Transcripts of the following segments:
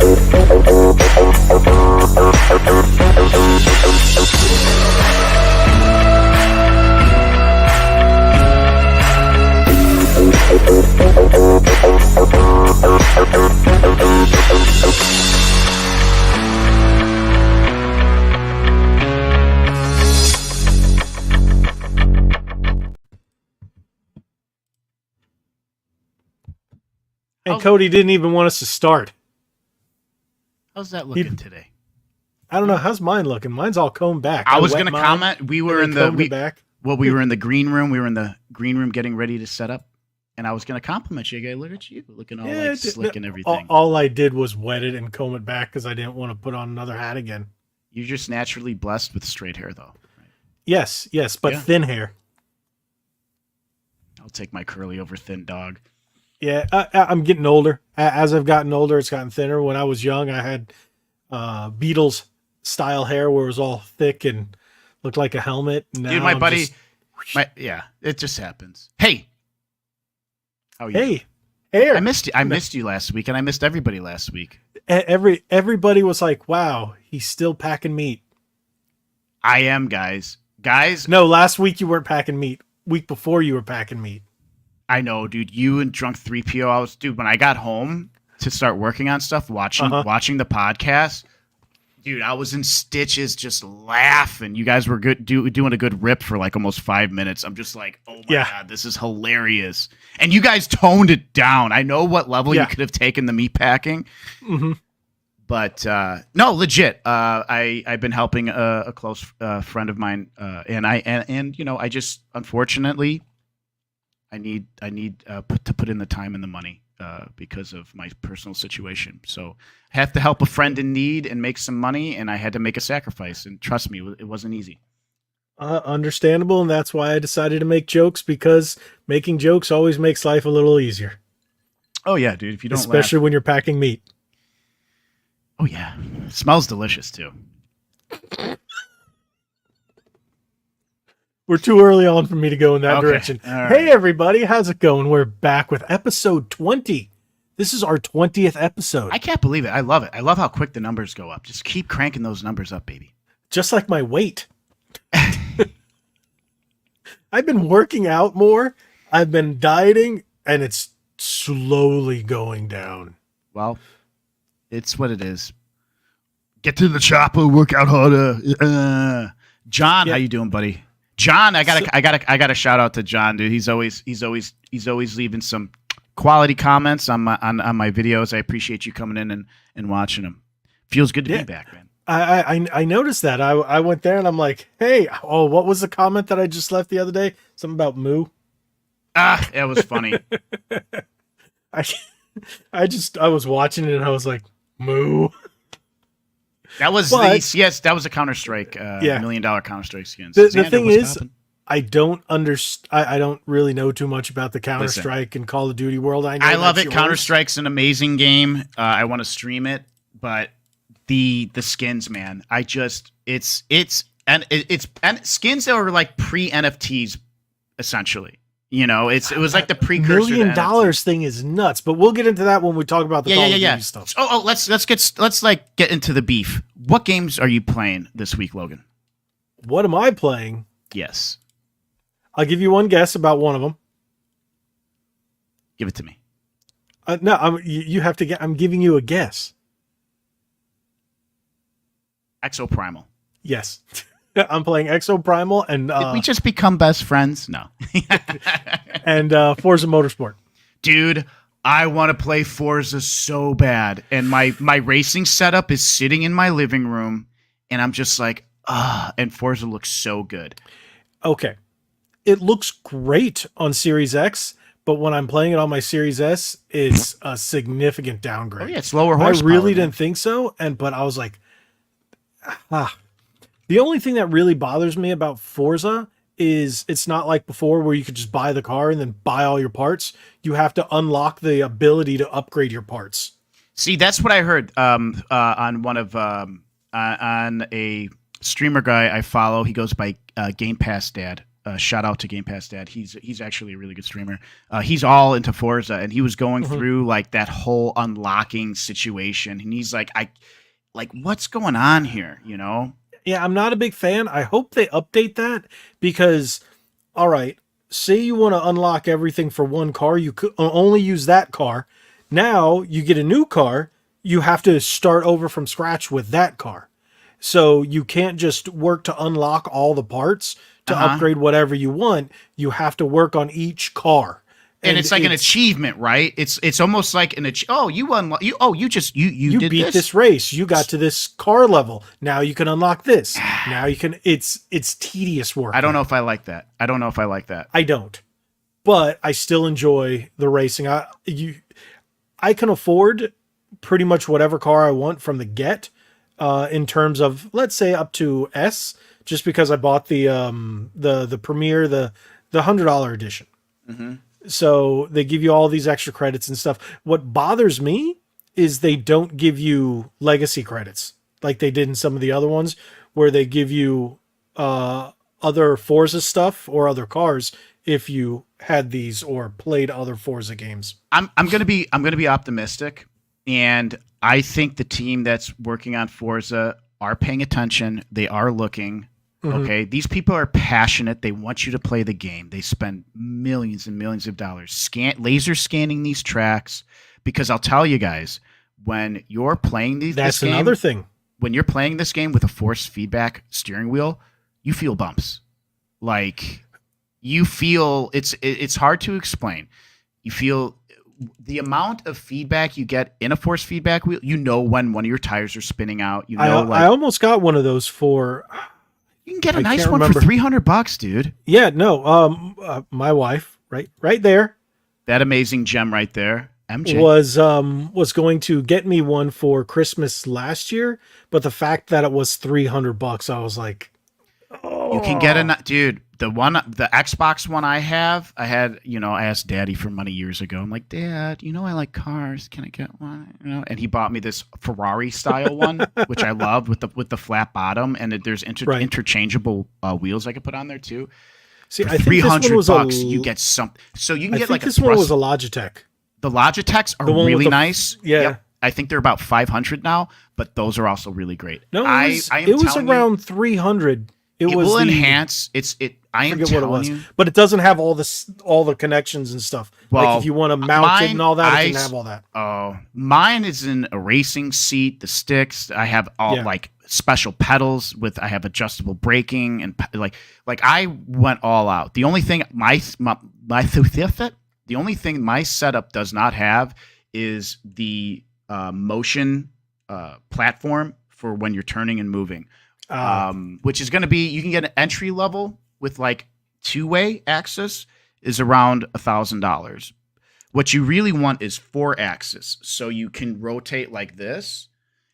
And Cody didn't even want us to start. How's that looking today? I don't know. How's mine looking? Mine's all combed back. I was going to comment. We were in the we were in the green room. We were in the green room getting ready to set up, and I was going to compliment you. Look at you, looking all slick and everything. All I did was wet it and comb it back because I didn't want to put on another hat again. You're just naturally blessed with straight hair, though. Right? Yes, but thin hair. I'll take my curly over thin dog. Yeah, I'm getting older. As I've gotten older, it's gotten thinner. When I was young, I had Beatles style hair where it was all thick and looked like a helmet. Now dude, my buddy, it just happens. Hey, how are you? Hey, hair. I missed you last week, and I missed everybody last week. Everybody was like, "Wow, he's still packing meat." I am, guys. No, last week you weren't packing meat. Week before you were packing meat. I know, dude. You and Drunk 3PO. When I got home to start working on stuff, watching the podcast, dude, I was in stitches just laughing. You guys were doing a good rip for like almost 5 minutes. I'm just like, oh my God, this is hilarious. And you guys toned it down. I know what level you could have taken the meat packing. Mm-hmm. But no, legit. I've been helping a close friend of mine, and I just unfortunately I need to put in the time and the money because of my personal situation. So I have to help a friend in need and make some money, and I had to make a sacrifice. And trust me, it wasn't easy. Understandable, and that's why I decided to make jokes, because making jokes always makes life a little easier. Oh yeah, dude. If you don't, especially when you're packing meat. Oh yeah, it smells delicious too. We're too early on for me to go in that direction. Right. Hey, everybody. How's it going? We're back with episode 20. This is our 20th episode. I can't believe it. I love it. I love how quick the numbers go up. Just keep cranking those numbers up, baby. Just like my weight. I've been working out more. I've been dieting, and it's slowly going down. Well, it's what it is. Get to the chopper, work out harder. John, how you doing, buddy? John, I got a shout out to John, dude. He's always leaving some quality comments on my videos. I appreciate you coming in and watching them. Feels good to be back, man. I noticed that. I went there and I'm like, hey, what was the comment that I just left the other day? Something about moo. It was funny. I was watching it and I was like, moo. That was that was a Counter-Strike, $1 million Counter-Strike skins. The thing is, I don't I don't really know too much about the Counter-Strike and Call of Duty world. I love it. Counter-Strike's an amazing game. I want to stream it, but the skins, man, it's skins that were like pre-NFTs essentially. You know, it was like the precursor. $1 million thing is nuts, but we'll get into that when we talk about the Call of Duty stuff. Let's get into the beef. What games are you playing this week, Logan? What am I playing? Yes, I'll give you one guess about one of them. Give it to me. No, you have to get. I'm giving you a guess. Exo Primal. Yes. I'm playing Exo Primal, and did we just become best friends? No. And Forza Motorsport. Dude, I want to play Forza so bad, and my racing setup is sitting in my living room, and I'm just like, and Forza looks so good. Okay, it looks great on Series X, but when I'm playing it on my Series S, it's a significant downgrade. Oh yeah, it's lower horsepower. I really didn't think so, but I was like, The only thing that really bothers me about Forza is it's not like before where you could just buy the car and then buy all your parts. You have to unlock the ability to upgrade your parts. See, that's what I heard on one of on a streamer guy I follow. He goes by Game Pass Dad. shout out to Game Pass Dad. He's actually a really good streamer. He's all into Forza, and he was going through like that whole unlocking situation, and he's like, what's going on here? You know? Yeah, I'm not a big fan. I hope they update that because, all right, say you want to unlock everything for one car, you could only use that car. Now you get a new car, you have to start over from scratch with that car. So you can't just work to unlock all the parts to upgrade whatever you want. You have to work on each car. And it's like an achievement, right? It's almost like an you did beat this race. You got to this car level. Now you can unlock this. Now you can. It's tedious work. I don't know if I like that. I don't, but I still enjoy the racing. I can afford pretty much whatever car I want from the get. In terms of, let's say, up to S, just because I bought the Premier, the $100 edition. Mm-hmm. So they give you all these extra credits and stuff. What bothers me is they don't give you legacy credits like they did in some of the other ones, where they give you other Forza stuff or other cars if you had these or played other Forza games. I'm gonna be optimistic, and I think the team that's working on Forza are paying attention. They are looking. Okay, these people are passionate. They want you to play the game. They spend millions and millions of dollars laser scanning these tracks, because I'll tell you guys, when you're playing that's another thing. When you're playing this game with a force feedback steering wheel, you feel bumps. Like, you feel it's hard to explain. You feel the amount of feedback you get in a force feedback wheel. You know when one of your tires are spinning out. You know, I almost got one of those for. You can get a nice one for $300, dude. Yeah, no. My wife, right there. That amazing gem right there, MJ, was going to get me one for Christmas last year, but the fact that it was $300, I was like, oh. You can get dude. The Xbox one I had, you know, I asked Daddy for money years ago. I'm like, Dad, you know, I like cars. Can I get one? You know, and he bought me this Ferrari style one, which I loved with the flat bottom, and there's interchangeable wheels I could put on there too. See, for I think $300, you get something. So you can get like this one was a Logitech. The Logitechs are really nice. Yeah. Yep. I think they're about 500 now, but those are also really great. No, it was around 300. It will enhance. I forget what it was, but it doesn't have all the connections and stuff. Well, like if you want to mount it and all that, it didn't have all that. Oh, mine is in a racing seat. The sticks. I have all like special pedals I have adjustable braking and like I went all out. The only thing my setup does not have is the motion platform for when you're turning and moving. Which is going to be, you can get an entry level with like 2-way access is around $1,000. What you really want is 4-axis, so you can rotate like this,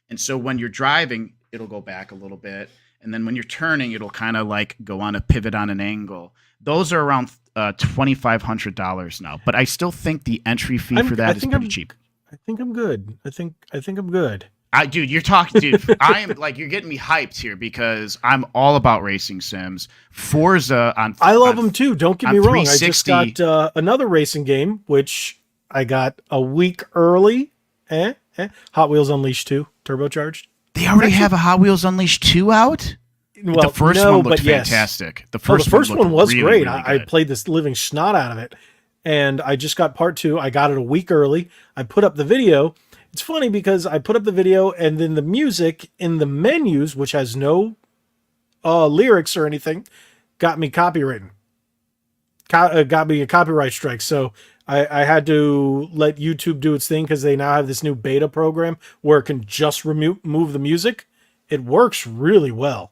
and so when you're driving, it'll go back a little bit, and then when you're turning, it'll kind of like go on a pivot on an angle. Those are around $2,500 now, but I still think the entry fee for that is pretty cheap. I think I'm good. I think I'm good. Dude, you're talking, dude. I am like, you're getting me hyped here because I'm all about racing sims. Forza I love them too. Don't get me wrong. I just 360 got another racing game, which I got a week early. Hot Wheels Unleashed 2, turbocharged. They already have a Hot Wheels Unleashed 2 out? Well, the first one looked fantastic. The first one was really, great. really I played this living snot out of it, and I just got part 2. I got it a week early. I put up the video. It's funny because I put up the video and then the music in the menus, which has no lyrics or anything, got me copywritten. Got me a copyright strike. So I had to let YouTube do its thing because they now have this new beta program where it can just remove the music. It works really well.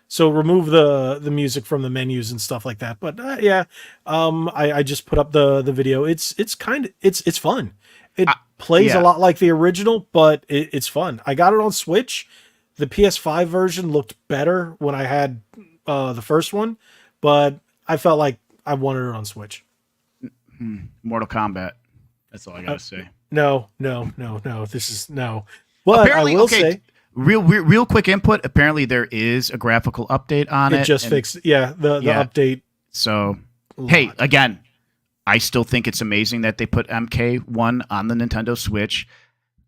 So remove the music from the menus and stuff like that. But I just put up the video. It's fun. It plays a lot like the original, but it's fun. I got it on Switch. The PS5 version looked better when I had the first one, but I felt like I wanted it on Switch. Mortal Kombat. That's all I gotta say. No. This is no. But apparently, I will say, real quick input. Apparently, there is a graphical update on it. It just fixed. Yeah, the update. So, A hey, lot. again, I still think it's amazing that they put MK1 on the Nintendo Switch.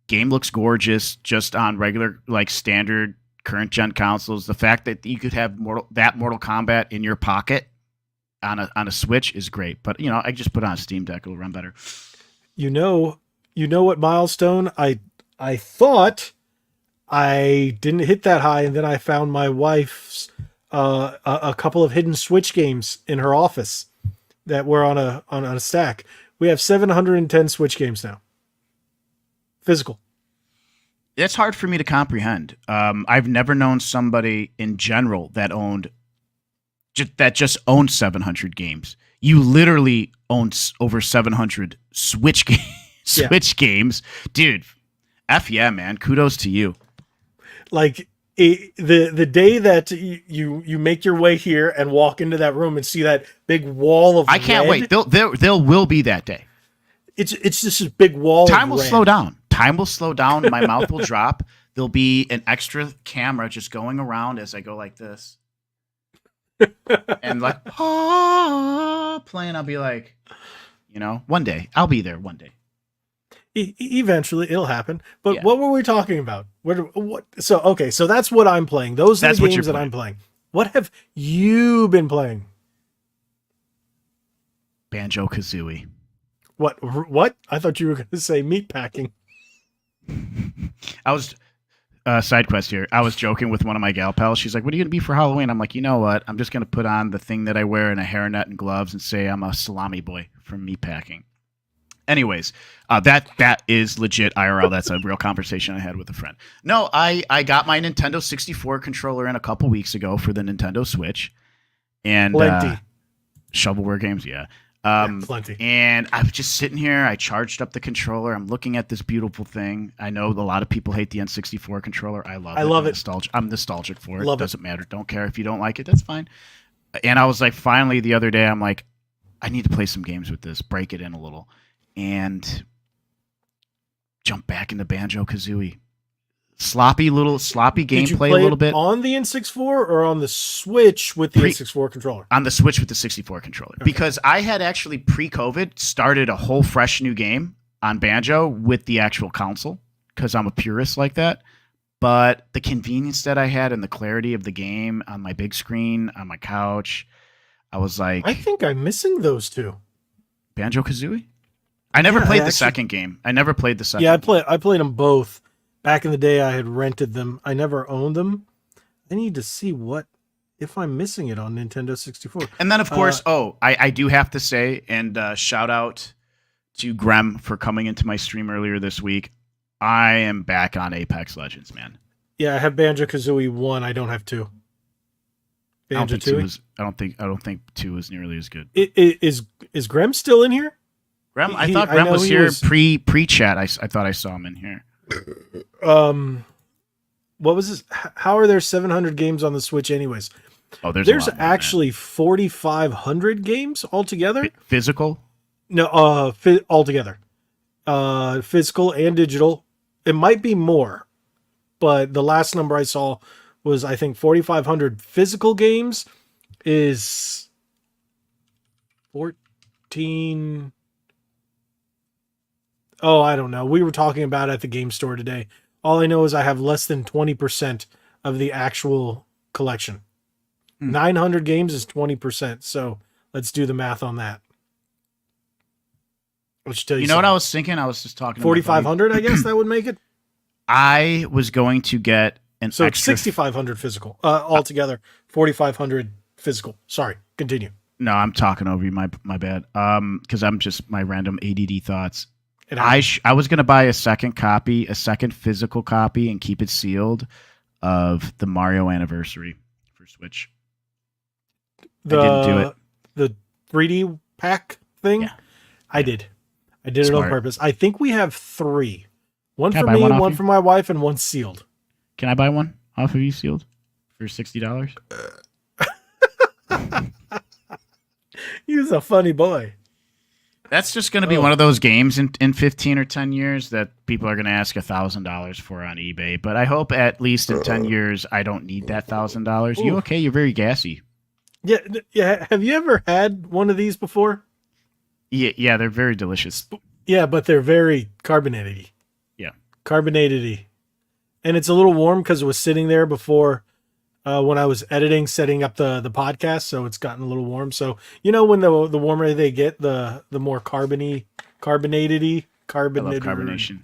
Game looks gorgeous just on regular, like standard current gen consoles. The fact that you could have Mortal Kombat in your pocket on a Switch is great. But I just put it on a Steam Deck; it'll run better. You know what milestone? I thought I didn't hit that high, and then I found my wife's a couple of hidden Switch games in her office that were on a stack. We have 710 Switch games now. Physical. It's hard for me to comprehend. I've never known somebody in general that just owned 700 games. You literally own over 700 Switch games, dude. F yeah, man. Kudos to you. Like the day that you make your way here and walk into that room and see that big wall of I can't wait. There will be that day. It's just this big wall. Time will slow down. Time will slow down. My mouth will drop. There'll be an extra camera just going around as I go like this. And like, playing. I'll be like, one day. I'll be there one day. Eventually, it'll happen. But Yeah. what were we talking about? So that's what I'm playing. Those are That's the what you're games that playing. I'm playing. What have you been playing? Banjo-Kazooie. What? I thought you were going to say meat packing. I was side quest here. I was joking with one of my gal pals. She's like, "What are you going to be for Halloween?" I'm like, "You know what? I'm just going to put on the thing that I wear in a hairnet and gloves and say I'm a salami boy from meatpacking." Anyways, that is legit IRL. That's a real conversation I had with a friend. No, I got my Nintendo 64 controller in a couple weeks ago for the Nintendo Switch, and Plenty. shovelware games, yeah. Plenty. And I was just sitting here. I charged up the controller. I'm looking at this beautiful thing. I know a lot of people hate the N64 controller. I love it. I love it. I'm nostalgic for it. Love it. Doesn't matter. Don't care if you don't like it. That's fine. And I was like, finally, the other day, I'm like, I need to play some games with this, break it in a little, and jump back into Banjo-Kazooie. Sloppy Did you gameplay play a little it bit. on the N64 or on the Switch with the N64 controller? On the Switch with the 64 controller. Okay. Because I had actually pre-COVID started a whole fresh new game on Banjo with the actual console because I'm a purist like that. But the convenience that I had and the clarity of the game on my big screen, on my couch, I was like... I think I'm missing those two. Banjo-Kazooie? I never Yeah, played I the actually- second game. I never played the second Yeah, game. I played them both. Back in the day, I had rented them. I never owned them. I need to see if I'm missing it on Nintendo 64. And then, of course, I do have to say, and shout out to Grem for coming into my stream earlier this week. I am back on Apex Legends, man. Yeah, I have Banjo-Kazooie 1. I don't have 2. Banjo 2? I don't think 2 is nearly as good. Is Graham still in here? Grem, I He- thought I Grem know was he here was- pre-chat. I thought I saw him in here. What was this? How are there 700 games on the Switch anyways? Oh, there's There's a lot more than actually 4,500 games altogether. that. Physical. No, altogether. Physical and digital. It might be more, but the last number I saw was, I think, 4,500 physical games is 14. Oh, I don't know. We were talking about it at the game store today. All I know is I have less than 20% of the actual collection. 900 games is 20%. So let's do the math on that. Let's tell you. You know what I was thinking? I was just talking. to my buddy. 4,500, I guess that would make it. I was going to get an So extra. 6,500 physical altogether. 4,500 physical. Sorry, continue. No, I'm talking over you. My bad. Because I'm just my random ADD thoughts. It I was going to buy a second physical copy, and keep it sealed of the Mario Anniversary for Switch. I didn't do it. The 3D pack thing. Yeah. I did it on Smart. purpose. I think we have 3. One Can I for buy me, one off one you? for my wife, and one sealed. Can I buy one off of you sealed for $60? He's a funny boy. That's just going to be one of those games in 15 or 10 years that people are going to ask $1,000 for on eBay. But I hope at least in 10 years I don't need that $1,000. You okay? You're very gassy. Yeah, yeah. Have you ever had one of these before? Yeah, they're very delicious. Yeah, but they're very carbonated-y. Yeah. Carbonated-y. And it's a little warm because it was sitting there before when I was editing, setting up the podcast, so it's gotten a little warm. So, you know, when the warmer they get, the more carbonated-y. I love carbonation.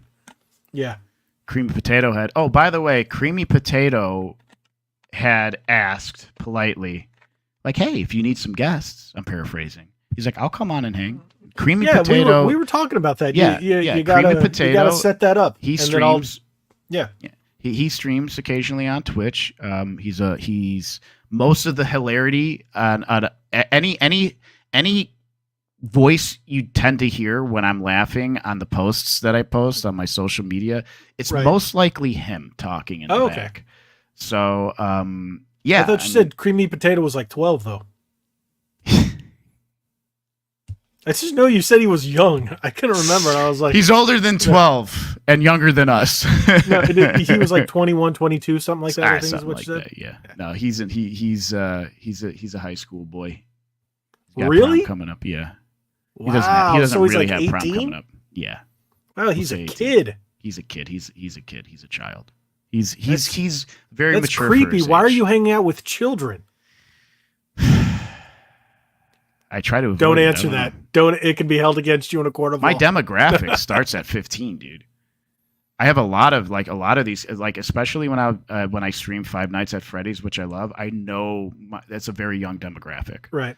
Yeah. Creamy Potato had... Oh, by the way, Creamy Potato had asked politely, like, hey, if you need some guests, I'm paraphrasing. He's like, I'll come on and hang. Creamy Potato. We were talking about that. Yeah, you gotta set that up. He streams. Yeah. He streams occasionally on Twitch. He's most of the hilarity on any voice you tend to hear when I'm laughing on the posts that I post on my social media. It's most likely him talking in the back. So yeah. I thought you said Creamy Potato was like 12 though. I just know you said he was young. I couldn't remember. And I was like, he's older than 12 and younger than us. No, he was like 21, 22, something like that. I think is what like you said. That, yeah. No, he's a high school boy. Really? Coming up, yeah. Wow. He doesn't so he's really like have 18? prom coming up. Yeah. Oh, he's a kid. He's a kid. He's a kid. He's a child. He's very that's mature. Creepy. For his Why age. are you hanging out with children? I try to avoid Don't answer that. It can be held against you in a court of law. My demographic starts at 15, dude. I have a lot of these, like especially when I stream Five Nights at Freddy's, which I love. I know that's a very young demographic, right?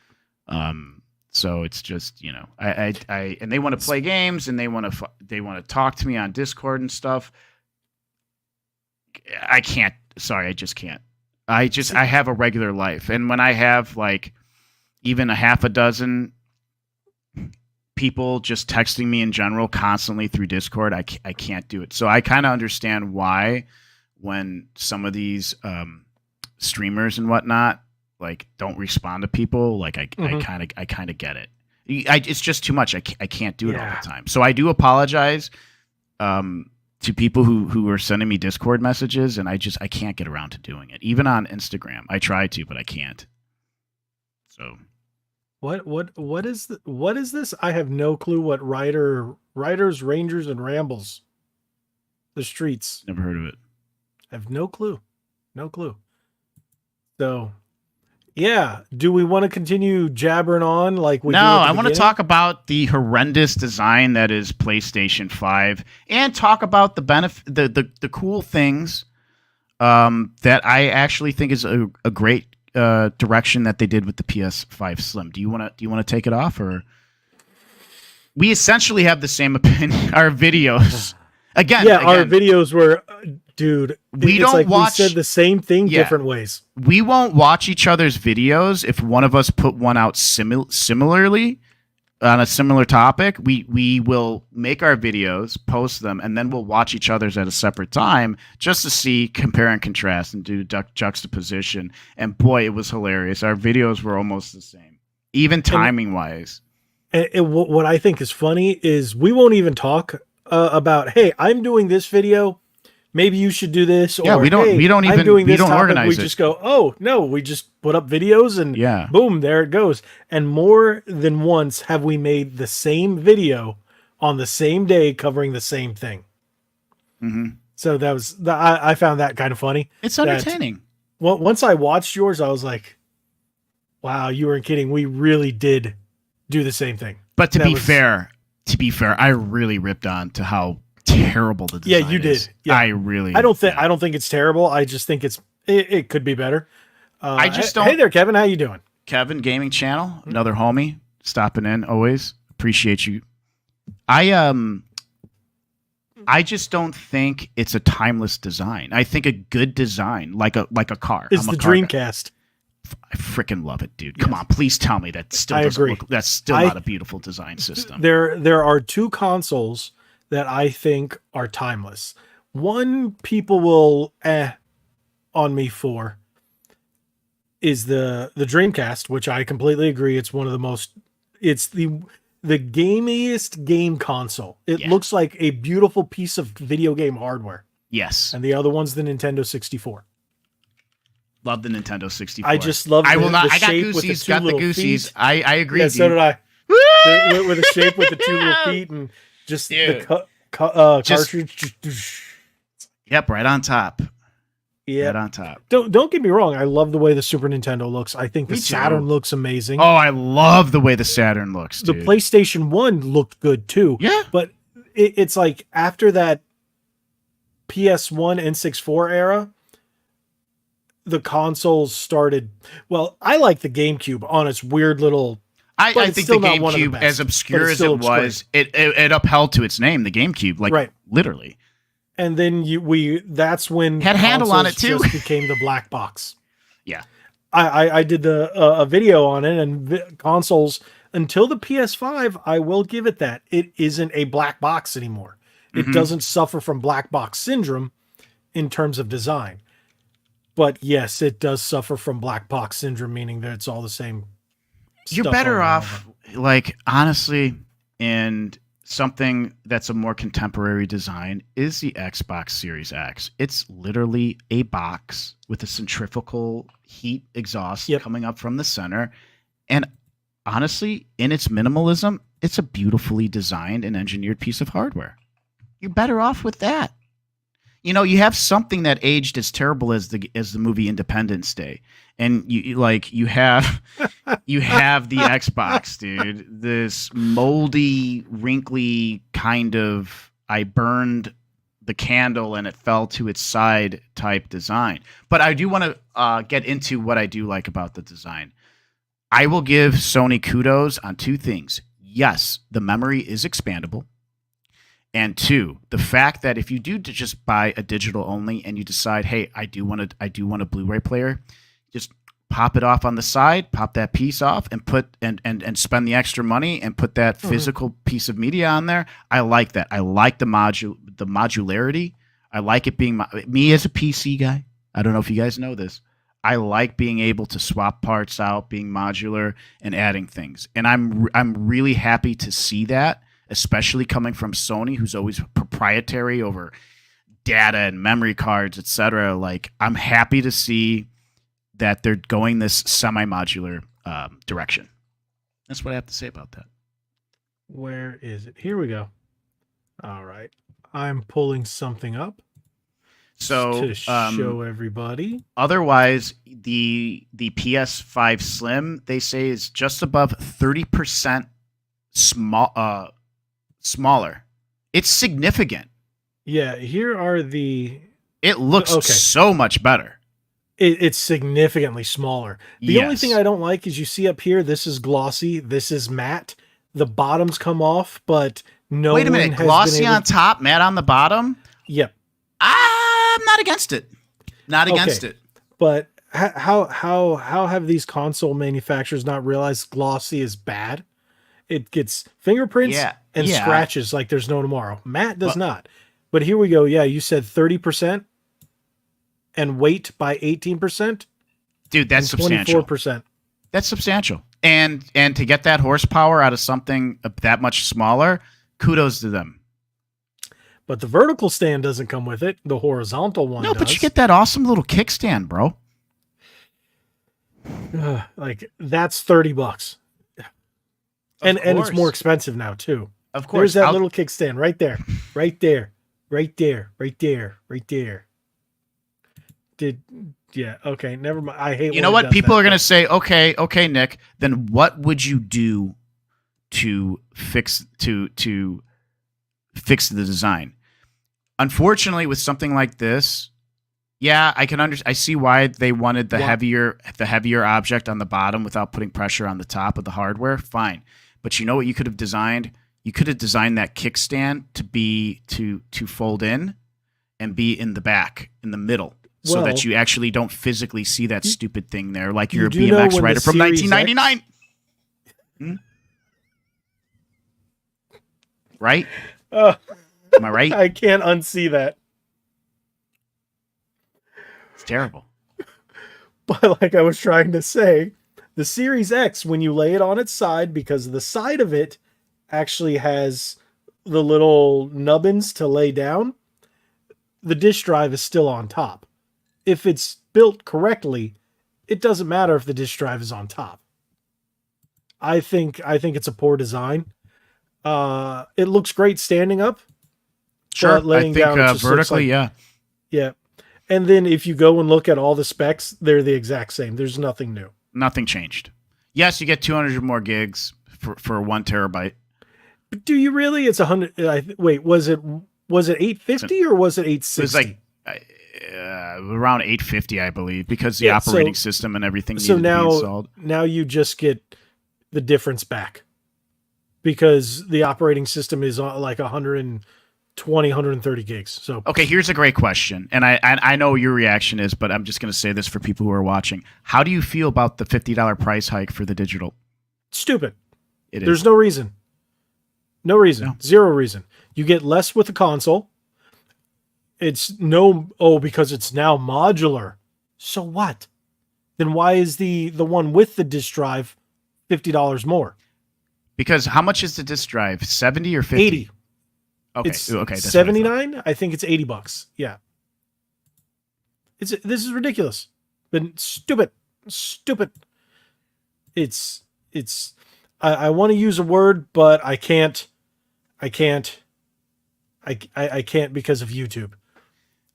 So it's just I and they want to play games and they want to talk to me on Discord and stuff. I can't. Sorry, I just can't. I have a regular life, and when I have like even a half a dozen people just texting me in general constantly through Discord, I can't do it. So I kind of understand why when some of these streamers and whatnot like don't respond to people, like I kind of get it. It's just too much. I can't do it all the time. So I do apologize to people who are sending me Discord messages, and I can't get around to doing it. Even on Instagram, I try to, but I can't. So. What is this? I have no clue what Riders, Rangers, and Rambles. The Streets. Never heard of it. I have no clue. No clue. So, yeah. Do we want to continue jabbering on like we do? No, I want to talk about the horrendous design that is PlayStation 5 and talk about the cool things that I actually think is a great direction that they did with the PS5 Slim. Do you want to take it off, or we essentially have the same opinion? Our videos again. Our videos were, dude. We said the same thing different ways. We won't watch each other's videos if one of us put one out similarly on a similar topic. We will make our videos, post them, and then we'll watch each other's at a separate time just to see, compare and contrast, and do juxtaposition. And boy, it was hilarious. Our videos were almost the same, even timing wise. And what I think is funny is we won't even talk about, hey, I'm doing this video, maybe you should do this. Or, we don't organize we just go, oh no, we just put up videos and boom, there it goes. And more than once have we made the same video on the same day covering the same thing. Mm-hmm. So that was I found that kind of funny. It's entertaining. Well, once I watched yours, I was like, wow, you weren't kidding. We really did do the same thing. But to be fair, I really ripped on to how terrible the design you is. did. Yeah. I don't think it's terrible. I just think it could be better. I just don't. Hey there, Kevin. How you doing? Kevin Gaming Channel, another homie, stopping in always. Appreciate you. I just don't think it's a timeless design. I think a good design, like a car, is the Dreamcast. I freaking love it, dude. Come on, please tell me that still doesn't look. That's still not a beautiful design system. There are two consoles that I think are timeless. One people will on me for is the Dreamcast, which I completely agree. It's one of the most. It's the gamiest game console. It looks like a beautiful piece of video game hardware. Yes. And the other one's the Nintendo 64. Love the Nintendo 64. I just love I will not. the I got shape with the Goosies. two Got the little Goosies. feet. I agree. Yeah, dude. so did I. With the shape with the two little feet and just Dude. the cartridge. Yep, right on top. Yeah, Right on top. Don't get me wrong. I love the way the Super Nintendo looks. I think the Me too. Saturn looks amazing. Oh, I love the way the Saturn looks, the dude. PlayStation 1 looked good too. Yeah. But it's like after that PS1 N64 era, the consoles started. Well, I like the GameCube on its weird little. I think the still not one of the GameCube, best, as obscure but it as still it looks was, it upheld to its name, the GameCube, like Right. literally. And then that's when Had a handle on it, consoles too. just became the black box. Yeah. I did a video on it, and consoles until the PS5, I will give it that it isn't a black box anymore. It doesn't suffer from black box syndrome in terms of design. But yes, it does suffer from black box syndrome, meaning that it's all the same. You're stuff better over and off, like, honestly, and something that's a more contemporary design is the Xbox Series X. It's literally a box with a centrifugal heat exhaust coming up from the center. And honestly, in its minimalism, it's a beautifully designed and engineered piece of hardware. You're better off with that. You know, you have something that aged as terrible as the movie Independence Day, and you have the Xbox, dude. This moldy, wrinkly kind of I burned the candle and it fell to its side type design. But I do want to get into what I do like about the design. I will give Sony kudos on two things. Yes, the memory is expandable. And two, the fact that if you do just buy a digital only and you decide, hey, I do want a Blu-ray player, just pop it off on the side, pop that piece off, and put and spend the extra money and put that physical piece of media on there. I like that. I like the modularity. I like it being me as a PC guy. I don't know if you guys know this. I like being able to swap parts out, being modular, and adding things. And I'm really happy to see that. Especially coming from Sony, who's always proprietary over data and memory cards, etc. Like, I'm happy to see that they're going this semi-modular direction. That's what I have to say about that. Where is it? Here we go. All right. I'm pulling something up. So to show everybody. Otherwise, the PS5 Slim, they say, is just above 30% smaller. It's significant. Yeah, here are the. It looks so much better. It's significantly smaller. The only thing I don't like is you see up here, this is glossy, this is matte. The bottoms come off, but no. Wait a minute, glossy on top, matte on the bottom? Yep. I'm not against it. Not against it. But how have these console manufacturers not realized glossy is bad? It gets fingerprints and scratches like there's no tomorrow. Matte does not. But here we go. Yeah, you said 30% and weight by 18%. Dude, that's substantial. 24%. That's substantial. And to get that horsepower out of something that much smaller, kudos to them. But the vertical stand doesn't come with it. The horizontal one does. No, but you get that awesome little kickstand, bro. Like, that's $30. And it's more expensive now too. Of course. There's that little kickstand right there. Right there. Right there. Right there. Right there. Okay, never mind. I hate. You know what? People are gonna say, okay, Nick. Then what would you do to fix the design? Unfortunately, with something like this, yeah, I can I see why they wanted the heavier object on the bottom without putting pressure on the top of the hardware. Fine. But you know what you could have designed? You could have designed that kickstand to fold in and be in the back, in the middle, so that you actually don't physically see that stupid thing there, like you're a BMX rider from 1999. Right? Am I right? I can't unsee that. It's terrible. But like I was trying to say, the Series X, when you lay it on its side, because the side of it actually has the little nubbins to lay down, the disk drive is still on top. If it's built correctly, it doesn't matter if the disk drive is on top. I think it's a poor design. It looks great standing up. Sure, but laying I think down, it just vertically, looks like, yeah. And then if you go and look at all the specs, they're the exact same. There's nothing new. Nothing changed. Yes, you get 200 more gigs for 1 terabyte. But do you really? It's 100. Wait, was it 850 or was it 860? It was like around 850, I believe, because the operating system and everything needed to be installed. Now you just get the difference back because the operating system is like 120, 130 gigs. So okay, here's a great question, and I know your reaction is, but I'm just going to say this for people who are watching. How do you feel about the $50 price hike for the digital? Stupid. It is. There's no reason. No reason. No. Zero reason. You get less with the console. It's because it's now modular. So what? Then why is the one with the disk drive $50 more? Because how much is the disk drive? 70 or 50? 80. Okay. Okay. That's 79. I think it's $80. Yeah. This is ridiculous. But stupid. I want to use a word, but I can't because of YouTube.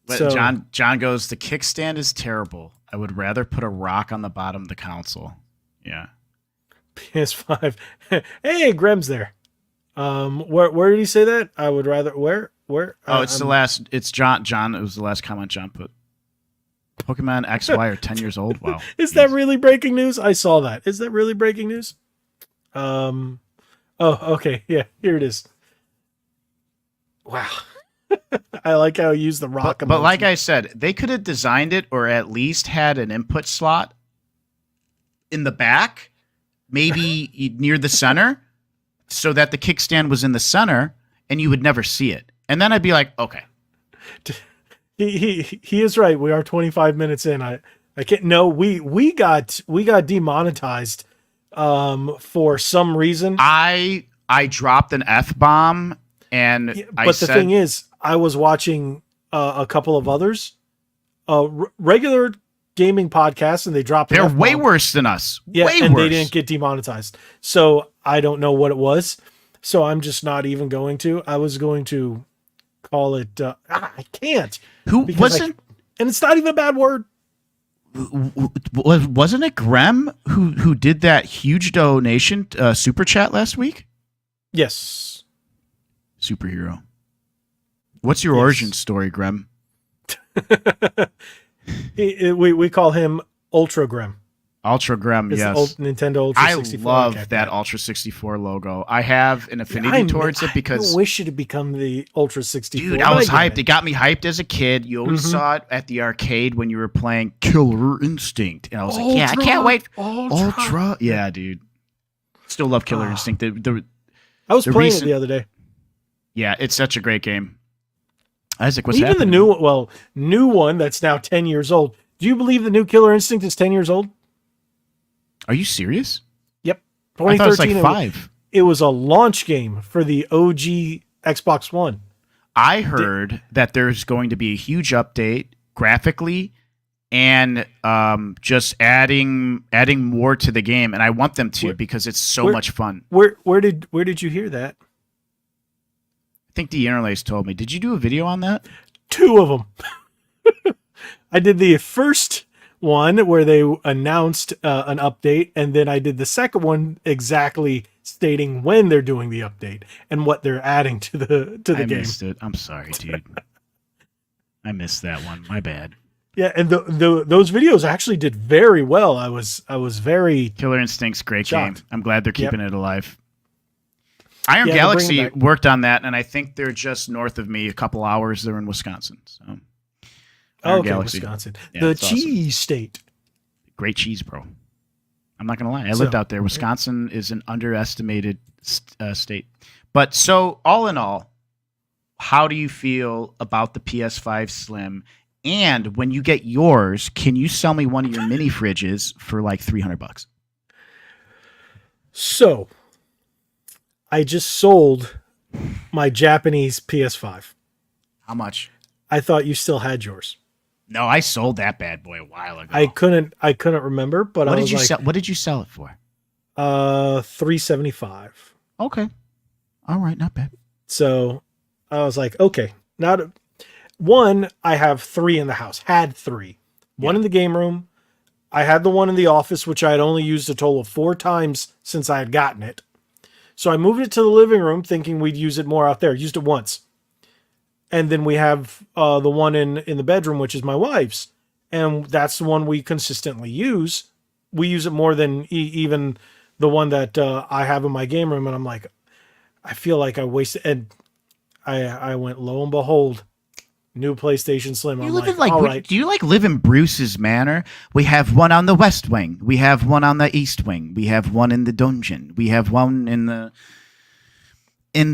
But so, John goes, the kickstand is terrible. I would rather put a rock on the bottom of the console. Yeah. PS5. Hey, Grem's there. Where did he say that? I would rather where? Oh, it's the last. It's John. It was the last comment John put. Pokemon XY are 10 years old. Wow. Is that really breaking news? I saw that. Is that really breaking news? Oh, okay. Yeah, here it is. Wow. I like how he used the rock. But like I said, they could have designed it or at least had an input slot in the back, maybe near the center, so that the kickstand was in the center and you would never see it. And then I'd be like, okay. He is right. We are 25 minutes in. I can't. No, we got demonetized for some reason. I dropped an F-bomb and the thing is, I was watching a couple of others, regular gaming podcasts, and they dropped. They're way worse than us. Yeah, way and worse. They didn't get demonetized. So I don't know what it was. So I'm just not even going to. I was going to call it. I can't. Who wasn't? And it's not even a bad word. Wasn't it Grem who did that huge donation super chat last week? Yes. Superhero. What's your origin story, Grem? we call him Ultra Grem. Ultra Grem, yes. Nintendo Ultra 64. I love that Ultra 64 logo. I have an affinity towards it because I wish it had become the Ultra 64. Dude, I was hyped. It got me hyped as a kid. You always saw it at the arcade when you were playing Killer Instinct. And I was like, yeah, I can't wait. Ultra. Yeah, dude. Still love Killer Instinct. I was playing it the other day. Yeah, it's such a great game. Isaac, what's even happening? The new one that's now 10 years old. Do you believe the new Killer Instinct is 10 years old? Are you serious? Yep. 2013. I thought it was like 5. It was a launch game for the OG Xbox One. I heard that there's going to be a huge update graphically and just adding more to the game, and I want them to because it's so much fun. Where did you hear that? I think the Interlace told me. Did you do a video on that? 2 of them. I did the first one where they announced an update, and then I did the second one exactly stating when they're doing the update and what they're adding to the game. I missed it. I'm sorry, dude. I missed that one. My bad. Yeah, and those videos actually did very well. I was very Killer Instinct's great shocked. Game. I'm glad they're keeping it alive. Iron Galaxy worked on that, and I think they're just north of me, a couple hours. They're in Wisconsin. So, Galaxy. Wisconsin, the cheese state. Great cheese, bro. I'm not gonna lie. I lived out there. Wisconsin is an underestimated state. But so, all in all, how do you feel about the PS5 Slim? And when you get yours, can you sell me one of your mini fridges for like $300? So, I just sold my Japanese PS5. How much? I thought you still had yours. No, I sold that bad boy a while ago. I couldn't remember, but What I did was you like, sell? What did you sell it for? $375. Okay, all right, not bad. So I was like, okay, not one. I have 3 in the house. Had 3. One in the game room. I had the one in the office, which I had only used a total of 4 times since I had gotten it. So I moved it to the living room, thinking we'd use it more out there. Used it once, and then we have the one in the bedroom, which is my wife's, and that's the one we consistently use. We use it more than even the one that I have in my game room, and I'm like, I feel like I wasted. And I went, lo and behold, new PlayStation Slim. I'm like, all right. Do you live in Bruce's Manor? We have one on the West Wing. We have one on the East Wing. We have one in the dungeon. We have one in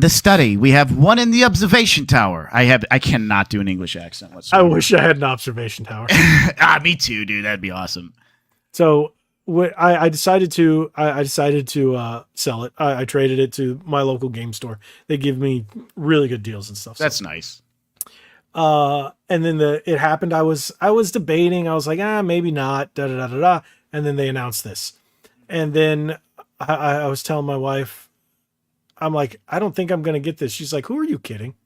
the study. We have one in the observation tower. I cannot do an English accent whatsoever. I wish I had an observation tower. Me too, dude. That'd be awesome. So I decided to sell it. I traded it to my local game store. They give me really good deals and stuff. That's nice. And then it happened. I was debating. I was like, maybe not. Da da da da da. And then they announced this. And then I was telling my wife, I'm like, I don't think I'm gonna get this. She's like, who are you kidding?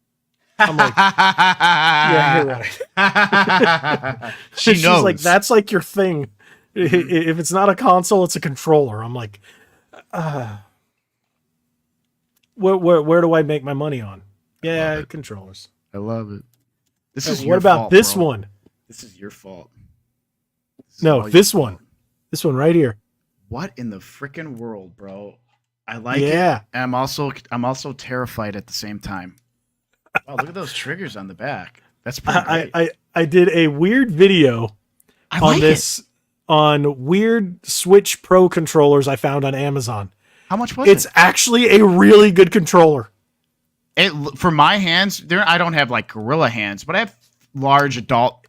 I'm like, yeah, you're right. She's knows. like, that's like your thing. If it's not a console, it's a controller. I'm like, where do I make my money on? Yeah, controllers. I love it. This is what about fault, this bro. one? This is your fault. No, this one. This one right here. What in the freaking world, bro? I like it. And I'm also terrified at the same time. Wow, look at those triggers on the back. That's pretty great. I did a weird video on weird Switch Pro controllers I found on Amazon. How much was it? It's actually a really good controller. For my hands, I don't have like gorilla hands, but I have large adult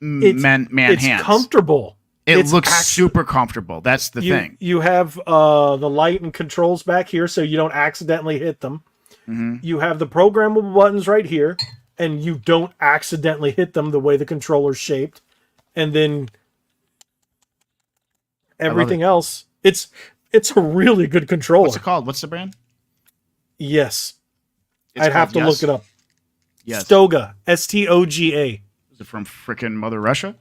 man hands. It's comfortable. It looks super comfortable. That's the thing. You have the light and controls back here, so you don't accidentally hit them. Mm-hmm. You have the programmable buttons right here, and you don't accidentally hit them the way the controller's shaped. And then everything else, it's a really good controller. What's it called? What's the brand? Yes. I'd have to look it up. Yes. Stoga. STOGA. Is it from frickin' Mother Russia?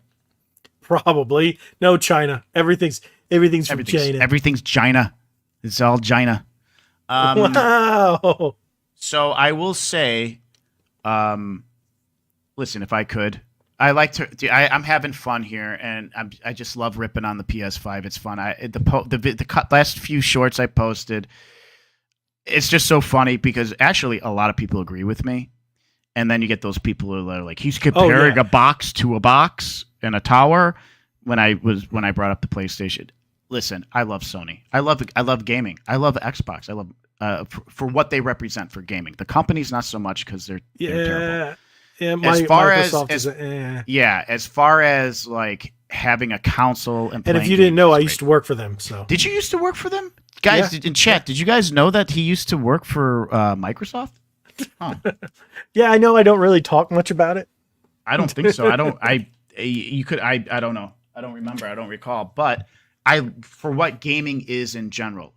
Probably. No, China. Everything's from China. Everything's China. It's all China. Wow. So I will say, listen, if I could, I like to. I'm having fun here, and I just love ripping on the PS5. It's fun. The last few shorts I posted, it's just so funny because actually a lot of people agree with me, and then you get those people who are like, he's comparing a box to a box and a tower. When I brought up the PlayStation, listen, I love Sony. I love gaming. I love Xbox. I love for what they represent for gaming. The company's not so much because they're terrible. Yeah, as far as like having a console and if you didn't know, I used to work for them. So did you used to work for them, guys? In chat, did you guys know that he used to work for Microsoft? Huh. Yeah, I know. I don't really talk much about it. I don't think so. I don't. You could. I don't know. I don't remember. I don't recall. But for what gaming is in general,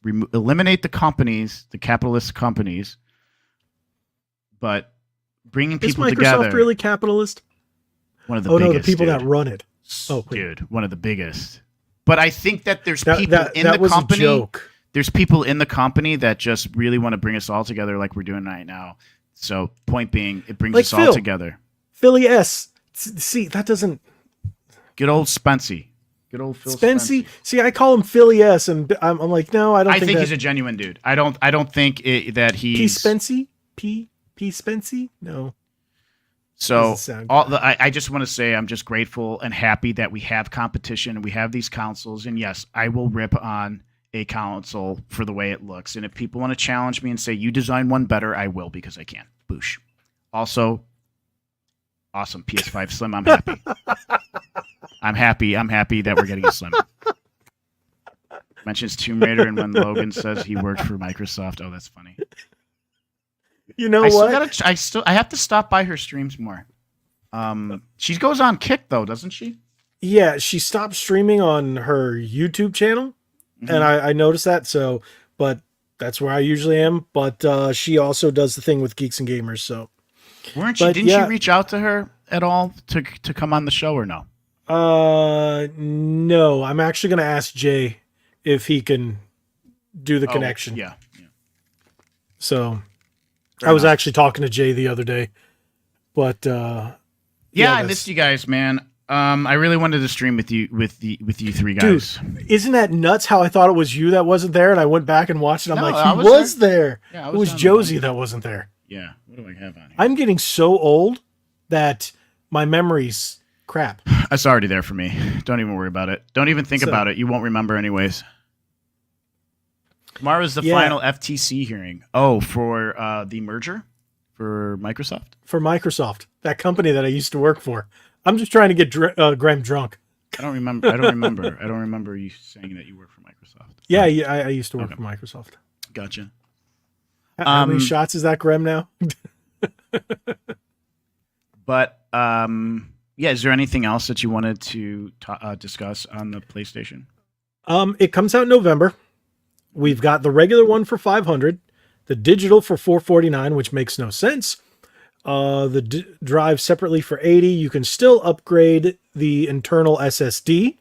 eliminate the companies, the capitalist companies, but bringing people together. Is Microsoft really capitalist? One of the biggest. No, the people that run it. Oh, dude, one of the biggest. But I think that there's people in the was company. A joke. There's people in the company that just really want to bring us all together, like we're doing right now. So, point being, it brings us all together. Philly S. See, that doesn't. Good old Spency. Good old Phil Spency. See, I call him Philly S, and I'm like, no, I don't. I think he's a genuine dude. I don't think that he's P. Spency. P. Spency. No. So I just want to say I'm just grateful and happy that we have competition and we have these consoles. And yes, I will rip on a console for the way it looks. And if people want to challenge me and say you design one better, I will because I can. Boosh. Also, awesome PS5 Slim. I'm happy. I'm happy that we're getting a Slim. Mentions Tomb Raider and when Logan says he worked for Microsoft. Oh, that's funny. You know what? I have to stop by her streams more. She goes on Kick though, doesn't she? Yeah, she stopped streaming on her YouTube channel, and I noticed that. So, but that's where I usually am. But she also does the thing with Geeks and Gamers. So, Didn't you reach out to her at all to come on the show or no? No. I'm actually going to ask Jay if he can do the connection. Yeah. So, I was actually talking to Jay the other day, but I missed you guys, man. I really wanted to stream with you three guys. Dude, isn't that nuts how I thought it was you that wasn't there, and I went back and watched it. I'm like, he was there. Yeah, it was Josie that wasn't there. Yeah. What do I have on here? I'm getting so old that my memory's crap. It's already there for me. Don't even worry about it. Don't even think about it. You won't remember anyways. Tomorrow's the final FTC hearing. Oh, for the merger for Microsoft? For Microsoft, that company that I used to work for. I'm just trying to get Graham drunk. I don't remember. I don't remember you saying that you work for Microsoft. Yeah, I used to work for Microsoft. Gotcha. How many shots is that, Graham, now? But, is there anything else that you wanted to discuss on the PlayStation? It comes out in November. We've got the regular one for $500, the digital for $449, which makes no sense. The drive separately for $80. You can still upgrade the internal SSD,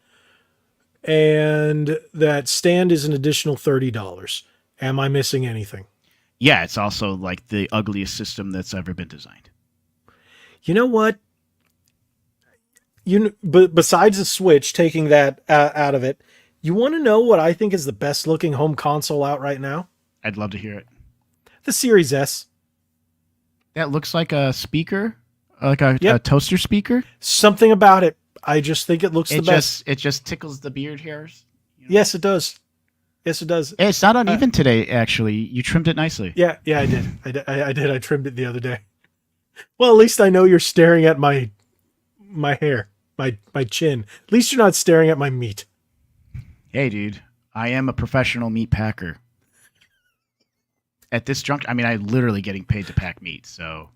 and that stand is an additional $30. Am I missing anything? Yeah, it's also like the ugliest system that's ever been designed. You know what? But besides the Switch, taking that out of it, you want to know what I think is the best looking home console out right now? I'd love to hear it. The Series S. That looks like a speaker, like a toaster speaker. Something about it. I just think it looks the best. It just tickles the beard hairs. You know? Yes, it does. Yes, it does. It's not uneven today, actually. You trimmed it nicely. Yeah, I did. I did. I trimmed it the other day. Well, at least I know you're staring at my hair, my chin. At least you're not staring at my meat. Hey, dude, I am a professional meat packer. At this juncture, I mean, I'm literally getting paid to pack meat, so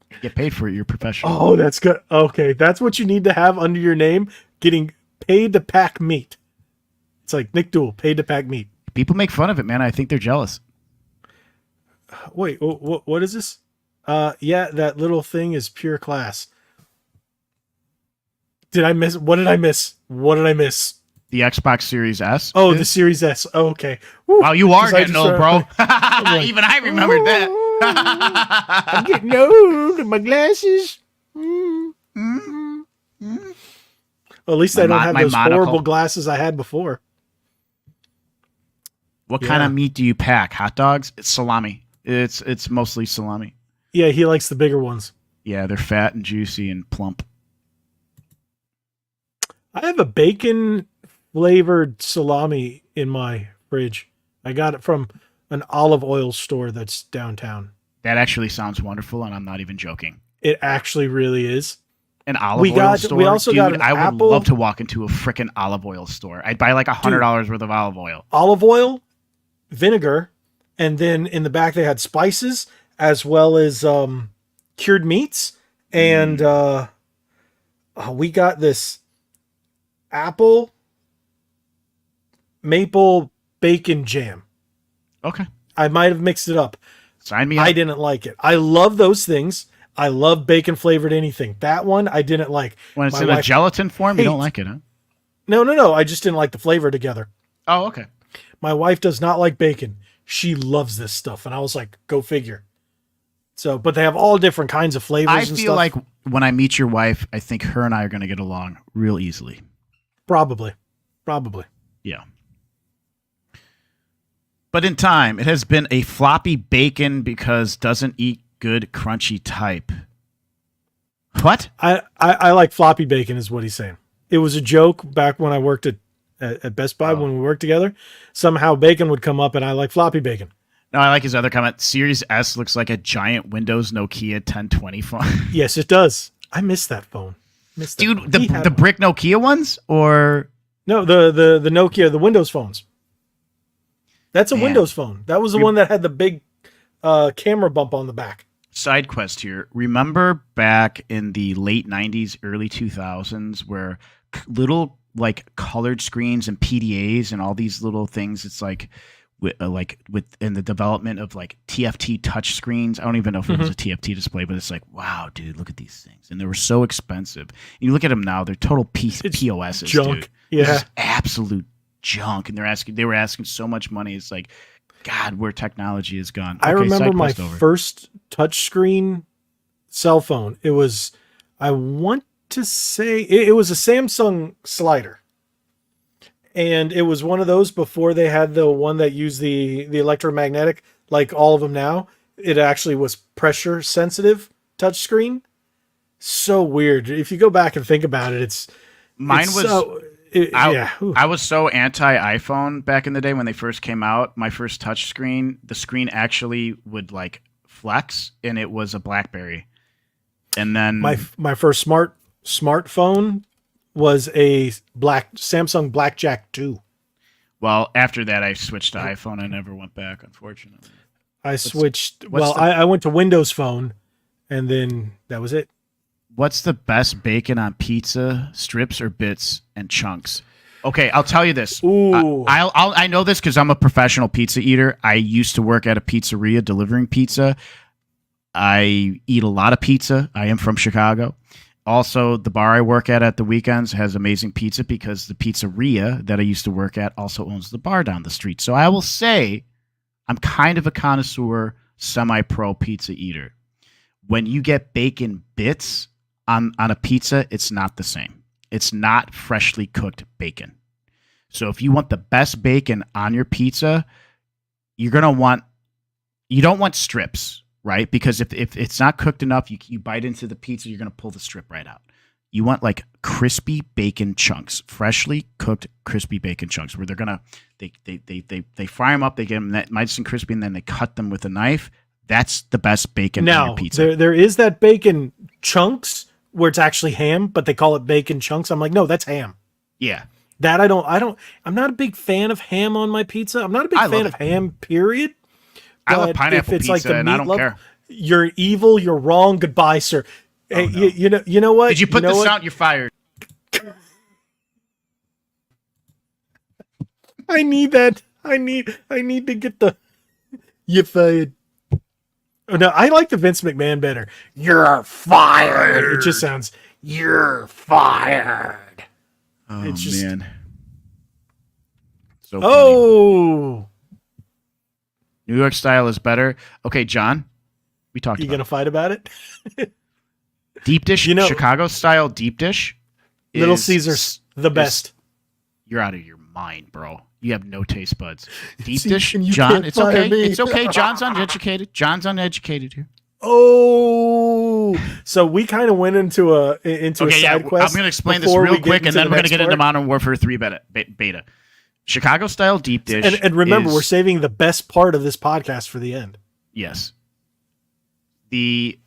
you get paid for it. You're professional. Oh, that's good. Okay, that's what you need to have under your name, getting paid to pack meat. It's like Nick Duell, paid to pack meat. People make fun of it, man. I think they're jealous. Wait, what is this? Yeah, that little thing is pure class. Did I miss? What did I miss? The Xbox Series S? Oh, the Series S. Oh, okay. Woo. Wow, you are getting old, bro. Like, even I remembered that. I'm getting old. My glasses. Well, at least I don't have those horrible glasses I had before. What kind of meat do you pack? Hot dogs? It's salami. It's mostly salami. Yeah, he likes the bigger ones. Yeah, they're fat and juicy and plump. I have a bacon flavored salami in my fridge. I got it from an olive oil store that's downtown. That actually sounds wonderful, and I'm not even joking. It actually really is. An olive oil store? We also got an I would Apple. love to walk into a freaking olive oil store. I'd buy like $100 worth of olive oil. Olive oil, vinegar, and then in the back they had spices as well as cured meats. And we got this apple maple bacon jam. Okay. I might have mixed it up. Sign me up. I didn't like it. I love those things. I love bacon flavored anything. That one I didn't like. When it's in a gelatin form, you don't like it, huh? No. I just didn't like the flavor together. Oh, okay. My wife does not like bacon. She loves this stuff. And I was like, go figure. So, but they have all different kinds of flavors and stuff. I feel like when I meet your wife, I think her and I are going to get along real easily. Probably. Yeah. But in time, it has been a floppy bacon because doesn't eat good crunchy type. What? I like floppy bacon is what he's saying. It was a joke back when I worked at Best Buy when we worked together. Somehow bacon would come up and I like floppy bacon. No, I like his other comment. Series S looks like a giant Windows Nokia 1020 phone. Yes, it does. I miss that phone. Dude, the brick Nokia ones or no, the Nokia, the Windows phones. That's a Windows phone. That was the one that had the big camera bump on the back. Side quest here. Remember back in the late 90s, early 2000s where little like colored screens and PDAs and all these little things, it's like in the development of like TFT touch screens. I don't even know if it was a TFT display, but it's like, wow, dude, look at these things. And they were so expensive. And you look at them now, they're total POSs, junk. Dude. Yeah. This is absolute junk. And they were asking so much money. It's like, God, where technology has gone. I remember my first touchscreen cell phone. It was, I want to say, it was a Samsung slider. And it was one of those before they had the one that used the electromagnetic, like all of them now. It actually was pressure sensitive touchscreen. So weird. If you go back and think about it, I was so anti-iPhone back in the day when they first came out. My first touch screen, the screen actually would like flex, and it was a BlackBerry. And then my first smartphone was a Samsung Blackjack 2. Well, after that, I switched to iPhone. I never went back, unfortunately. I went to Windows Phone, and then that was it. What's the best bacon on pizza, strips or bits and chunks? Okay, I'll tell you this. Ooh. I know this because I'm a professional pizza eater. I used to work at a pizzeria delivering pizza. I eat a lot of pizza. I am from Chicago. Also, the bar I work at the weekends has amazing pizza because the pizzeria that I used to work at also owns the bar down the street. So I will say I'm kind of a connoisseur, semi-pro pizza eater. When you get bacon bits on a pizza, it's not the same. It's not freshly cooked bacon. So if you want the best bacon on your pizza, you don't want strips, right? Because if it's not cooked enough, you bite into the pizza, you're going to pull the strip right out. You want like crispy bacon chunks, freshly cooked crispy bacon chunks, where they fry them up, they get them nice and crispy, and then they cut them with a knife. That's the best bacon on your pizza. There is that bacon chunks where it's actually ham, but they call it bacon chunks. I'm like, no, that's ham. Yeah. That I'm not a big fan of ham on my pizza. I'm not a big fan of ham, period. I love pineapple pizza, like and I don't care. You're evil. You're wrong. Goodbye, sir. Hey, no. you know what? Did you put this out? You're fired. I need that. I need to get the. You fired. Oh, no, I like the Vince McMahon better. You're fired. It just sounds. You're fired. Oh man. So funny. New York style is better. Okay, John. We talked. You gonna fight about it? Deep dish, Chicago style deep dish. Little Caesars, the best. You're out of your mind, bro. You have no taste buds. Deep dish, John. It's okay. It's okay. John's uneducated here. Oh, so we kind of went into a side quest. I'm going to explain this real quick, and then we're going to get into Modern Warfare 3 beta. Chicago style deep dish. And remember, we're saving the best part of this podcast for the end. Yes. The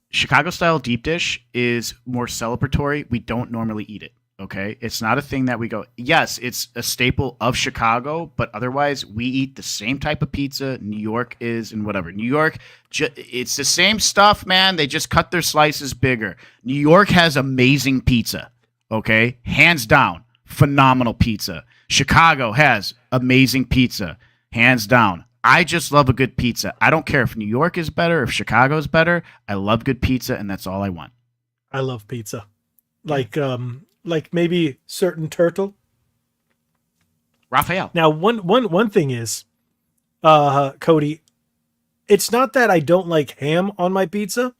Chicago style deep dish is more celebratory. We don't normally eat it. Okay. It's not a thing that we go, yes, it's a staple of Chicago, but otherwise we eat the same type of pizza New York is and whatever. New York, it's the same stuff, man. They just cut their slices bigger. New York has amazing pizza. Okay. Hands down. Phenomenal pizza. Chicago has amazing pizza. Hands down. I just love a good pizza. I don't care if New York is better, if Chicago is better. I love good pizza, and that's all I want. I love pizza. Like maybe certain turtle. Raphael. Now, one thing is, Cody, it's not that I don't like ham on my pizza.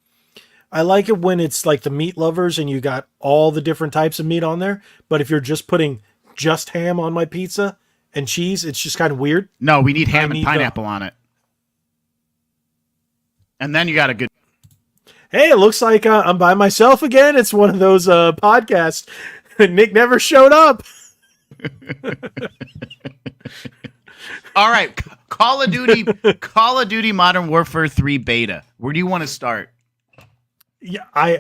I like it when it's like the meat lovers and you got all the different types of meat on there. But if you're just putting just ham on my pizza and cheese, it's just kind of weird. No, we need ham and pineapple on it. And then you got a good... Hey, it looks like I'm by myself again. It's one of those podcasts. Nick never showed up. All right, Call of Duty Modern Warfare 3 beta. Where do you want to start? Yeah,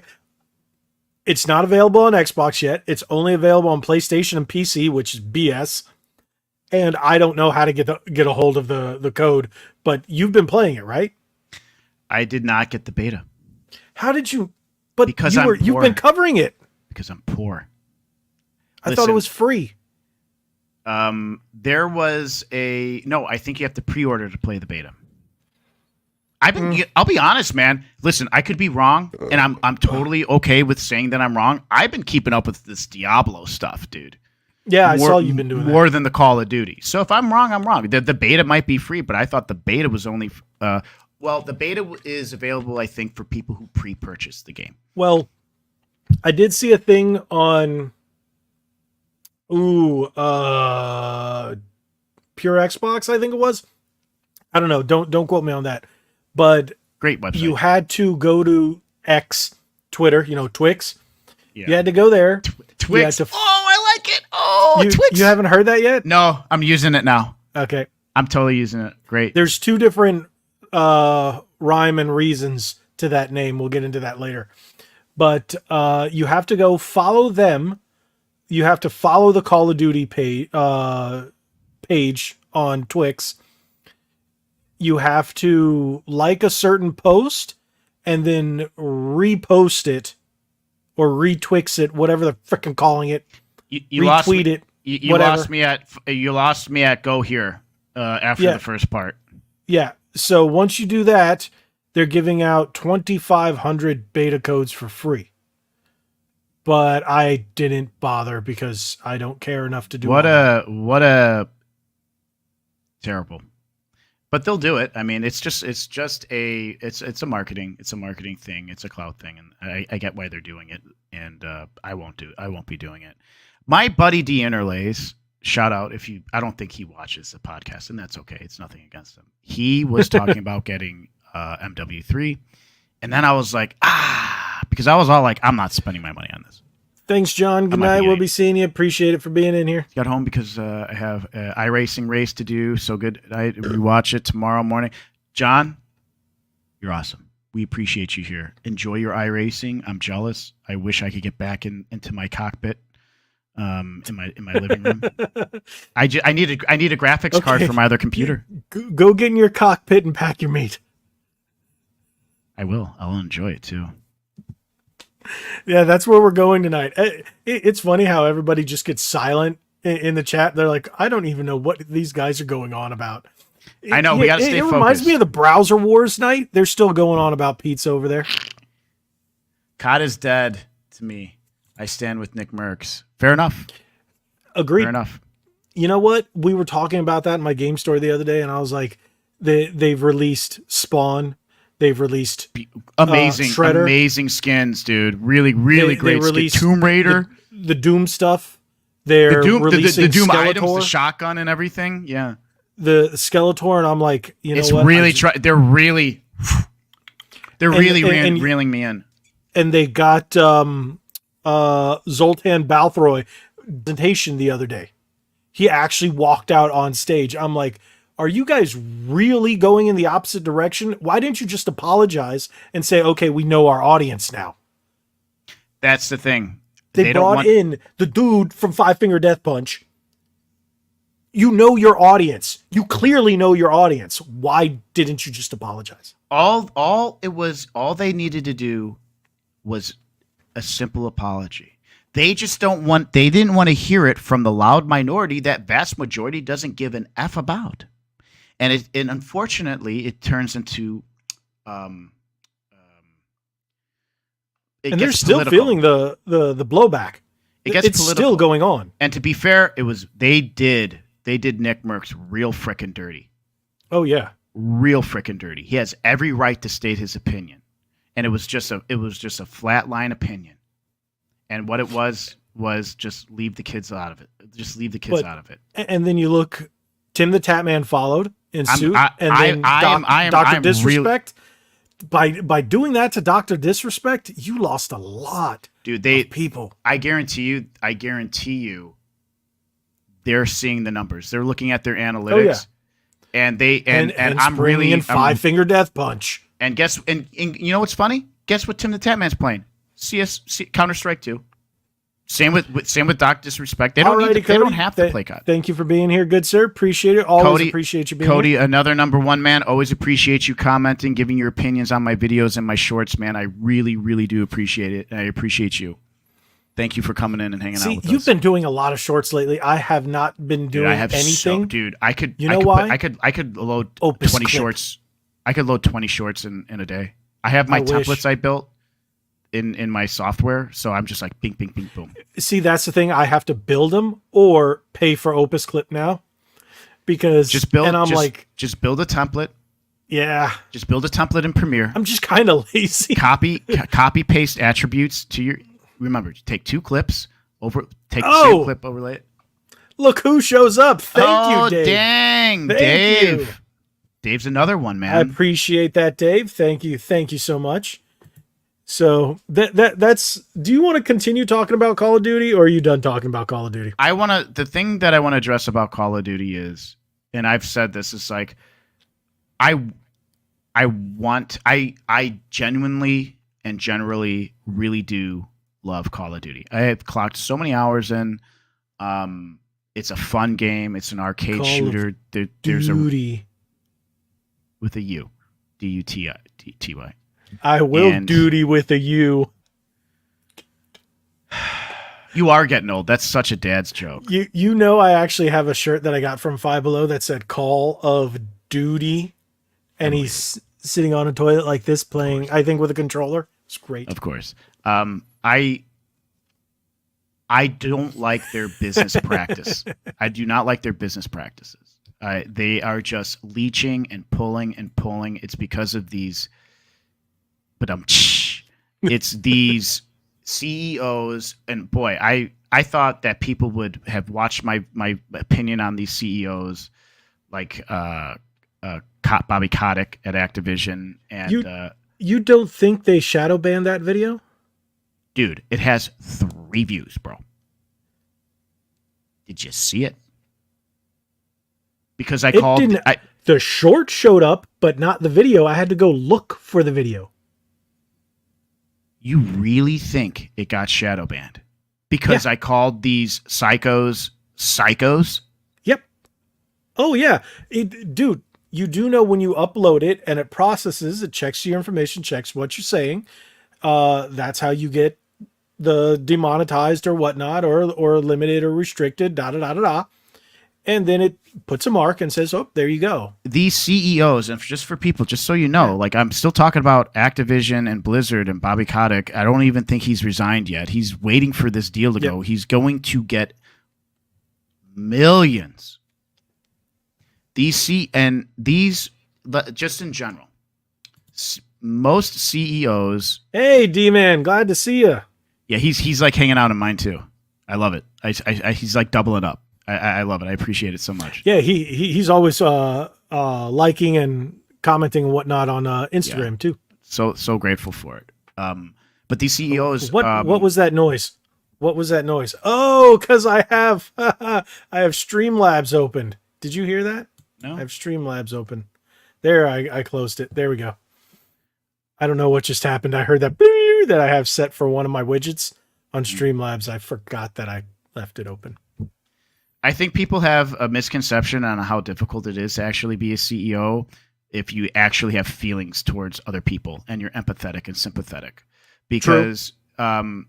it's not available on Xbox yet. It's only available on PlayStation and PC, which is BS. And I don't know how to get a hold of the code, but you've been playing it, right? I did not get the beta. How did you? But because you've been covering it. Because I'm poor. I thought it was free. There was I think you have to pre-order to play the beta. I'll be honest, man. Listen, I could be wrong, and I'm totally okay with saying that I'm wrong. I've been keeping up with this Diablo stuff, dude. Yeah, I saw you've been doing more than the Call of Duty. So if I'm wrong, I'm wrong. The beta might be free, but I thought the beta was only. The beta is available, I think, for people who pre-purchased the game. Well, I did see a thing on. Pure Xbox, I think it was. I don't know. Don't quote me on that. But great website. You had to go to X, Twitter, Twix. Yeah. You had to go there. Twix. I like it. Oh, Twix. You haven't heard that yet? No, I'm using it now. Okay. I'm totally using it. Great. There's two different rhyme and reasons to that name. We'll get into that later. But you have to go follow them. You have to follow the Call of Duty page on Twix. You have to like a certain post and then repost it or retwix it, whatever they're freaking calling it. You retweet it. You lost me at go here after the first part. Yeah. So once you do that, they're giving out 2,500 beta codes for free. But I didn't bother because I don't care enough to do what a terrible. But they'll do it. I mean, it's a marketing thing. It's a clout thing, and I get why they're doing it. And I won't be doing it. My buddy D Interlays, shout out I don't think he watches the podcast, and that's okay. It's nothing against him. He was talking about getting MWIII, and then I was like, because I was all like, I'm not spending my money on this. Thanks, John. Good night. We'll be seeing you. Appreciate it for being in here. Got home because I have an iRacing race to do. So good. We watch it tomorrow morning. John, you're awesome. We appreciate you here. Enjoy your iRacing. I'm jealous. I wish I could get back into my cockpit in my living room. I need a graphics card for my other computer. Go get in your cockpit and pack your meat. I will. I'll enjoy it too. Yeah, that's where we're going tonight. It's funny how everybody just gets silent in the chat. They're like, I don't even know what these guys are going on about. I know, we got to stay focused. It reminds me of the Browser Wars night. They're still going on about pizza over there. COD is dead to me. I stand with Nick Merckx. Fair enough. Agreed. Fair enough. You know what? We were talking about that in my game store the other day, and I was like, they've released Spawn. They've released amazing skins, dude. Really great. They released Tomb Raider, the Doom stuff. They're releasing the Doom Skeletor, items, the shotgun and everything. Yeah, the Skeletor, and I'm like, it's really they're really reeling me in. And they got Zoltan Balthroy presentation the other day. He actually walked out on stage. I'm like, are you guys really going in the opposite direction? Why didn't you just apologize and say, okay, we know our audience now? That's the thing. They brought in the dude from Five Finger Death Punch. You know your audience. You clearly know your audience. Why didn't you just apologize? All they needed to do was a simple apology. They didn't want to hear it from the loud minority that vast majority doesn't give an F about. And unfortunately, it turns into, and they're still feeling the blowback. It's still going on. And to be fair, they did Nick Merckx real frickin' dirty. Oh yeah, real frickin' dirty. He has every right to state his opinion, and it was just a flatline opinion. And what it was just leave the kids out of it. Just leave the kids out of it. And then you look, Tim the Tatman followed in suit, and then Dr. Disrespect. By doing that to Dr. Disrespect, you lost a lot, dude. Of people. I guarantee you, they're seeing the numbers. They're looking at their analytics, oh, yeah. and I'm really in Five Finger Death Punch. And you know what's funny? Guess what Tim the Tatman's playing? Counter-Strike 2. Same with Doc Disrespect. They don't Alrighty, they don't have to play COD. Thank you for being here, good sir. Appreciate it. Always appreciate you being Cody, here. another number one man. Always appreciate you commenting, giving your opinions on my videos and my shorts, man. I really, really do appreciate it. And I appreciate you. Thank you for coming in and hanging out with us. You've been doing a lot of shorts lately. I have not been doing anything. I could. You know why? I could load Opus 20 clip. shorts. I could load 20 shorts in a day. I have my templates I built in my software, so I'm just like bing, bing, bing, boom. See, that's the thing. I have to build them or pay for Opus Clip now because just build. And I'm just build a template. Yeah. Just build a template in Premiere. I'm just kind of lazy. Copy paste attributes to your. Remember, take 2 clips take the same clip, overlay it. Look who shows up. Thank you, Dave. Dang, Thank Dave. you. Dave's another one, man. I appreciate that, Dave. Thank you. Thank you so much. So that's. Do you want to continue talking about Call of Duty, or are you done talking about Call of Duty? The thing that I want to address about Call of Duty is, and I've said this, is like, I genuinely and generally really do love Call of Duty. I have clocked so many hours in. It's a fun game. It's an arcade shooter. There's Duty with a U, D-U-T-Y. I will duty with a U. You are getting old. That's such a dad's joke. You know, I actually have a shirt that I got from Five Below that said "Call of Duty," and he's sitting on a toilet like this, playing, I think, with a controller. It's great. Of course. I don't like their business practice. I do not like their business practices. They are just leeching and pulling and pulling. It's because of these, it's these CEOs. And boy, I thought that people would have watched my opinion on these CEOs, like Bobby Kotick at Activision. And you don't think they shadow banned that video? Dude, it has 3 views, bro. Did you see it? Because the short showed up, but not the video. I had to go look for the video. You really think it got shadow banned? Because I called these psychos? Yep. Oh, yeah. Dude, you do know when you upload it and it processes, it checks your information, checks what you're saying. That's how you get the demonetized or whatnot, or limited or restricted, and then it puts a mark and says, oh, there you go. These CEOs, and just for people, just so you know, like, I'm still talking about Activision and Blizzard and Bobby Kotick. I don't even think he's resigned yet. He's waiting for this deal to go. He's going to get millions. Just in general, most CEOs. Hey, D-Man, glad to see you. Yeah, he's like hanging out in mine too. I love it. He's like doubling up. I love it. I appreciate it so much. Yeah, he's always liking and commenting and whatnot on Instagram too. So grateful for it. But these CEOs. What was that noise? What was that noise? Oh, because I have Streamlabs opened. Did you hear that? No. I have Streamlabs open. There, I closed it. There we go. I don't know what just happened. I heard that that I have set for one of my widgets on Streamlabs. I forgot that I left it open. I think people have a misconception on how difficult it is to actually be a CEO if you actually have feelings towards other people and you're empathetic and sympathetic. Because any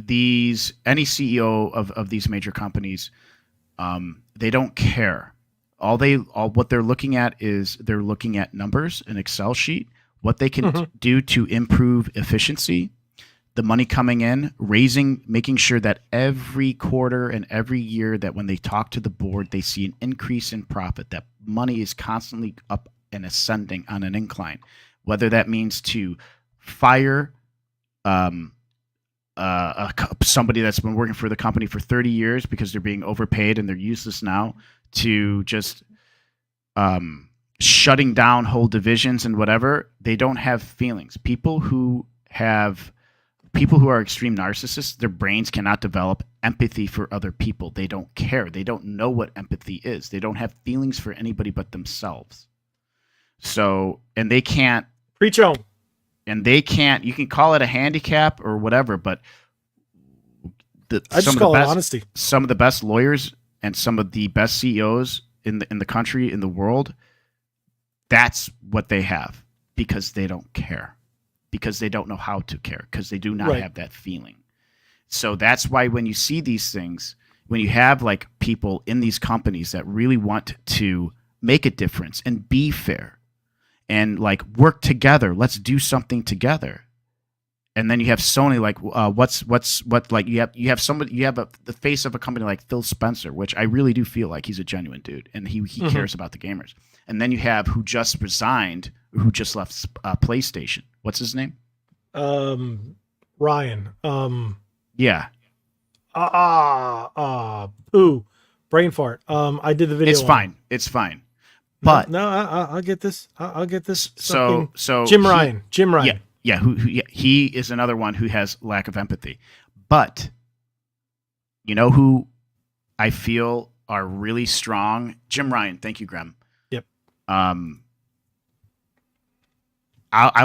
CEO of these major companies, they don't care. What they're looking at is they're looking at numbers, an Excel sheet, what they can do to improve efficiency, the money coming in, making sure that every quarter and every year that when they talk to the board, they see an increase in profit, that money is constantly up and ascending on an incline, whether that means to fire somebody that's been working for the company for 30 years because they're being overpaid and they're useless now, to just shutting down whole divisions and whatever. They don't have feelings. People who are extreme narcissists, their brains cannot develop empathy for other people. They don't care. They don't know what empathy is. They don't have feelings for anybody but themselves. So, and they can't preach on. And they can't, you can call it a handicap or whatever, but I just call it honesty. Some of the best lawyers and some of the best CEOs in the country, in the world, that's what they have, because they don't care, because they don't know how to care, because they do not have that feeling. So that's why when you see these things, when you have like people in these companies that really want to make a difference and be fair and like work together, let's do something together. And then you have Sony, like, what, like you have somebody, you have the face of a company like Phil Spencer, which I really do feel like he's a genuine dude and he cares about the gamers. And then you have who just resigned, who just left PlayStation. What's his name? Ryan. Yeah. Brain fart. I did the video. It's fine. But no, I'll get this. I'll get this. So Jim Ryan. Yeah, he is another one who has lack of empathy. But you know who I feel are really strong? Jim Ryan. Thank you, Graham. Yep. I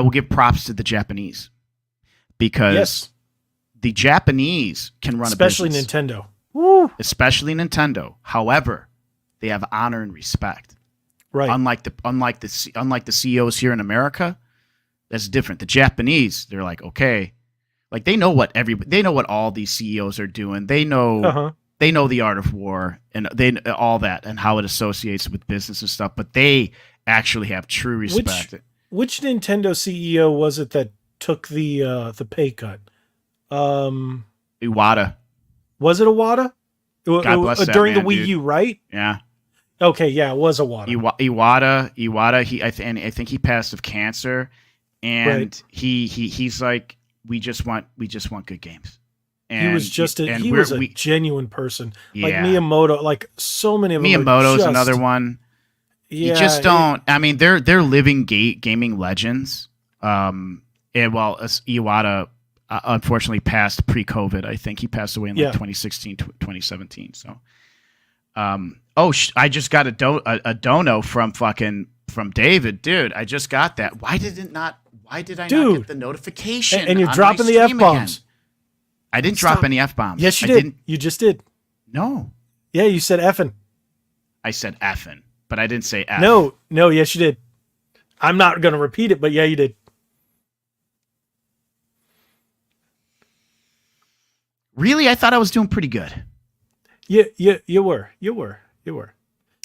will give props to the Japanese, because the Japanese can run especially a business. Nintendo. Woo. Especially Nintendo. However, they have honor and respect. Right. Unlike the CEOs here in America. That's different. The Japanese, they're like, okay, like they know what all these CEOs are doing. They know the art of war and they all that and how it associates with business and stuff. But they actually have true respect. Which Nintendo CEO was it that took the pay cut? Iwata. Was it Iwata? God bless that during man, the Wii dude. U, right? Yeah. Okay, yeah, it was Iwata. Iwata. I think he passed of cancer. And he's like, we just want good games. And he was just a genuine person. Like Miyamoto, like so many of them. Miyamoto's another one. You just don't. I mean, they're living gaming legends. Iwata unfortunately passed pre-COVID. I think he passed away in 2016, 2017. So, I just got a dono from David, dude. I just got that. Why did I not get the notification? And you're dropping the F-bombs. I didn't drop any F-bombs. Yes, you did. You just did. No. Yeah, you said effing. I said effing, but I didn't say F. No, yes, you did. I'm not going to repeat it, but yeah, you did. Really? I thought I was doing pretty good. Yeah, you were.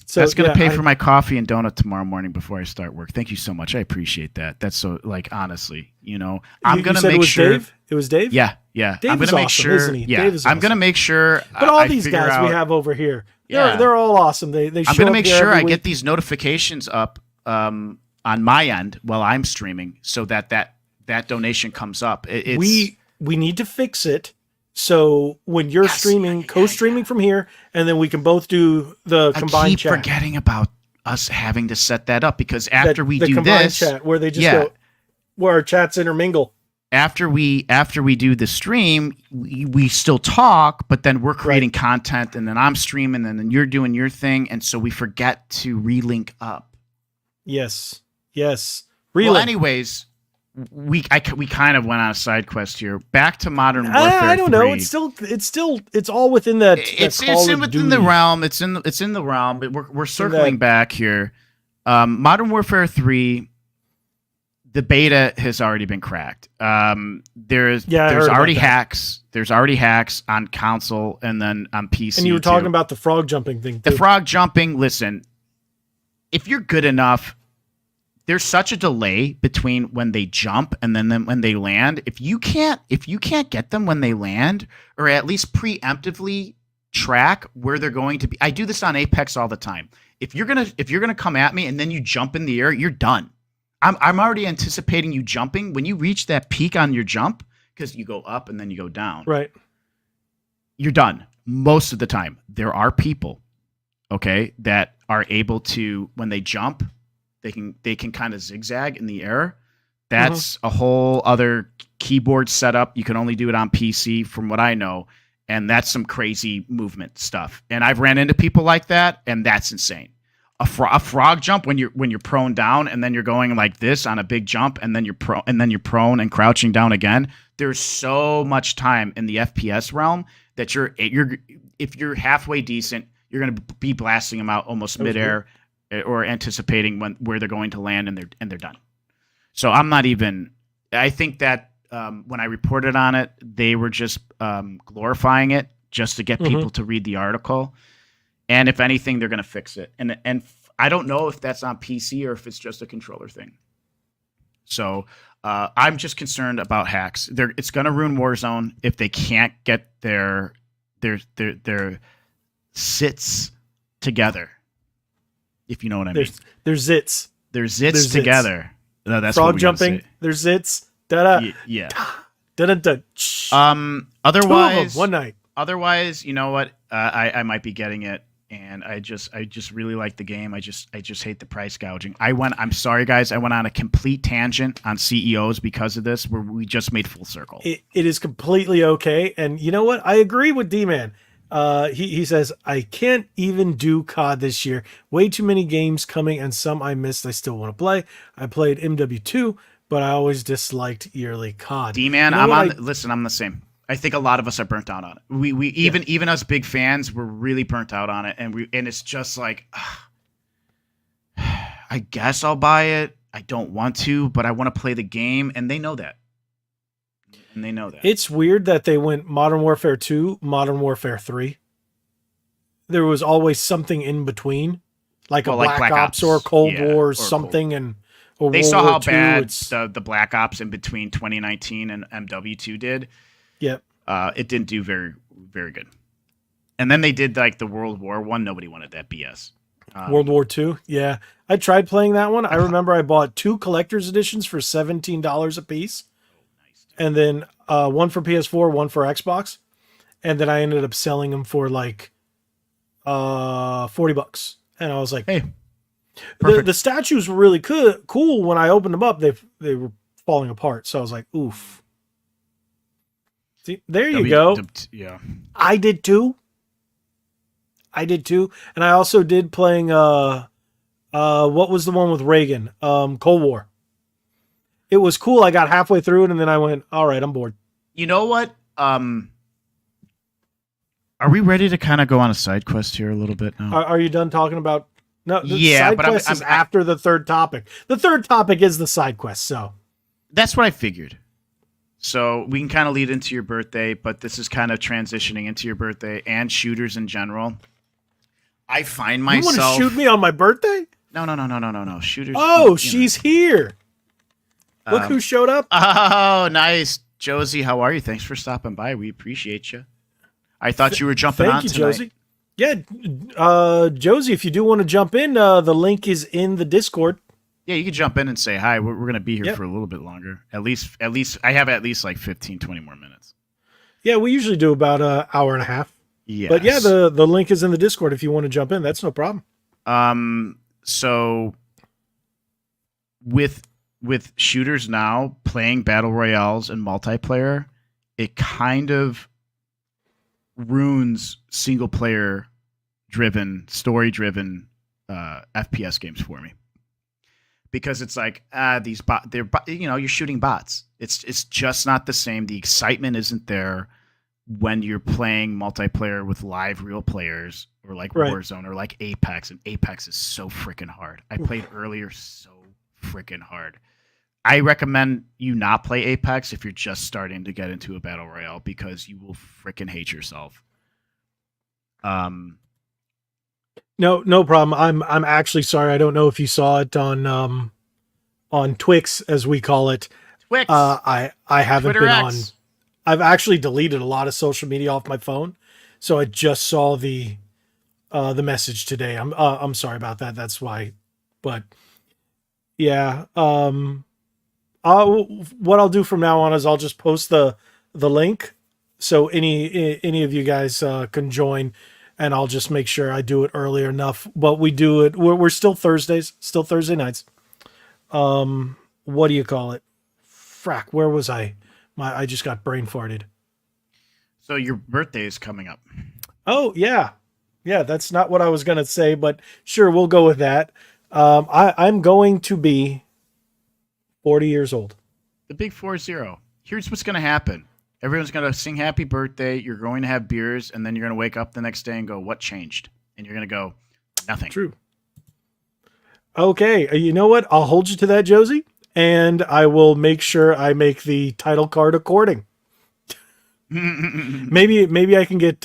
So that's going to pay for my coffee and donut tomorrow morning before I start work. Thank you so much. I appreciate that. That's so, like, honestly, I'm going to make sure. Dave? It was Dave? Yeah. Dave I'm going to make sure. Isn't he? Yeah. Dave is awesome. I'm going to make sure. But all these guys we have over here, they're all awesome. They show I'm going to make sure I week. get these notifications up on my end while I'm streaming, so that donation comes up. We need to fix it. So when you're streaming, co-streaming from here, and then we can both do the combined chat. I keep forgetting about us having to set that up, because after we do the combined this, chat where they just go, where our chats intermingle. After we do the stream, we still talk, but then we're creating content, and then I'm streaming, and then you're doing your thing, and so we forget to relink up. Yes. Well, anyways. We kind of went on a side quest here. Back to Modern Warfare. I don't 3. know. It's all within that. It's within the realm. It's in the realm. But we're circling back here. Modern Warfare 3. The beta has already been cracked. There's already hacks. There's already hacks on console and then on PC. And you were talking about the frog jumping thing. The frog jumping. Listen, if you're good enough. There's such a delay between when they jump and then when they land. If you can't get them when they land, or at least preemptively track where they're going to be. I do this on Apex all the time. If you're gonna come at me and then you jump in the air, you're done. I'm already anticipating you jumping. When you reach that peak on your jump, because you go up and then you go down. Right. You're done. Most of the time. There are people, okay, that are able to, when they jump, they can kind of zigzag in the air. That's a whole other keyboard setup. You can only do it on PC from what I know. And that's some crazy movement stuff. And I've ran into people like that, and that's insane. A frog jump when you're prone down and then you're going like this on a big jump and then you're prone and crouching down again. There's so much time in the FPS realm that you're if you're halfway decent, you're going to be blasting them out almost midair or anticipating where they're going to land, and they're done. So I'm not even. I think that when I reported on it, they were just glorifying it just to get people to read the article. And if anything, they're going to fix it. And I don't know if that's on PC or if it's just a controller thing. So I'm just concerned about hacks. It's going to ruin Warzone if they can't get their sits together. If you know what I mean. There's zits. There's zits together. No, that's frog what we jumping. say. There's zits. Da-da. Yeah. Da-da-da. Otherwise, one night. Otherwise, you know what? I might be getting it, and I just really like the game. I just hate the price gouging. I'm sorry, guys. I went on a complete tangent on CEOs because of this, where we just made full circle. It is completely okay, and you know what? I agree with D-Man. He says, I can't even do COD this year. Way too many games coming, and some I missed I still want to play. I played MW2, but I always disliked yearly COD. D-Man, listen, I'm the same. I think a lot of us are burnt out on it. We even us big fans, we're really burnt out on it, and it's just like, I guess I'll buy it. I don't want to, but I want to play the game, and they know that. And they know that. It's weird that they went Modern Warfare 2, Modern Warfare 3. There was always something in between, like Black Ops or Cold War or something, and or they World saw War how II, bad the Black Ops in between 2019 and MW2 did. Yep. It didn't do very, very good. And then they did like the World War I. Nobody wanted that BS. World War II. Yeah. I tried playing that one. I remember I bought 2 collector's editions for $17 a piece. And then one for PS4, one for Xbox. And then I ended up selling them for like $40. And I was like, hey, the statues were really cool. When I opened them up, they were falling apart. So I was like, oof. See, there you go. Yeah. I did too. And I also did playing what was the one with Reagan? Cold War. It was cool. I got halfway through it and then I went, all right, I'm bored. You know what? Are we ready to kind of go on a side quest here a little bit now? Are you done talking about? No, the yeah, side but quest is after the third topic. The third topic is the side quest, so. That's what I figured. So we can kind of lead into your birthday, but this is kind of transitioning into your birthday and shooters in general. I find myself... You want to shoot me on my birthday? No. Shooters... Oh, she's here. Look who showed up. Oh, nice. Josie, how are you? Thanks for stopping by. We appreciate you. I thought you were jumping on tonight. Thank you, Josie. Yeah, Josie, if you do want to jump in, the link is in the Discord. Yeah, you can jump in and say hi. We're going to be here for a little bit longer. At least I have at least like 15, 20 more minutes. Yeah, we usually do about an hour and a half. Yes. But yeah, the link is in the Discord if you want to jump in. That's no problem. So with shooters now playing battle royales and multiplayer, it kind of ruins single player driven, story driven FPS games for me. Because it's like these you're shooting bots. It's just not the same. The excitement isn't there when you're playing multiplayer with live real players or like Warzone or like Apex. And Apex is so freaking hard. I played earlier so freaking hard. I recommend you not play Apex if you're just starting to get into a battle royale because you will freaking hate yourself. No problem. I'm actually sorry. I don't know if you saw it on Twix, as we call it. Twix. I haven't Twitter been X. on. I've actually deleted a lot of social media off my phone, so I just saw the message today. I'm sorry about that. That's why. But yeah. What I'll do from now on is I'll just post the link, so any of you guys can join. And I'll just make sure I do it early enough. But we do it. We're still Thursdays, still Thursday nights. What do you call it? Frack, where was I? I just got brain farted. So your birthday is coming up. Oh, yeah. Yeah, that's not what I was going to say, but sure, we'll go with that. I'm going to be 40 years old. The big 40. Here's what's going to happen. Everyone's going to sing happy birthday. You're going to have beers, and then you're going to wake up the next day and go, what changed? And you're going to go, nothing. True. Okay. You know what? I'll hold you to that, Josie, and I will make sure I make the title card according. Maybe I can get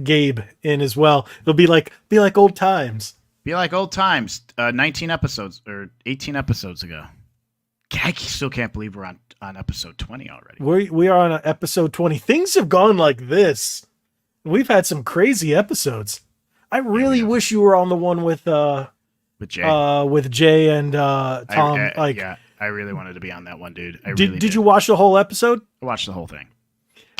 Gabe in as well. It'll be like old times. Be like old times. 19 episodes or 18 episodes ago. I still can't believe we're on episode 20 already. We are on episode 20. Things have gone like this. We've had some crazy episodes. I really wish you were on the one with Jay. With Jay and Tom. I really wanted to be on that one, dude. Did you watch the whole episode? I watched the whole thing.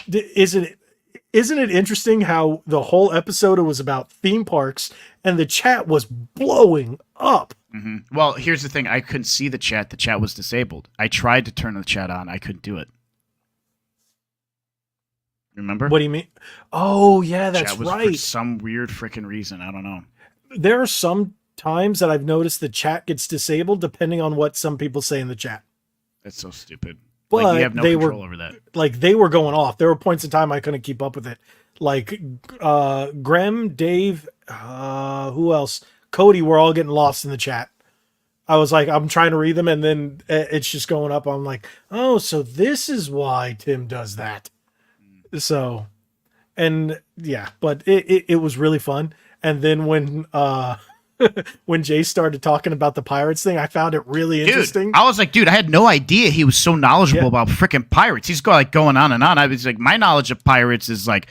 Isn't it interesting how the whole episode was about theme parks and the chat was blowing up? Mm-hmm. Well, here's the thing. I couldn't see the chat. The chat was disabled. I tried to turn the chat on. I couldn't do it. Remember? What do you mean? Oh, yeah, that's chat was right. For some weird freaking reason. I don't know. There are some times that I've noticed the chat gets disabled depending on what some people say in the chat. That's so stupid. But like, you have no control over that. Like, they were going off. There were points in time I couldn't keep up with it. Like, Graham, Dave, who else? Cody were all getting lost in the chat. I was like, I'm trying to read them, and then it's just going up. I'm like, oh, so this is why Tim does that. So, and yeah, but it was really fun. And then when when Jay started talking about the pirates thing, I found it really interesting. I was like, dude, I had no idea he was so knowledgeable about freaking pirates. He's going on and on. I was like, my knowledge of pirates is like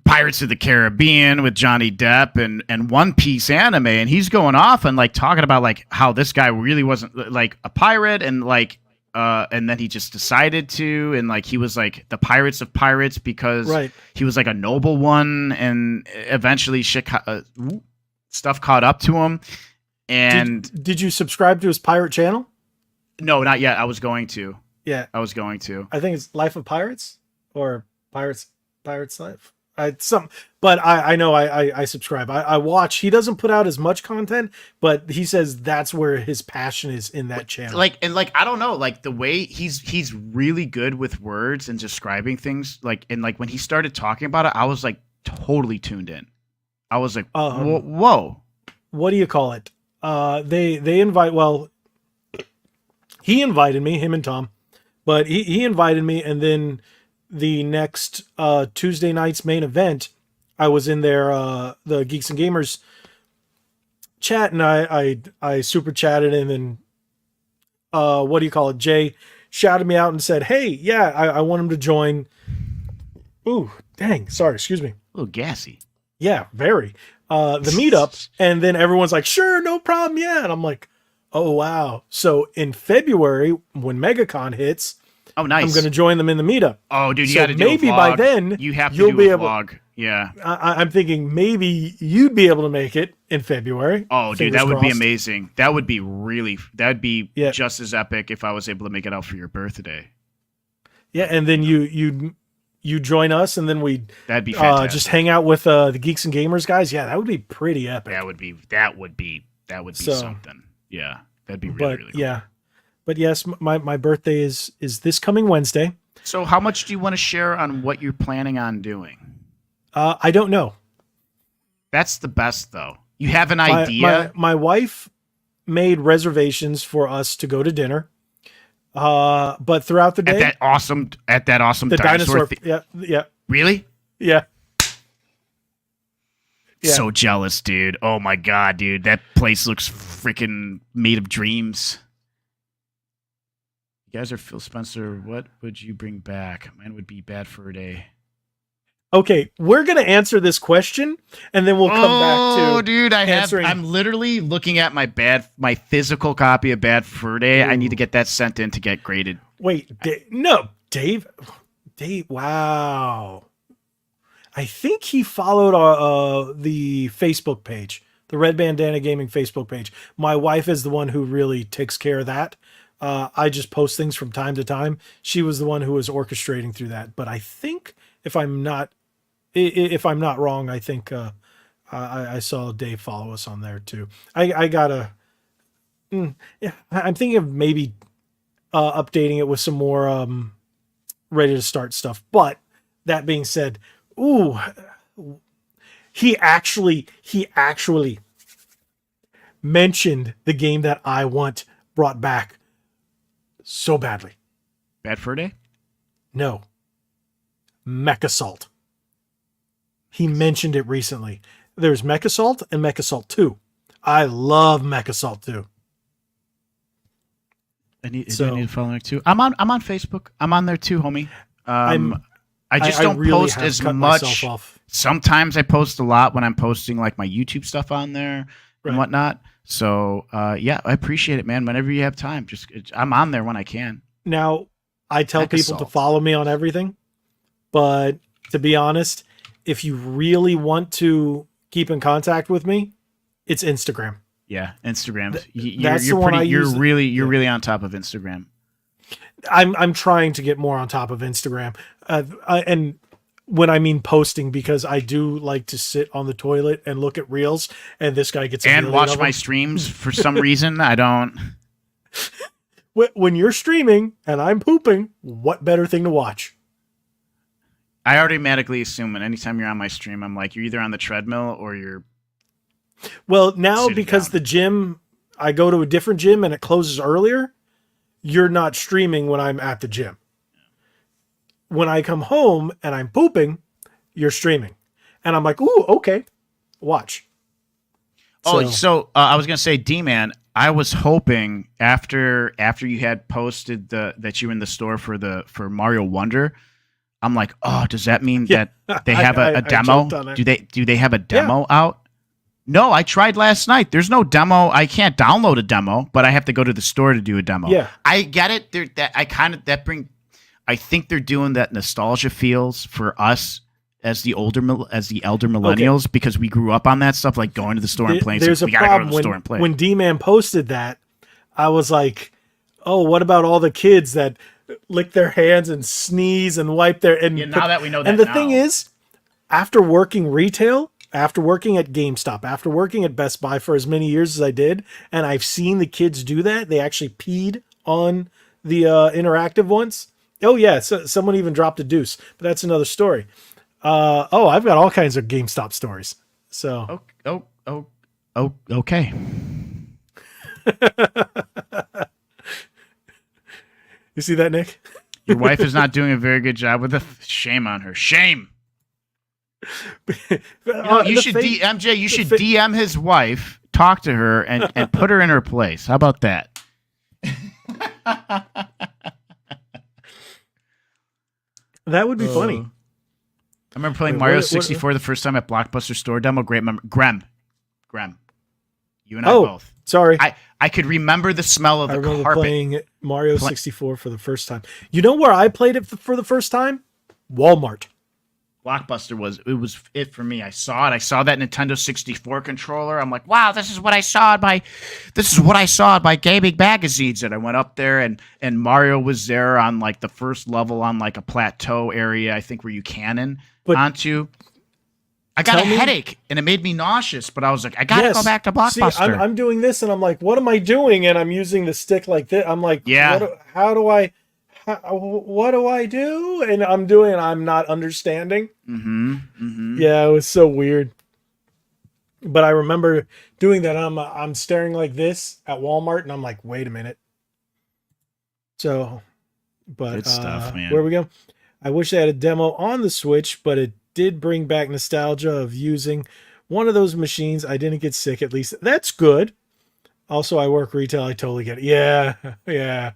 Pirates of the Caribbean with Johnny Depp and One Piece anime, and he's going off and like talking about like how this guy really wasn't like a pirate, and like and then he just decided to, and like he was like the pirates of pirates because he was like a noble one, and eventually stuff caught up to him. And did you subscribe to his pirate channel? No, not yet. I was going to. Yeah, I was going to. I think it's Life of Pirates or Pirates Life. But I know I subscribe. I watch. He doesn't put out as much content, but he says that's where his passion is in that channel. Like, and like, I don't know, like the way he's really good with words and describing things. Like, and like when he started talking about it, I was like totally tuned in. I was like, whoa. What do you call it? They invite. Well, he invited me, him and Tom, but he invited me, and then the next Tuesday night's main event, I was in there, the Geeks and Gamers chat, and I super chatted, and then what do you call it? Jay shouted me out and said, "Hey, yeah, I want him to join." Ooh, dang! Sorry, excuse me. A little gassy. Yeah, very. The meetup, and then everyone's like, "Sure, no problem, yeah," and I'm like, "Oh wow!" So in February, when MegaCon hits. Oh, nice. I'm going to join them in the meetup. Oh, dude, you so got to do a vlog. Maybe by then you have to you'll do be a able, vlog. Yeah. I'm thinking maybe you'd be able to make it in February. Oh, dude, that would be amazing. That would be just as epic if I was able to make it out for your birthday. Yeah, and then you join us, and then that'd be fantastic. Just hang out with the Geeks and Gamers guys. Yeah, that would be pretty epic. That would be something. Yeah, that'd be really cool. Yeah. But yes, my birthday is this coming Wednesday. So how much do you want to share on what you're planning on doing? I don't know. That's the best, though. You have an idea? My wife made reservations for us to go to dinner. But throughout the day... At that awesome dinosaur yeah. Really? Yeah. So jealous, dude. Oh, my God, dude. That place looks freaking made of dreams. You guys are Phil Spencer. What would you bring back? Mine would be Bad Fur Day. Okay, we're gonna answer this question, and then we'll come back to. Oh, dude, I'm literally looking at my physical copy of Bad Fur Day. Ooh. I need to get that sent in to get graded. Wait, Dave. Wow. I think he followed the Facebook page, the Red Bandana Gaming Facebook page. My wife is the one who really takes care of that. I just post things from time to time. She was the one who was orchestrating through that. But I think if I'm not wrong, I think I saw Dave follow us on there too. I'm thinking of maybe updating it with some more ready to start stuff. But that being said, ooh, he actually mentioned the game that I want brought back so badly. Bad Fur Day? No. Mech Assault. He mentioned it recently. There's Mech Assault and Mech Assault 2. I love Mech Assault 2. I need to follow Mech 2. I'm on Facebook. I'm on there too, homie. I just don't really post as much. Sometimes I post a lot when I'm posting like my YouTube stuff on there and whatnot. So yeah, I appreciate it, man. Whenever you have time, I'm on there when I can. Now, I tell people to follow me on everything, but to be honest, if you really want to keep in contact with me, it's Instagram. Yeah, Instagram. You're really on top of Instagram. I'm trying to get more on top of Instagram, and when I mean posting, because I do like to sit on the toilet and look at reels, and this guy gets and watch my streams for some reason. I don't. When you're streaming and I'm pooping, what better thing to watch? I automatically assume that anytime you're on my stream, I'm like, you're either on the treadmill or you're. Well, now because the gym, I go to a different gym and it closes earlier. You're not streaming when I'm at the gym. When I come home and I'm pooping, you're streaming. And I'm like, ooh, okay, watch. So I was going to say, D-Man, I was hoping after you had posted that you were in the store for Mario Wonder, I'm like, oh, does that mean that they have a demo? Do they have a demo out? No, I tried last night. There's no demo. I can't download a demo, but I have to go to the store to do a demo. Yeah, I get it. I think they're doing that nostalgia feels for us as the elder millennials, because we grew up on that stuff, like going to the store and playing. There's a problem when D-Man posted that. I was like, oh, what about all the kids that lick their hands and sneeze and wipe their now that we know that. And the thing is, after working retail. After working at GameStop, after working at Best Buy for as many years as I did, and I've seen the kids do that. They actually peed on the interactive ones. Oh, yeah. So someone even dropped a deuce, but that's another story. I've got all kinds of GameStop stories. So. Okay. You see that, Nick? Your wife is not doing a very good job with shame on her. Shame. You should DM his wife, talk to her, and put her in her place. How about that? That would be funny. I remember playing Mario 64 the first time at Blockbuster Store demo. Great memory. Grem. You and I both. Sorry. I could remember the smell of the carpet. I remember playing Mario 64 for the first time. You know where I played it for the first time? Walmart. Blockbuster was it for me. I saw it. I saw that Nintendo 64 controller. I'm like, wow, this is what I saw at my gaming magazines. And I went up there and Mario was there on like the first level on like a plateau area, I think, where you cannon onto. I got a headache and it made me nauseous, but I was like, I gotta go back to Blockbuster. See, I'm doing this and I'm like, what am I doing? And I'm using the stick like this. I'm like, what do I do? And I'm not understanding. Yeah, it was so weird. But I remember doing that. I'm staring like this at Walmart, and I'm like, wait a minute. So, but good stuff, man. Where we go? I wish they had a demo on the Switch, but it did bring back nostalgia of using one of those machines. I didn't get sick, at least. That's good. Also, I work retail. I totally get it. Yeah.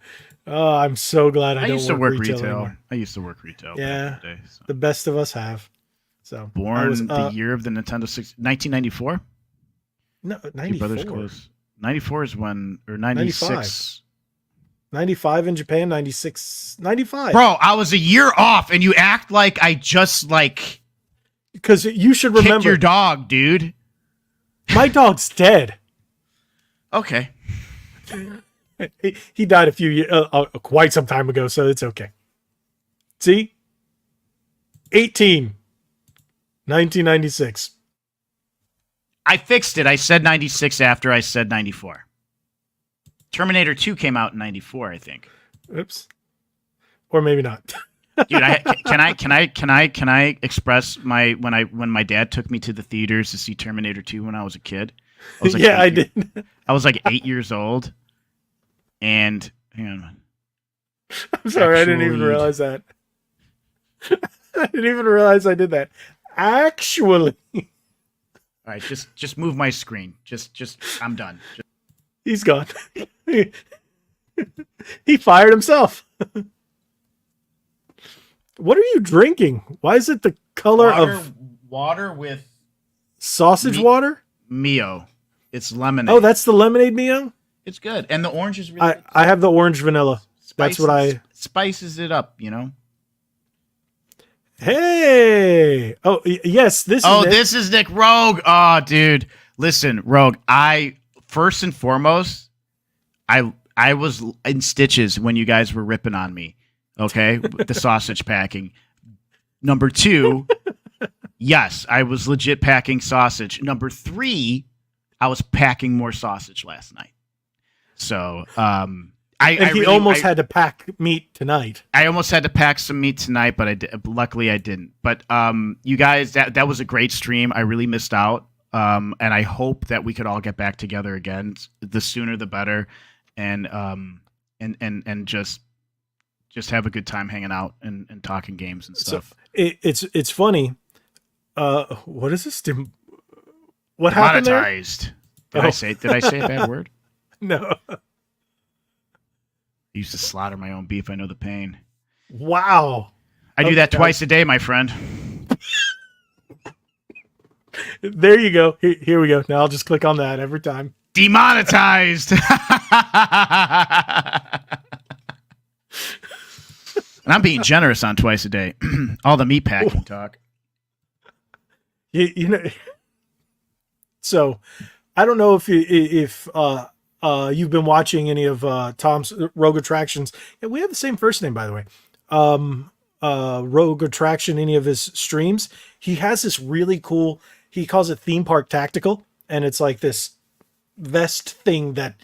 Oh, I'm so glad I don't work retail anymore. I used to work retail. Yeah, back in the day, so. The best of us have. So born the year of the Nintendo 1994. No, 94. Your brother's close. 94 is when, or 96. 95 in Japan, 96, 95. Bro, I was a year off, and you act like I just like. Because you should remember kicked your dog, dude. My dog's dead. Okay. He died quite some time ago, so it's okay. See? 1996. I fixed it. I said 96 after I said 94. Terminator 2 came out in 94, I think. Oops. Or maybe not. Dude, can I express when my dad took me to the theaters to see Terminator 2 when I was a kid? I was like Yeah, I did. I was like 8 years old, and hang on. I'm sorry, I didn't even realize that. I didn't even realize I did that. Actually, all right, just move my screen. Just I'm done. he's gone. He fired himself. What are you drinking? Why is it the color of water with sausage water? Mio. It's lemonade. Oh, that's the lemonade Mio? It's good. And the orange is really I have the orange vanilla. spices, That's what I spices it up, you know? Hey. Oh, yes, this is Nick. This is Nick Rogue. Oh, dude. Listen, Rogue, I first and foremost, I was in stitches when you guys were ripping on me. Okay? With the sausage packing. Number 2, yes, I was legit packing sausage. Number 3, I was packing more sausage last night. So, he almost had to pack meat tonight. I almost had to pack some meat tonight, but luckily I didn't. But you guys, that was a great stream. I really missed out, and I hope that we could all get back together again. The sooner the better, and just have a good time hanging out and talking games and stuff. So it's funny. What is this? What happened there? Demonetized. Did I say a bad word? No. I used to slaughter my own beef. I know the pain. Wow. I do that twice a day, my friend. There you go. Here we go. Now I'll just click on that every time. Demonetized. And I'm being generous on twice a day. All the meat packing talk. You know. So, I don't know if you've been watching any of Tom's Rogue Attractions. Yeah, we have the same first name, by the way. Rogue Attraction, any of his streams. He has this really cool, he calls it Theme Park Tactical. And it's like this vest thing that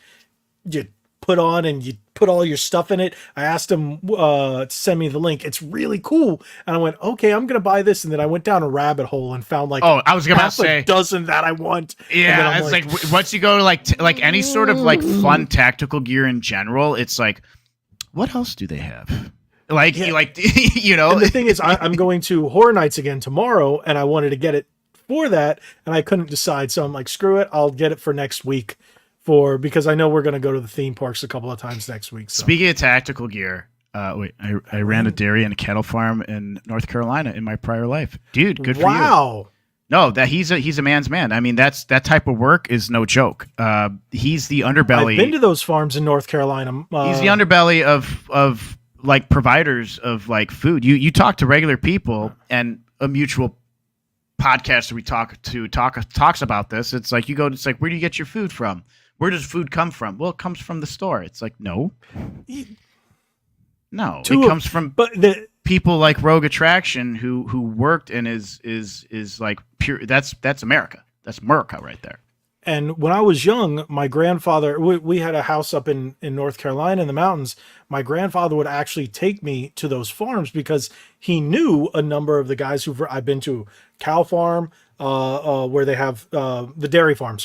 you put on and you put all your stuff in it. I asked him to send me the link. It's really cool. And I went, okay, I'm going to buy this. And then I went down a rabbit hole and found like, I was about to say a dozen that I want. Yeah, it's like once you go to like any sort of like fun tactical gear in general, it's like, what else do they have? Like, yeah. You know. And the thing is, I'm going to Horror Nights again tomorrow, and I wanted to get it for that, and I couldn't decide. So I'm like, screw it, I'll get it for next week, because I know we're going to go to the theme parks a couple of times next week. So. Speaking of tactical gear, I ran a dairy and a cattle farm in North Carolina in my prior life, dude. Good for you. Wow. No, that he's a man's man. I mean, that type of work is no joke. He's the underbelly. I've been to those farms in North Carolina. He's the underbelly of like providers of like food. You talk to regular people, and a mutual podcaster we talks about this. It's like it's like, where do you get your food from? Where does food come from? Well, it comes from the store. It's like, no, it comes from people like Rogue Attraction who worked and is like pure. That's America. That's America right there. And when I was young, my grandfather, we had a house up in North Carolina in the mountains. My grandfather would actually take me to those farms because he knew a number of the guys I've been to cow farm, where they have the dairy farm,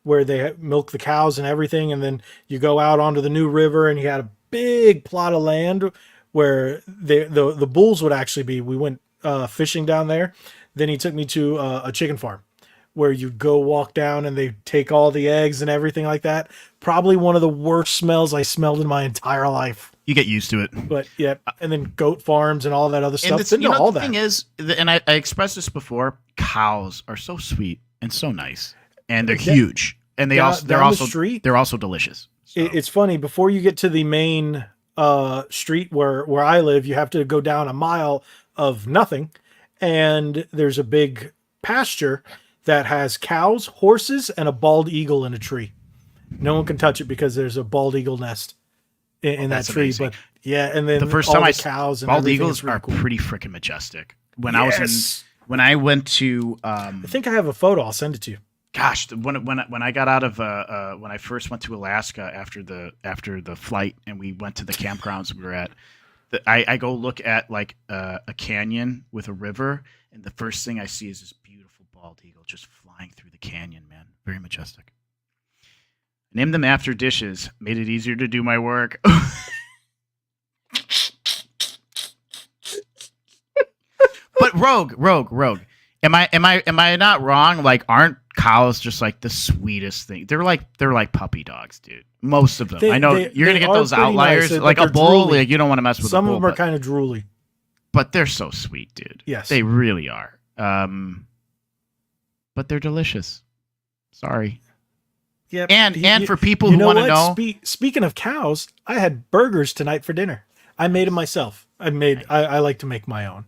where they milk the cows and everything. And then you go out onto the New River, and he had a big plot of land where the bulls would actually be. We went fishing down there. Then he took me to a chicken farm, where you go walk down and they take all the eggs and everything like that. Probably one of the worst smells I smelled in my entire life. You get used to it. But yeah, and then goat farms and all that other stuff. The thing is, and I expressed this before, cows are so sweet and so nice, and they're huge, and they're also delicious. So. It's funny, before you get to the main street where I live, you have to go down a mile of nothing, and there's a big pasture that has cows, horses, and a bald eagle in a tree. No one can touch it because there's a bald eagle nest in that tree. Amazing. But yeah, and then the first time cows and bald eagles are pretty freaking majestic. When I went to, I think I have a photo. I'll send it to you. Gosh, when I got out of when I first went to Alaska after the flight, and we went to the campgrounds we were at, I go look at like a canyon with a river, and the first thing I see is this beautiful bald eagle just flying through the canyon, man. Very majestic. Named them after dishes. Made it easier to do my work. But Rogue. Am I not wrong? Like, aren't cows just like the sweetest thing? They're like puppy dogs, dude. Most of them. I know you're gonna get those outliers. Nice, like a bull, like you don't want to mess with. Some a bull, of them are kind of drooly, but they're so sweet, dude. Yes, they really are. But they're delicious. Sorry. Yeah, and for people who want to know. Speaking of cows, I had burgers tonight for dinner. I made them myself. I like to make my own.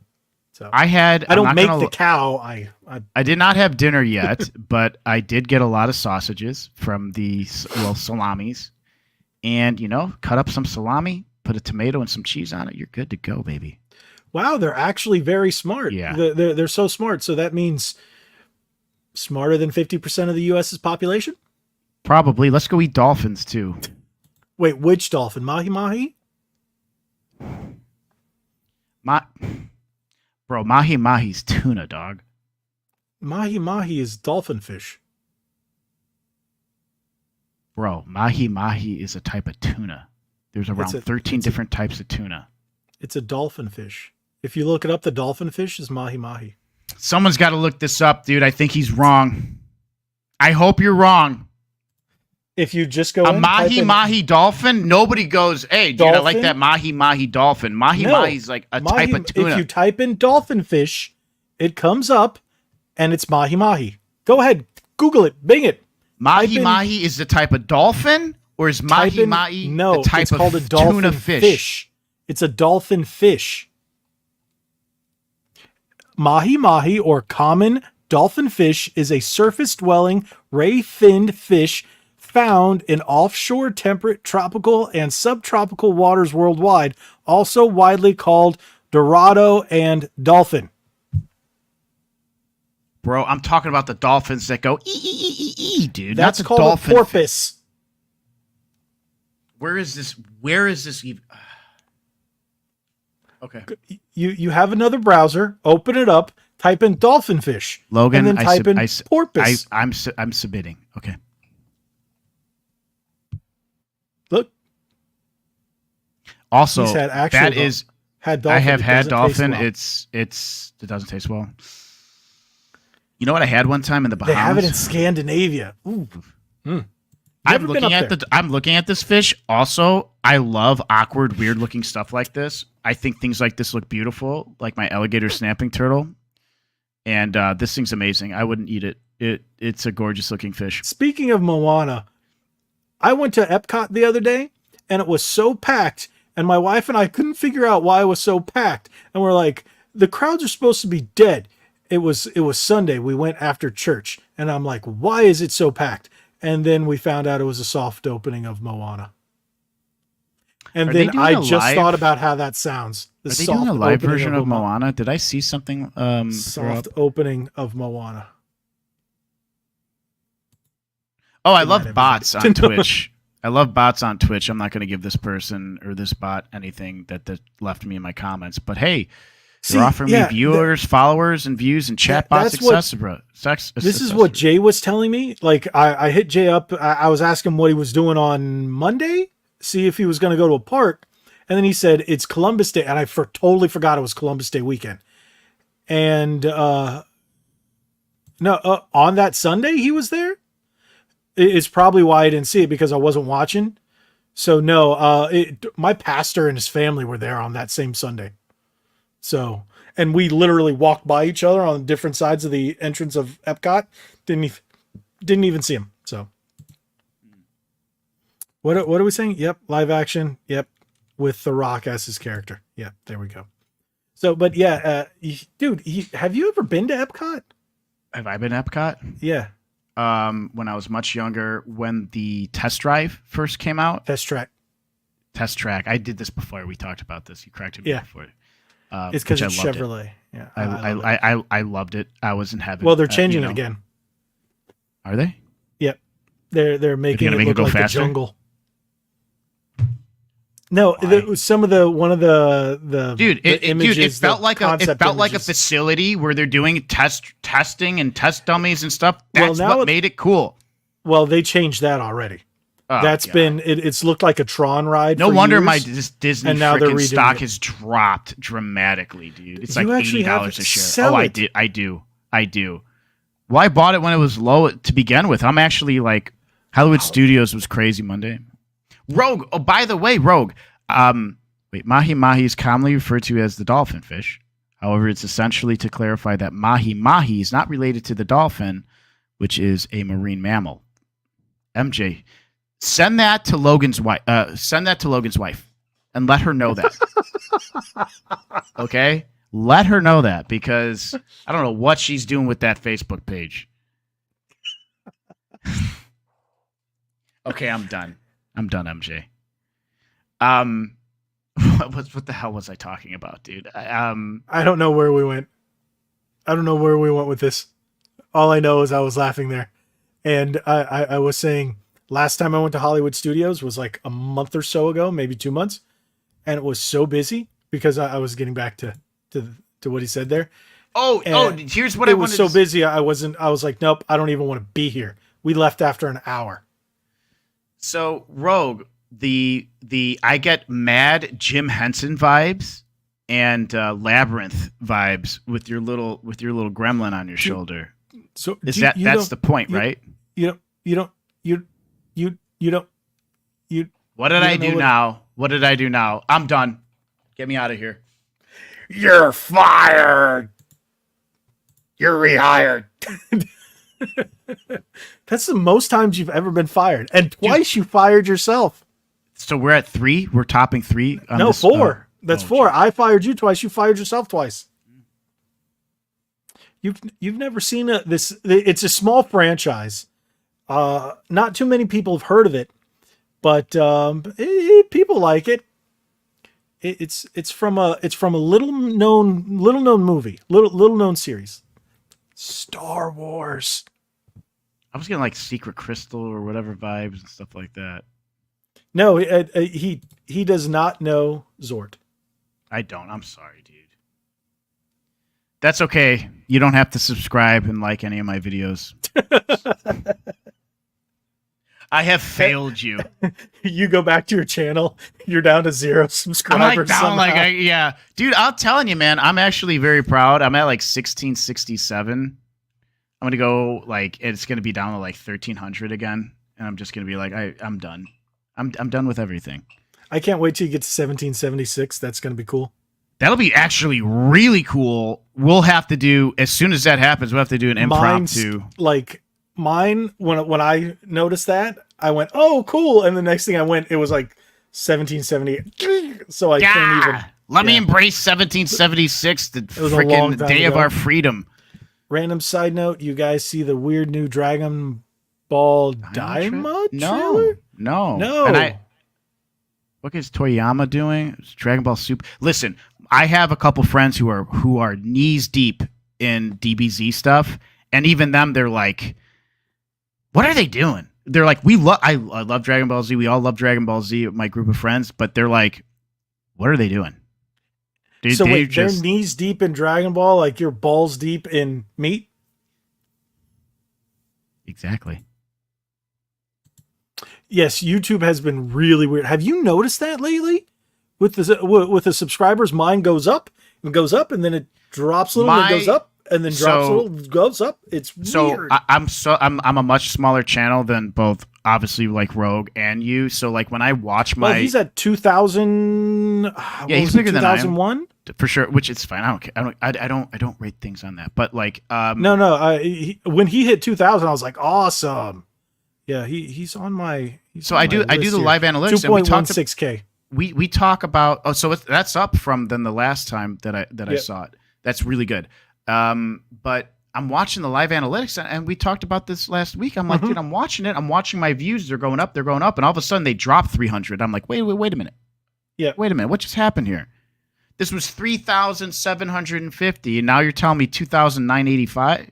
So I don't make the cow. I did not have dinner yet, but I did get a lot of sausages from the salamis, and cut up some salami, put a tomato and some cheese on it. You're good to go, baby. Wow, they're actually very smart. Yeah, they're so smart. So that means smarter than 50% of the U.S.'s population. Probably. Let's go eat dolphins too. Wait, which dolphin? Mahi-mahi? Bro, mahi-mahi's tuna, dog. Mahi-mahi is dolphin fish. Bro, mahi-mahi is a type of tuna. There's around 13 different types of tuna. It's a dolphin fish. If you look it up, the dolphin fish is mahi-mahi. Someone's got to look this up, dude. I think he's wrong. I hope you're wrong. If you just go a mahi-mahi dolphin, nobody goes, hey, dude, dolphin? I like that mahi-mahi dolphin. Mahi-mahi is like a type of tuna. If you type in dolphin fish, it comes up, and it's mahi-mahi. Go ahead. Google it. Bing it. Mahi-mahi is the type of dolphin, or is mahi-mahi the type of called a dolphin tuna fish? It's a dolphin fish. Mahi-mahi, or common dolphin fish, is a surface-dwelling, ray-finned fish found in offshore temperate, tropical, and subtropical waters worldwide, also widely called dorado and dolphin. Bro, I'm talking about the dolphins that go ee, dude. That's not the called dolphin a porpoise. Where is this even? Okay. You have another browser, open it up, type in dolphin fish. Logan, and then type in porpoise. I'm submitting. Okay. Look. Also, I have had dolphin. Well. It doesn't taste well. You know what I had one time in the Bahamas? They have it in Scandinavia. Ooh. I'm looking at this fish. Also, I love awkward, weird looking stuff like this. I think things like this look beautiful, like my alligator snapping turtle. And this thing's amazing. I wouldn't eat it. It's a gorgeous looking fish. Speaking of Moana, I went to Epcot the other day, and it was so packed, and my wife and I couldn't figure out why it was so packed. And we're like, the crowds are supposed to be dead. It was Sunday. We went after church, and I'm like, why is it so packed? And then we found out it was a soft opening of Moana. And then I just thought about how that sounds. Are they doing a live version of Moana? Did I see something? Soft opening of Moana. Oh, I love bots on Twitch. I love bots on Twitch. I'm not going to give this person or this bot anything that left me in my comments. But hey, they're offering me viewers, followers, and views and chat bots, etc. This is what Jay was telling me. Like, I hit Jay up. I was asking what he was doing on Monday, see if he was going to go to a park. And then he said, it's Columbus Day. And I totally forgot it was Columbus Day weekend. And on that Sunday, he was there. It's probably why I didn't see it, because I wasn't watching. So no, my pastor and his family were there on that same Sunday. So, and we literally walked by each other on different sides of the entrance of Epcot. Didn't even see him. So what are we saying? Yep. Live action. Yep. With The Rock as his character. Yeah, there we go. So, but yeah, dude, have you ever been to Epcot? Have I been to Epcot? Yeah. When I was much younger, when the test drive first came out. Test track. I did this before. We taled about this. You corrected me before. It's because it's Chevrolet. Yeah, I loved it. I was in heaven. Well, they're changing it again. Are they? Yep. They're making it look like the jungle. No, Why? it was some of the one of the Dude, the images. it felt the like a concept images. facility where they're doing testing and test dummies and stuff. That's now what made it cool. Well, they changed that already. Oh, That's God. been it's looked like a Tron ride. No for wonder years, my Disney and now they're freaking redoing stock it. has dropped dramatically, dude. It's You like actually have $80 to a share. sell Oh, it. I do. Well, I bought it when it was low to begin with. I'm actually like Hollywood Studios was crazy Monday. Rogue. Oh, by the way, Rogue. Mahi mahi is commonly referred to as the dolphin fish. However, it's essentially to clarify that mahi mahi is not related to the dolphin, which is a marine mammal. MJ, send that to Logan's wife. And let her know that. Okay? Let her know that, because I don't know what she's doing with that Facebook page. Okay, I'm done, MJ. What the hell was I talking about, dude? I don't know where we went. I don't know where we went with this. All I know is I was laughing there. And I was saying last time I went to Hollywood Studios was like a month or so ago, maybe 2 months. And it was so busy because I was getting back to what he said there. Here's what I wanted. It was so busy. I was like, nope, I don't even want to be here. We left after an hour. So Rogue, I get mad Jim Henson vibes and Labyrinth vibes with your little gremlin on your shoulder. So that's the point, right? What What did I do now? I'm done. Get me out of here. You're fired. You're rehired. That's the most times you've ever been fired, and twice you fired yourself. So we're at 3. We're topping 3. No, 4. That's 4. I fired you twice. You fired yourself twice. You've never seen this. It's a small franchise. Not too many people have heard of it, but people like it. It's from a little known movie, little known series. Star Wars. I was getting like Secret Crystal or whatever vibes and stuff like that. No, he does not know Zord. I don't. I'm sorry, dude. That's okay. You don't have to subscribe and like any of my videos. I have failed you. You go back to your channel, you're down to 0 subscribers. Yeah. Dude, I'm telling you, man, I'm actually very proud. I'm at like 1667. I'm going to go it's going to be down to like 1300 again. And I'm just going to be like, I'm done. I'm done with everything. I can't wait till you get to 1776. That's going to be cool. That'll be actually really cool. We'll have to do, as soon as that happens, we'll have to do an impromptu. Mine, when I noticed that, I went, oh, cool. And the next thing I went, it was like 1778. So I couldn't even. Let me embrace 1776, the freaking day of our freedom. Random side note, you guys see the weird new Dragon Ball Daima trailer? No. And what is Toriyama doing? It's Dragon Ball Super. Listen, I have a couple friends who are knees deep in DBZ stuff, and even them, they're like, what are they doing? They're like, I love Dragon Ball Z. We all love Dragon Ball Z, my group of friends, but they're like, what are they doing? So wait, they're knees deep in Dragon Ball, like you're balls deep in meat? Exactly. Yes, YouTube has been really weird. Have you noticed that lately? With the subscribers, mine goes up, and then it drops a little, and it goes up, and then drops a little, goes up. It's weird. I'm a much smaller channel than both, obviously, like Rogue and you. So like when I watch he's at 2000. Yeah, he's bigger than I am. 2001 for sure. Which it's fine. I don't rate things on that. But like no. When he hit 2000, I was like, awesome. Yeah, he's on my. I do the live analytics. 2.16K. We talk about so that's up from the last time that I saw it. That's really good. But I'm watching the live analytics, and we talked about this last week. I'm like, dude, I'm watching it. I'm watching my views. They're going up, and all of a sudden they drop 300. I'm like, wait a minute. Yeah. Wait a minute. What just happened here? This was 3,750, and now you're telling me 2,985.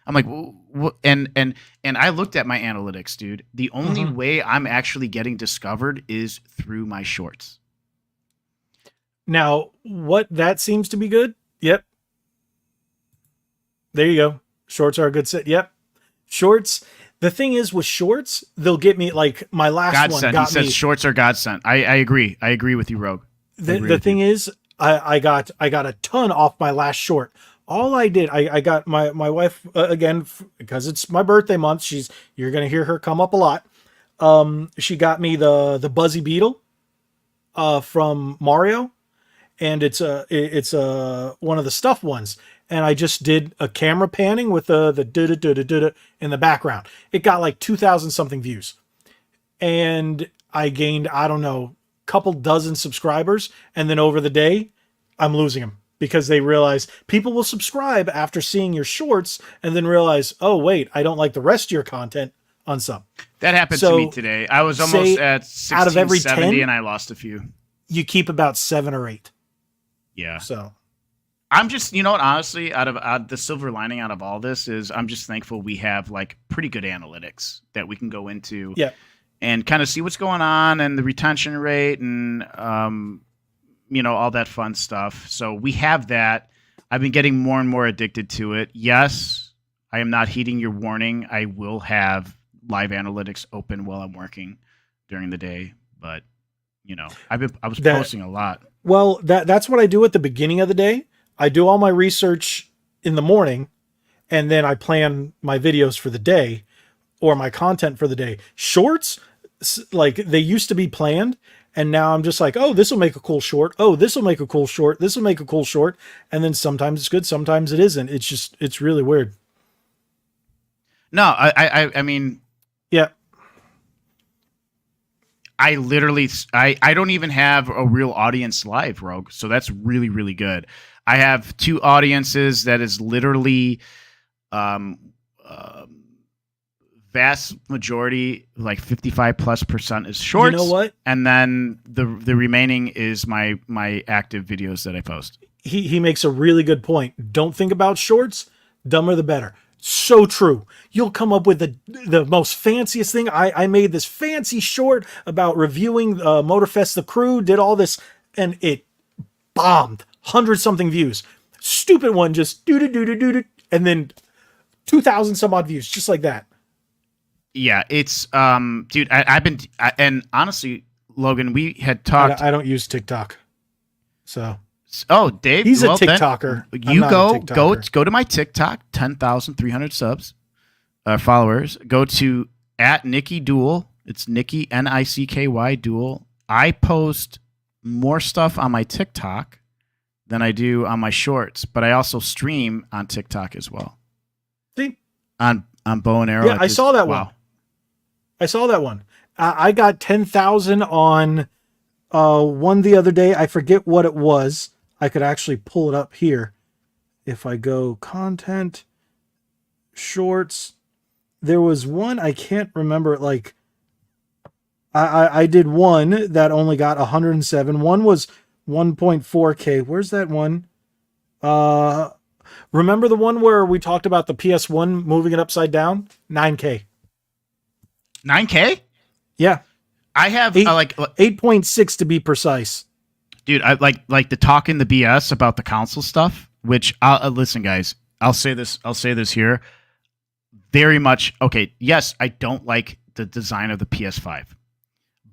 I'm like, and I looked at my analytics, dude. The only way I'm actually getting discovered is through my shorts. Now, what that seems to be good. Yep. There you go. Shorts are a good set. Yep. Shorts. The thing is with shorts, they'll get me like my last godsend. one got he says me. Shorts are godsend. I agree. I agree with you, Rogue. The thing is, I got a ton off my last short. All I did, I got my wife again, because it's my birthday month. You're going to hear her come up a lot. She got me the Buzzy Beetle from Mario, and it's one of the stuffed ones. And I just did a camera panning with the da-da-da-da-da in the background. It got like 2,000 something views. And I gained, I don't know, couple dozen subscribers. And then over the day, I'm losing them because they realize people will subscribe after seeing your shorts and then realize, oh, wait, I don't like the rest of your content, unsub. That happened to me today. I was almost at 16, out of every 70 10, and I lost a few. You keep about 7 or 8. Yeah. So I'm just, you know what, honestly, out of the silver lining out of all this is I'm just thankful we have like pretty good analytics that we can go into and kind of see what's going on and the retention rate and, all that fun stuff. So we have that. I've been getting more and more addicted to it. Yes, I am not heeding your warning. I will have live analytics open while I'm working during the day, but I was posting a lot. Well, that's what I do at the beginning of the day. I do all my research in the morning, and then I plan my videos for the day or my content for the day. Shorts, like they used to be planned, and now I'm just like, oh, this will make a cool short. Oh, this will make a cool short. This will make a cool short. And then sometimes it's good, sometimes it isn't. It's really weird. No, I mean, yeah. I literally, I don't even have a real audience live, Rogue. So that's really, really good. I have 2 audiences that is literally vast majority, like 55+% is shorts. You know what? And then the remaining is my active videos that I post. He makes a really good point. Don't think about shorts. Dumber the better. So true. You'll come up with the most fanciest thing. I made this fancy short about reviewing Motorfest the Crew, did all this, and it bombed. 100 something views. Stupid one, just do, and then 2,000 some odd views, just like that. Yeah, it's dude. And honestly, Logan, we had talked. I don't use TikTok, so. Oh, Dave, he's a TikToker. Go to my TikTok, 10,300 subs, followers. Go to @NickyDuel. It's Nicky NICKY Duel. I post more stuff on my TikTok than I do on my shorts, but I also stream on TikTok as well. See? On Bow and Arrow. Yeah, I saw that one. I saw that one. I got 10,000 on one the other day. I forget what it was. I could actually pull it up here. If I go content, shorts, there was one, I can't remember, like, I did one that only got 107. One was 1.4K. Where's that one? Remember the one where we talked about the PS1 moving it upside down? 9K. 9K? Yeah. I have 8.6 to be precise. Dude, I like the talking the BS about the console stuff, which listen, guys, I'll say this here. Very much, okay, yes, I don't like the design of the PS5.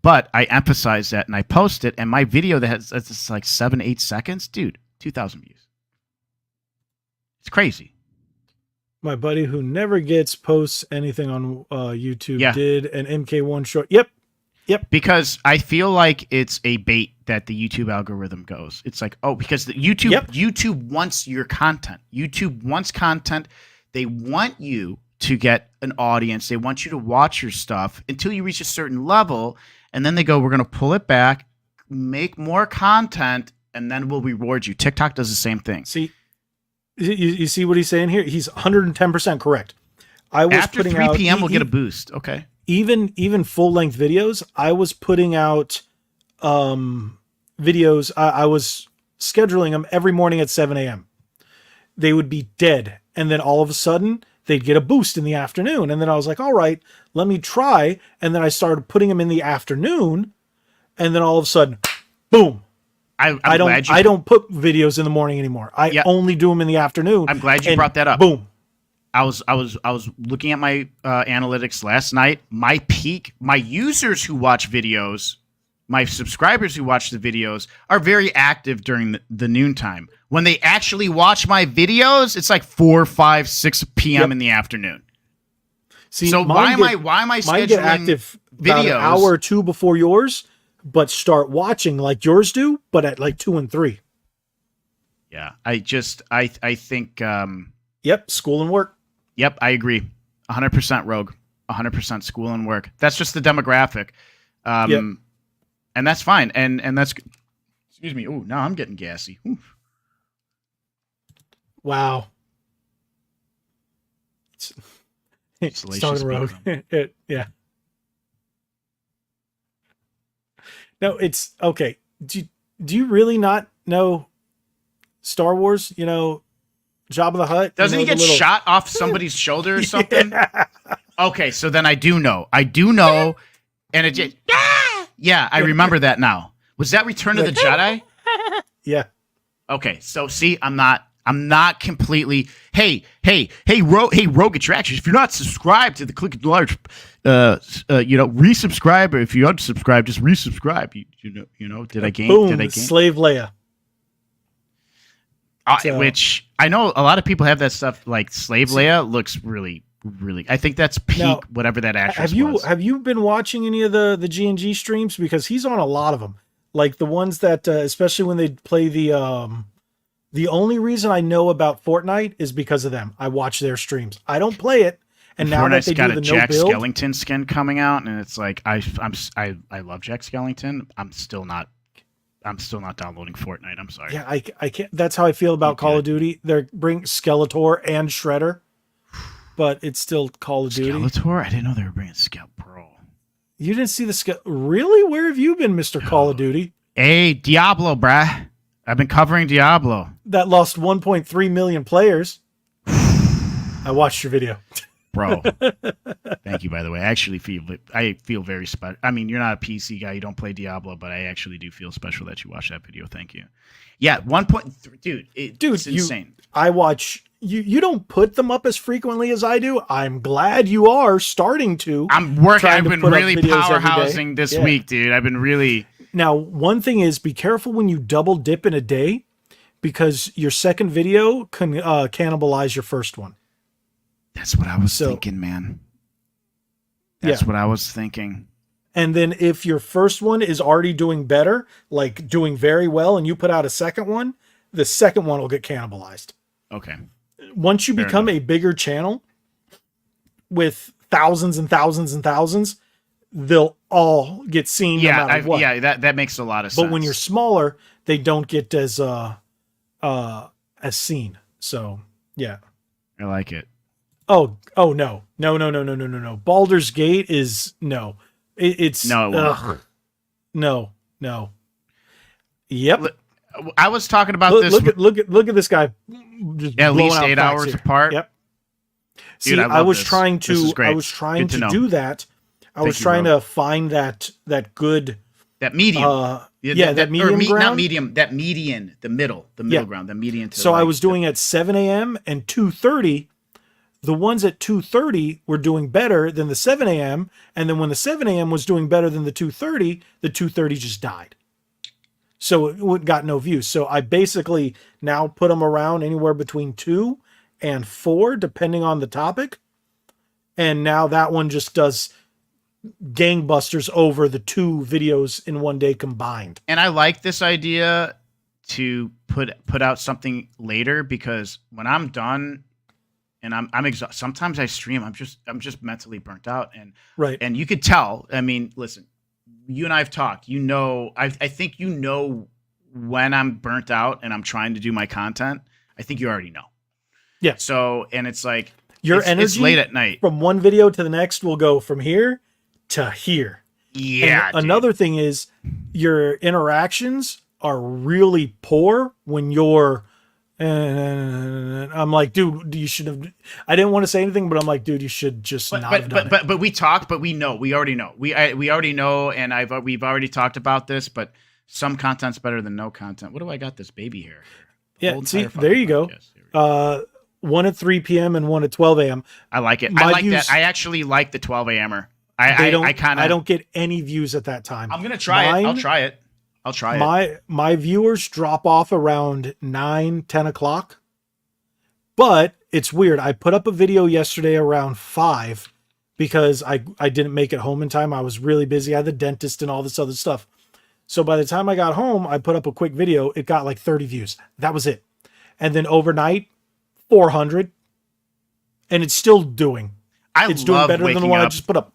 But I emphasize that and I post it, and my video that's like 7-8 seconds, dude, 2,000 views. It's crazy. My buddy who never posts anything on YouTube did an MK1 short. Yep. Because I feel like it's a bait that the YouTube algorithm goes. It's like, oh, because the YouTube wants your content. YouTube wants content. They want you to get an audience. They want you to watch your stuff until you reach a certain level. And then they go, we're going to pull it back, make more content, and then we'll reward you. TikTok does the same thing. See, you see what he's saying here? He's 110% correct. After 3 p.m., we'll get a boost. Okay. Even full-length videos, I was putting out videos. I was scheduling them every morning at 7 a.m. They would be dead. And then all of a sudden, they'd get a boost in the afternoon. And then I was like, all right, let me try. And then I started putting them in the afternoon. And then all of a sudden, boom. I don't put videos in the morning anymore. I only do them in the afternoon. I'm glad you brought that up. Boom. I was looking at my analytics last night. My users who watch videos, my subscribers who watch the videos are very active during the noontime. When they actually watch my videos, it's like 4, 5, 6 p.m. in the afternoon. See, so why am I scheduling active videos about an hour or two before yours, but start watching like yours do, but at like 2 and 3. Yeah, I think. Yep, school and work. Yep, I agree. 100% Rogue. 100% school and work. That's just the demographic. And that's fine. And that's, excuse me. Oh, now I'm getting gassy. Oof. Wow. It's talking Rogue. Yeah. No, it's okay. Do you really not know Star Wars? You know, Jabba the Hutt? Doesn't he get shot off somebody's shoulder or something? Yeah. Okay, so then I do know. And it just, yeah, I remember that now. Was that Return of the Jedi? Yeah. Okay, so see, I'm not completely. Hey, Rogue Attractions. If you're not subscribed to the Click the Large, resubscribe. Or if you unsubscribe, just resubscribe. You know. Did I gain? Boom, did I gain? Slave Leia. Which I know a lot of people have that stuff. Like Slave Leia looks really. I think that's peak whatever that actress was. Have you been watching any of the G&G streams? Because he's on a lot of them. Like the ones that, especially when they play the only reason I know about Fortnite is because of them. I watch their streams. I don't play it. And now that they got do the a Jack no build, Skellington skin coming out, and it's like I love Jack Skellington. I'm still not downloading Fortnite. I'm sorry. Yeah, I can't. That's how I feel about Call of Duty. They're bring Skeletor and Shredder, but it's still Call of Duty. Skeletor? I didn't know they were bringing Bro. You didn't see the Really? Where have you been, Mr. Call of Duty? Hey, Diablo, bruh. I've been covering Diablo. That lost 1.3 million players. I watched your video. Bro. Thank you, by the way. I feel very special. I mean, you're not a PC guy. You don't play Diablo, but I actually do feel special that you watched that video. Thank you. Yeah, 1.3. Dude, it's insane. I watch... You don't put them up as frequently as I do. I'm glad you are starting to. I'm working. I've been really powerhousing this week, dude. I've been really... Now, one thing is be careful when you double dip in a day because your second video can cannibalize your first one. That's what I was thinking, man. That's what I was thinking. And then if your first one is already doing better, like doing very well, and you put out a second one, the second one will get cannibalized. Okay. Once you become a bigger channel with thousands and thousands and thousands, they'll all get seen no matter what. Yeah, that makes a lot of sense. But when you're smaller, they don't get as seen. So, yeah. I like it. Oh no. Baldur's Gate is no. It's no. No. Yep. I was talking about this. Look at this guy. Just at least 8 hours apart. Yep. Dude, See, I was trying to do that. I was trying to find that good medium. That medium ground. Not medium. That median. The middle ground. The median. So I was doing at 7 a.m. and 2:30. The ones at 2:30 were doing better than the 7 a.m. And then when the 7 a.m. was doing better than the 2:30, the 2:30 just died. So it got no views. So I basically now put them around anywhere between 2 and 4, depending on the topic. And now that one just does gangbusters over the 2 videos in one day combined. And I like this idea to put out something later because when I'm done and I'm exhausted, sometimes I stream, I'm just mentally burnt out. And right. And you could tell, I mean, listen, you and I have talked, I think you know when I'm burnt out and I'm trying to do my content. I think you already know. Yeah. So, and it's like, your energy it's late at night. From one video to the next will go from here to here. Yeah. And another thing is your interactions are really poor when you're And I'm like, dude, you should have. I didn't want to say anything, but I'm like, dude, you should just not have done it. But we talked, but we already know. We already know, and we've already talked about this. But some content's better than no content. What do I got this baby here? Yeah, see, there you go. 1 at 3 p.m. and 1 at 12 a.m. I like it. I like that. I actually like the 12 a.m.er. I don't get any views at that time. I'm gonna try it. I'll try it. My viewers drop off around 9, 10 o'clock. But it's weird. I put up a video yesterday around 5 because I didn't make it home in time. I was really busy. I had the dentist and all this other stuff. So by the time I got home, I put up a quick video. It got like 30 views. That was it. And then overnight, 400. And it's still doing. It's doing better than the one I just put up.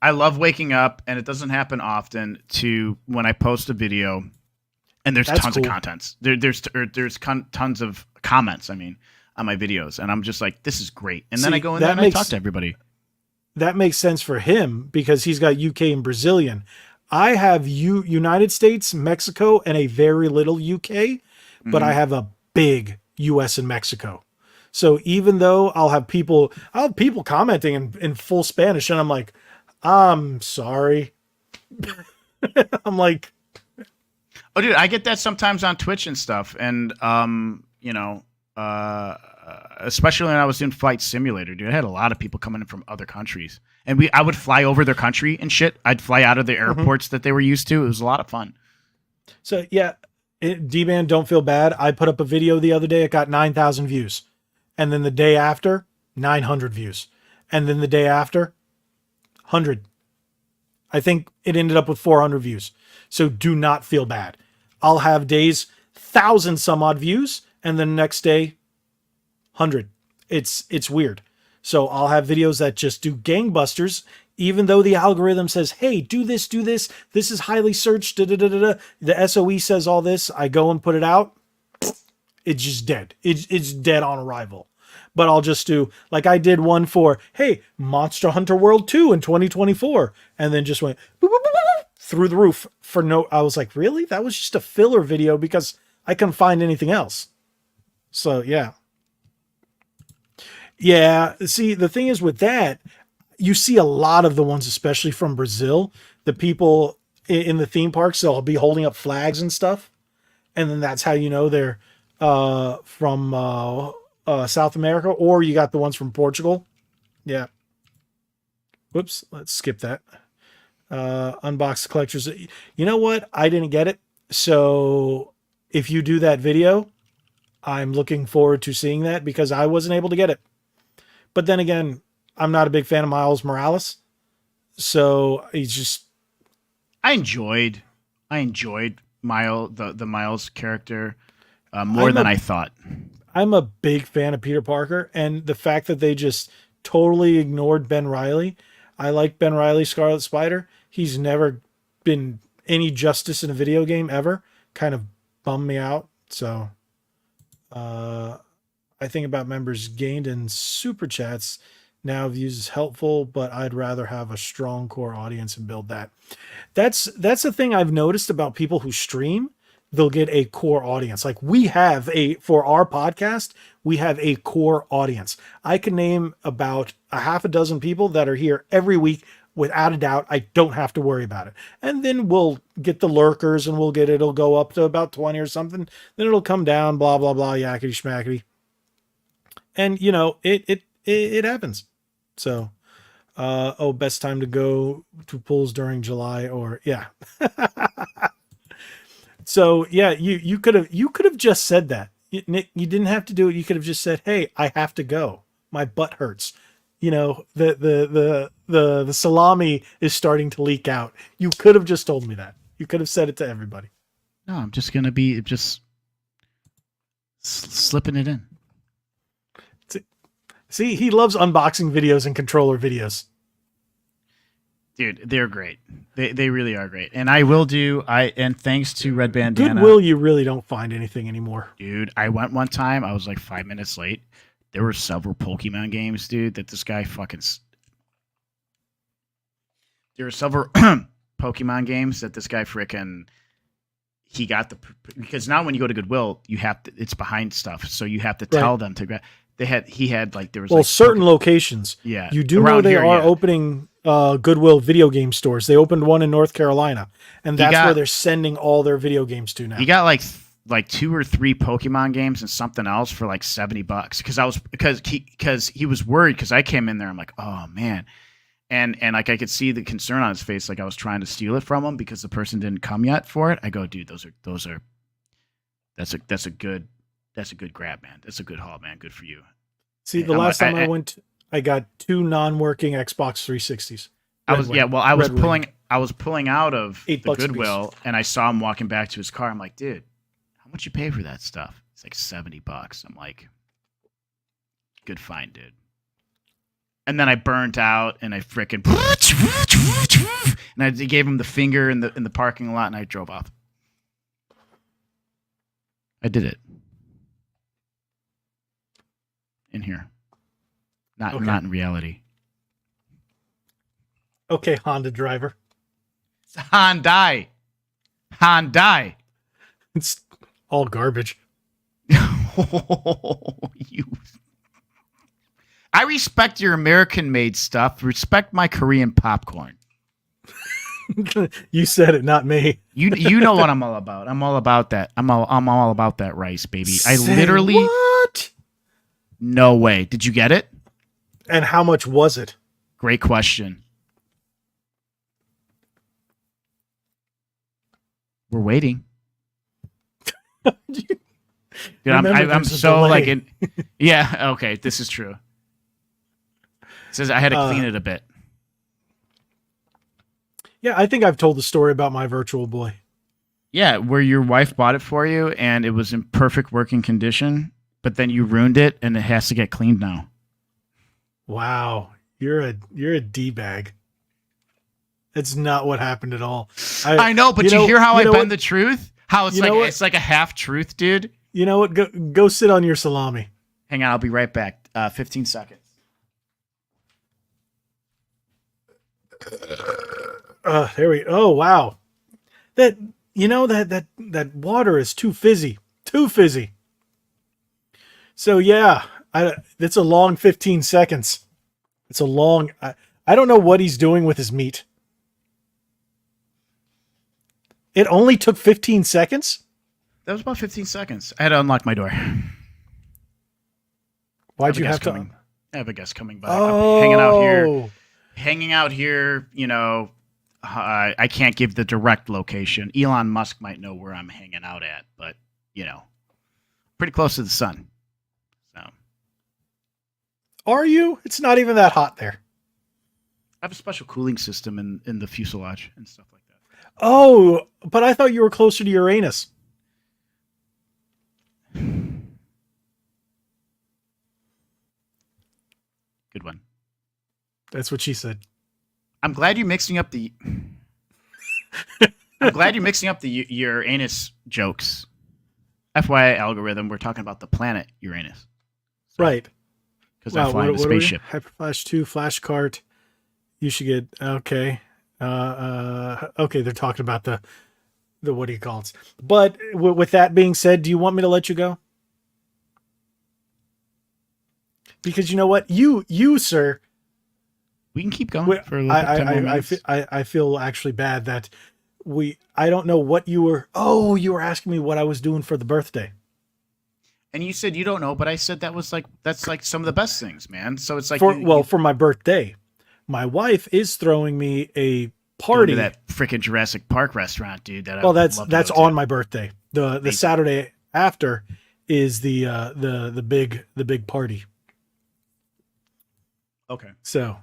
I love waking up, and it doesn't happen often, to when I post a video and there's tons of contents. There's tons of comments, on my videos. And I'm just like, this is great. And then I go in there and I talk to everybody. That makes sense for him because he's got UK and Brazilian. I have United States, Mexico, and a very little UK, but I have a big US and Mexico. So even though I'll have people commenting in full Spanish, and I'm like, I'm sorry. I'm like, oh, dude, I get that sometimes on Twitch and stuff. And, especially when I was in Flight Simulator, dude, I had a lot of people coming in from other countries, and I would fly over their country and shit. I'd fly out of the airports that they were used to. It was a lot of fun. So yeah, D-Man, don't feel bad. I put up a video the other day. It got 9,000 views. And then the day after, 900 views. And then the day after, 100. I think it ended up with 400 views. So do not feel bad. I'll have days 1,000 some odd views, and then the next day 100. It's weird. So I'll have videos that just do gangbusters, even though the algorithm says, hey, do this, this is highly searched, The SOE says all this. I go and put it out. It's just dead. It's dead on arrival. But I'll just do, like I did one for, hey, Monster Hunter World 2 in 2024. And then just went boop, boop, boop, boop, through the roof for no, I was like, really? That was just a filler video because I couldn't find anything else. So, yeah. Yeah, see, the thing is with that, you see a lot of the ones, especially from Brazil, the people in the theme parks, they'll be holding up flags and stuff. And then that's how you know they're from South America, or you got the ones from Portugal. Yeah. Whoops, let's skip that. Unbox the collectors. You know what? I didn't get it. So if you do that video, I'm looking forward to seeing that because I wasn't able to get it. But then again, I'm not a big fan of Miles Morales. So he's just... I enjoyed Miles, the Miles character more than I thought. I'm a big fan of Peter Parker, and the fact that they just totally ignored Ben Reilly. I like Ben Reilly, Scarlet Spider. He's never been any justice in a video game ever. Kind of bummed me out. So I think about members gained in super chats now views is helpful, but I'd rather have a strong core audience and build that. That's the thing I've noticed about people who stream. They'll get a core audience. Like we have for our podcast, we have a core audience. I can name about a half a dozen people that are here every week without a doubt. I don't have to worry about it. And then we'll get the lurkers and it'll go up to about 20 or something. Then it'll come down, blah, blah, blah, yakety schmackety. And it happens. So, best time to go to pools during July or yeah. So yeah, you could have just said that. Nick, you didn't have to do it. You could have just said, "Hey, I have to go. My butt hurts." The salami is starting to leak out. You could have just told me that. You could have said it to everybody. No, I'm just gonna be slipping it in. See, he loves unboxing videos and controller videos. Dude, they're great. They really are great. And I will do and thanks to Red Bandana. Goodwill, you really don't find anything anymore. Dude, I went one time, I was like 5 minutes late. There were several Pokemon games, dude, that this guy fucking there were several Pokemon games that this guy frickin' he got because now when you go to Goodwill, you have to, it's behind stuff. So you have to tell them to grab. He had like, there was certain locations. Yeah. You do know they are opening Goodwill video game stores. They opened one in North Carolina, and that's where they're sending all their video games to now. You got like 2 or 3 Pokemon games and something else for like $70 because he was worried because I came in there. I'm like, oh man. And like I could see the concern on his face. Like I was trying to steal it from him because the person didn't come yet for it. I go, dude, that's a good grab, man. That's a good haul, man. Good for you. See, the last time I went, I got 2 non-working Xbox 360s. I was pulling out of the Goodwill and I saw him walking back to his car. I'm like, dude, how much you pay for that stuff? It's like $70. I'm like, good find, dude. And then I burnt out and I frickin' and I gave him the finger in the parking lot and I drove off. I did it. In here. Not in reality. Okay, Honda driver. It's Hyundai. It's all garbage. I respect your American-made stuff. Respect my Korean popcorn. You said it, not me. You know what I'm all about. I'm all about that. I'm all about that rice, baby. What? No way. Did you get it? And how much was it? Great question. We're waiting. Dude, I'm so like in. Yeah. Okay. This is true. It says I had to clean it a bit. Yeah, I think I've told the story about my Virtual Boy. Yeah, where your wife bought it for you and it was in perfect working condition, but then you ruined it and it has to get cleaned now. Wow, you're a D-bag. It's not what happened at all. I know, but you hear how I bend the truth? How it's like a half truth, dude. You know what? Go sit on your salami. Hang on, I'll be right back. 15 seconds. There we. Oh wow, that water is too fizzy. So yeah, it's a long 15 seconds. It's a long. I don't know what he's doing with his meat. It only took 15 seconds. That was about 15 seconds. I had to unlock my door. Why'd you have to? I have a guest coming by. Oh. I'm hanging out here. You know, I can't give the direct location. Elon Musk might know where I'm hanging out at, but you know, pretty close to the sun. So, are you? It's not even that hot there. I have a special cooling system in the fuselage and stuff like that. Oh, but I thought you were closer to Uranus. Good one. That's what she said. I'm glad you're mixing up the. Uranus jokes. FYI, algorithm. We're talking about the planet Uranus. So, right. Because I fly in a spaceship. Hyperflash 2, Flash Cart. You should get okay. Okay, they're talking about the what do you call it? But with that being said, do you want me to let you go? Because you know what, you sir. We can keep going for a little bit. I feel actually bad that I don't know what you were. Oh, you were asking me what I was doing for the birthday. And you said you don't know, but I said that's like some of the best things, man. So it's like for my birthday, my wife is throwing me a party. Go to that freaking Jurassic Park restaurant, dude. That's on my birthday. The Saturday after is the big party. Okay. So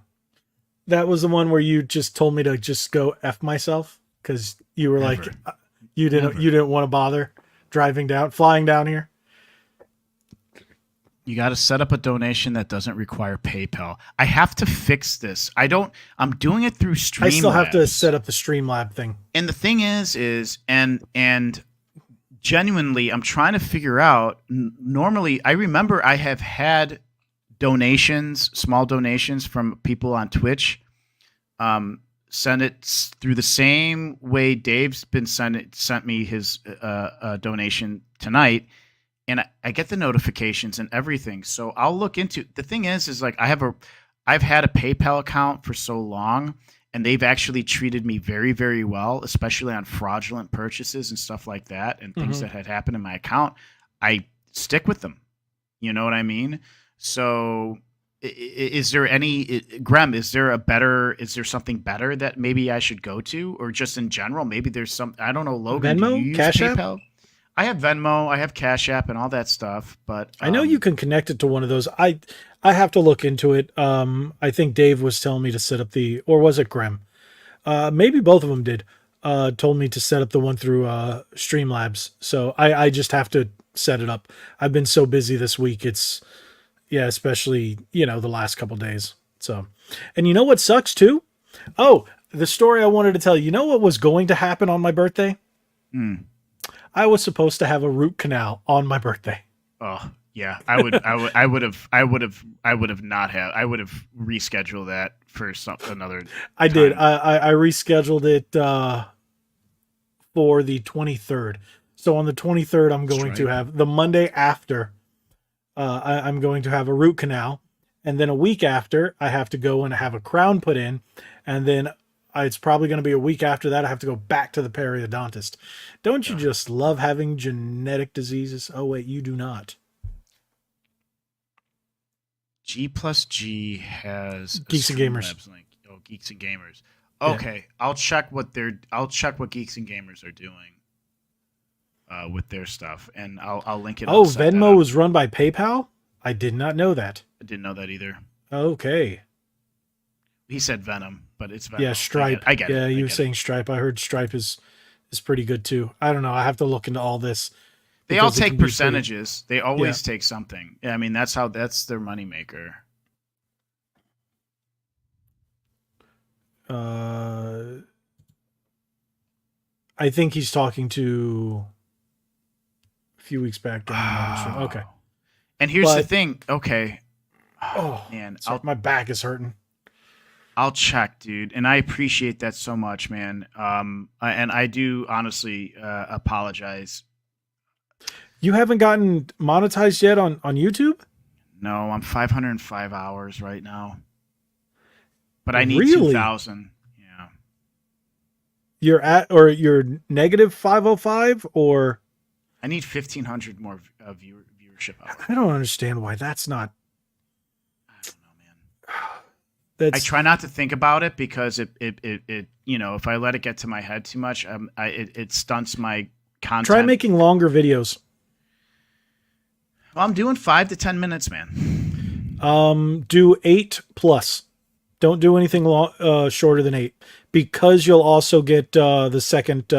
that was the one where you just told me to just go F myself because you were like you didn't want to bother flying down here. You got to set up a donation that doesn't require PayPal. I have to fix this. I'm doing it through Streamlabs. I still have to set up the Streamlab thing. And the thing is genuinely, I'm trying to figure out. Normally, I remember I have had donations, small donations from people on Twitch. sent it through the same way Dave's been sent me his donation tonight, and I get the notifications and everything. So I'll look into. The thing is like I've had a PayPal account for so long, and they've actually treated me very, very well, especially on fraudulent purchases and stuff like that, and things that had happened in my account. I stick with them. You know what I mean? So is there any, Graham, is there something better that maybe I should go to, or just in general, maybe there's some, I don't know, Logan, Venmo? do you use Cash PayPal? App? I have Venmo, I have Cash App and all that stuff, but I know you can connect it to one of those. I have to look into it. I think Dave was telling me to set up or was it Graham? Maybe both of them did. Told me to set up the one through Streamlabs. So I just have to set it up. I've been so busy this week. Especially, the last couple days. So, and you know what sucks too? Oh, the story I wanted to tell you. You know what was going to happen on my birthday? I was supposed to have a root canal on my birthday. Oh yeah, I would have rescheduled that for another. I did. I rescheduled it for the 23rd. So on the 23rd, I'm going to have the Monday after. I'm going to have a root canal, and then a week after, I have to go and have a crown put in, and then it's probably going to be a week after that. I have to go back to the periodontist. Don't you just love having genetic diseases? Oh, wait, you do not. G+G has Geeks and Gamers. Link. Oh, Geeks and Gamers. Okay, yeah. I'll check what Geeks and Gamers are doing with their stuff, and I'll link it. Oh, Venmo was run by PayPal? I did not know that. I didn't know that either. Okay. He said Venom, but it's Venmo. Yeah, Stripe. I get it. Yeah, you were saying Stripe. I heard Stripe is pretty good too. I don't know. I have to look into all this. They all take percentages. They always take something. I mean, that's their moneymaker. I think he's talking to a few weeks back. Okay. And here's the thing. Okay. Oh man, my back is hurting. I'll check, dude, and I appreciate that so much, man. And I do honestly apologize. You haven't gotten monetized yet on YouTube? No, I'm 505 hours right now, but I need 2,000. Yeah. You're negative 505, or I need 1,500 more viewership hours. I don't understand why that's not. I don't know, man. I try not to think about it because it if I let it get to my head too much, it stunts my content. Try making longer videos. Well, I'm doing 5 to 10 minutes, man. Do 8+. Don't do anything shorter than 8, because you'll also get the second.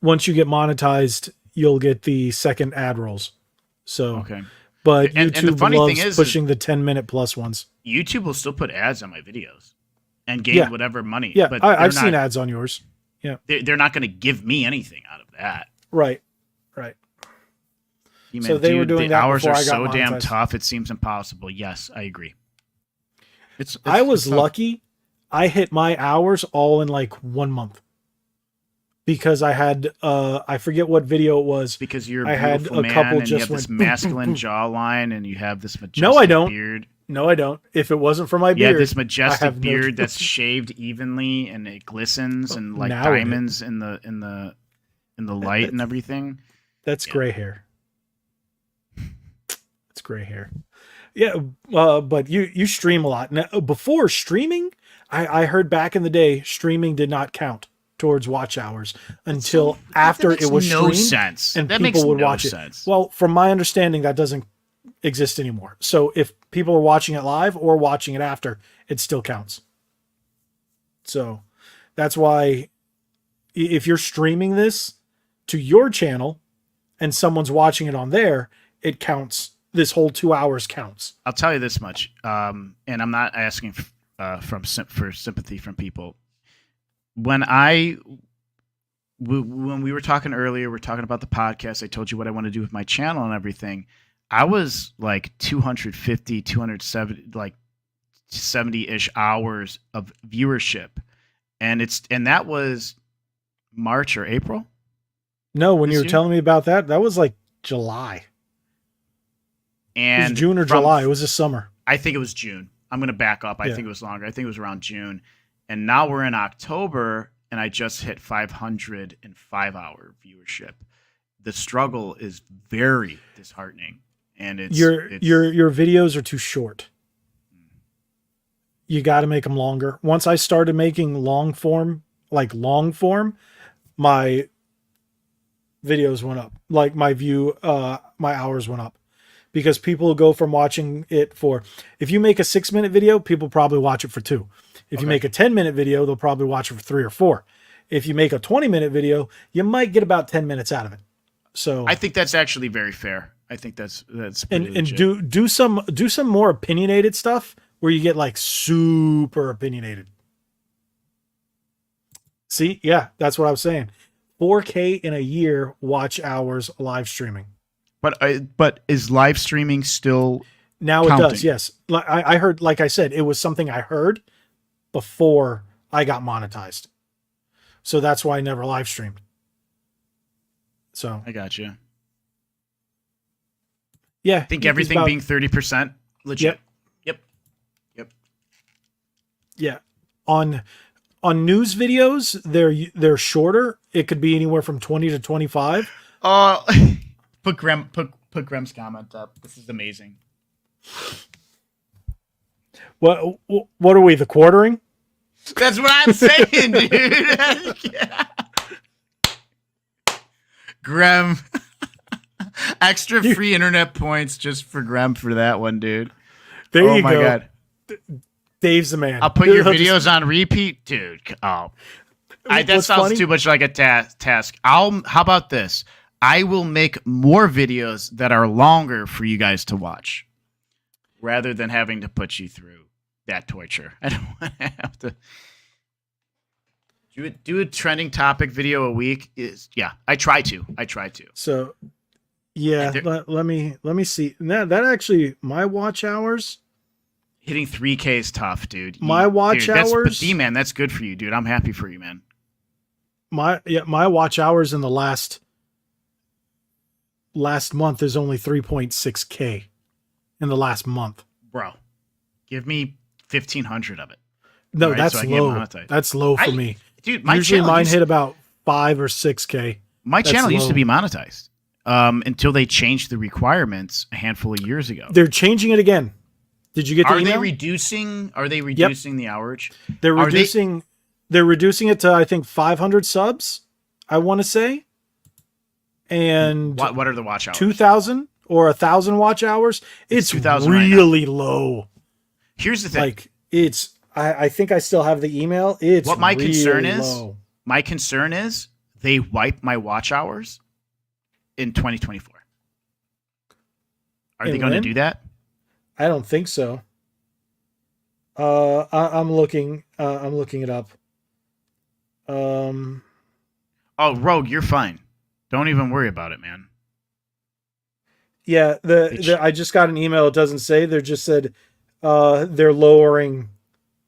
Once you get monetized, you'll get the second ad rolls. So okay. But and YouTube the funny loves thing is pushing the 10-minute plus ones. YouTube will still put ads on my videos and gain whatever money. Yeah, but I've seen ads on yours. Yeah, they're not going to give me anything out of that. Right. So they were doing the that hours before are I got so damn monetized. tough. It seems impossible. Yes, I agree. I was lucky. I hit my hours all in like 1 month. Because I had, I forget what video it was. Because you're a beautiful man couple and just you have went this masculine jawline and you have this majestic beard. No, I don't. If it wasn't for my beard. You have this majestic beard that's shaved evenly and it glistens and like diamonds in the light and everything. That's gray hair. It's gray hair. Yeah, but you stream a lot. Now, before streaming, I heard back in the day, streaming did not count towards watch hours until after it was streamed. Sense. And that people would no watch sense. it. Well, from my understanding, that doesn't exist anymore. So if people are watching it live or watching it after, it still counts. So that's why if you're streaming this to your channel and someone's watching it on there, it counts. This whole 2 hours counts. I'll tell you this much, and I'm not asking for sympathy from people. When we were talking earlier, we're talking about the podcast. I told you what I want to do with my channel and everything. I was like 250, 270, like 70-ish hours of viewership. and that was March or April. No, when you were telling me about that was like July. And it was June or July. It was this summer. I think it was June. I'm going to back up. I think it was longer. I think it was around June. And now we're in October, and I just hit 505-hour viewership. The struggle is very disheartening, and your videos are too short. You got to make them longer. Once I started making long form, my videos went up. Like my hours went up, because people go from watching it if you make a 6-minute video, people probably watch it for 2. If you make a 10-minute video, they'll probably watch it for 3 or 4. If you make a 20-minute video, you might get about 10 minutes out of it. So I think that's actually very fair. I think that's and do some more opinionated stuff where you get like super opinionated. See, yeah, that's what I was saying. 4K in a year watch hours live streaming. But is live streaming still now counting? It does, yes. I heard, like I said, it was something I heard before I got monetized. So that's why I never live streamed. So I got you. Yeah. I think everything being 30% legit. Yep. Yeah. On news videos, they're shorter. It could be anywhere from 20 to 25. Put Grem's comment up. This is amazing. What are we, the quartering? That's what I'm saying, dude. Yeah. Grem. Extra free internet points just for Grem for that one, dude. There you go. Oh my god. Dave's the man. I'll put your videos on repeat, dude. Oh. That sounds too much like a task. How about this? I will make more videos that are longer for you guys to watch, rather than having to put you through that torture. I don't want to have to do a trending topic video a week. I try to. So, yeah, let me see. That actually, my watch hours. Hitting 3K is tough, dude. My watch hours. But D-man, that's good for you, dude. I'm happy for you, man. My watch hours in the last month is only 3.6K in the last month. Bro, give me 1,500 of it. No, right, that's low. That's low for me. Dude, usually mine hit about 5 or 6K. My channel used to be monetized until they changed the requirements a handful of years ago. They're changing it again. Did you get the email? Are they reducing the hourage? They're reducing it to, I think, 500 subs, I want to say. And what are the watch hours? 2,000 or 1,000 watch hours. It's really low. Here's the thing. Like, it's I think I still have the email. It's what my really concern is. Low. My concern is they wipe my watch hours in 2024. Are they going to do that? I don't think so. I'm looking it up. Oh, Rogue, you're fine. Don't even worry about it, man. Yeah, I just got an email. It doesn't say. They just said they're lowering.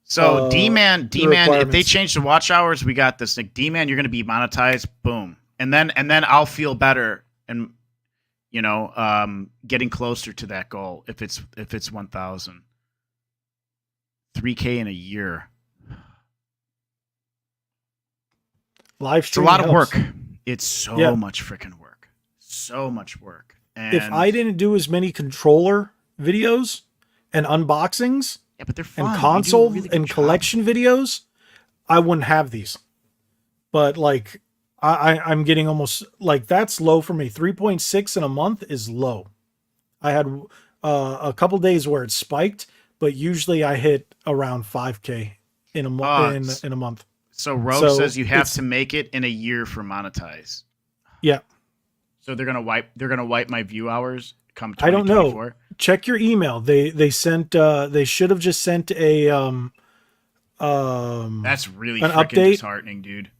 So D-man, if they change the watch hours, we got this. Like D-man, you're going to be monetized. Boom, and then I'll feel better and getting closer to that goal if it's 1,000. 3K in a year. Live stream. It's a lot of work. It's so much freaking work. So much work. And if I didn't do as many controller videos and unboxings, but they're fun. And console and collection videos, I wouldn't have these. But like, I'm getting almost like that's low for me. 3.6 in a month is low. I had a couple days where it spiked, but usually I hit around 5K in a month. In a month. So Rogue says you have to make it in a year for monetize. Yeah. So they're gonna wipe my view hours come 2024? I don't know. Check your email. They sent they should have just sent a that's really an freaking update. Disheartening, dude.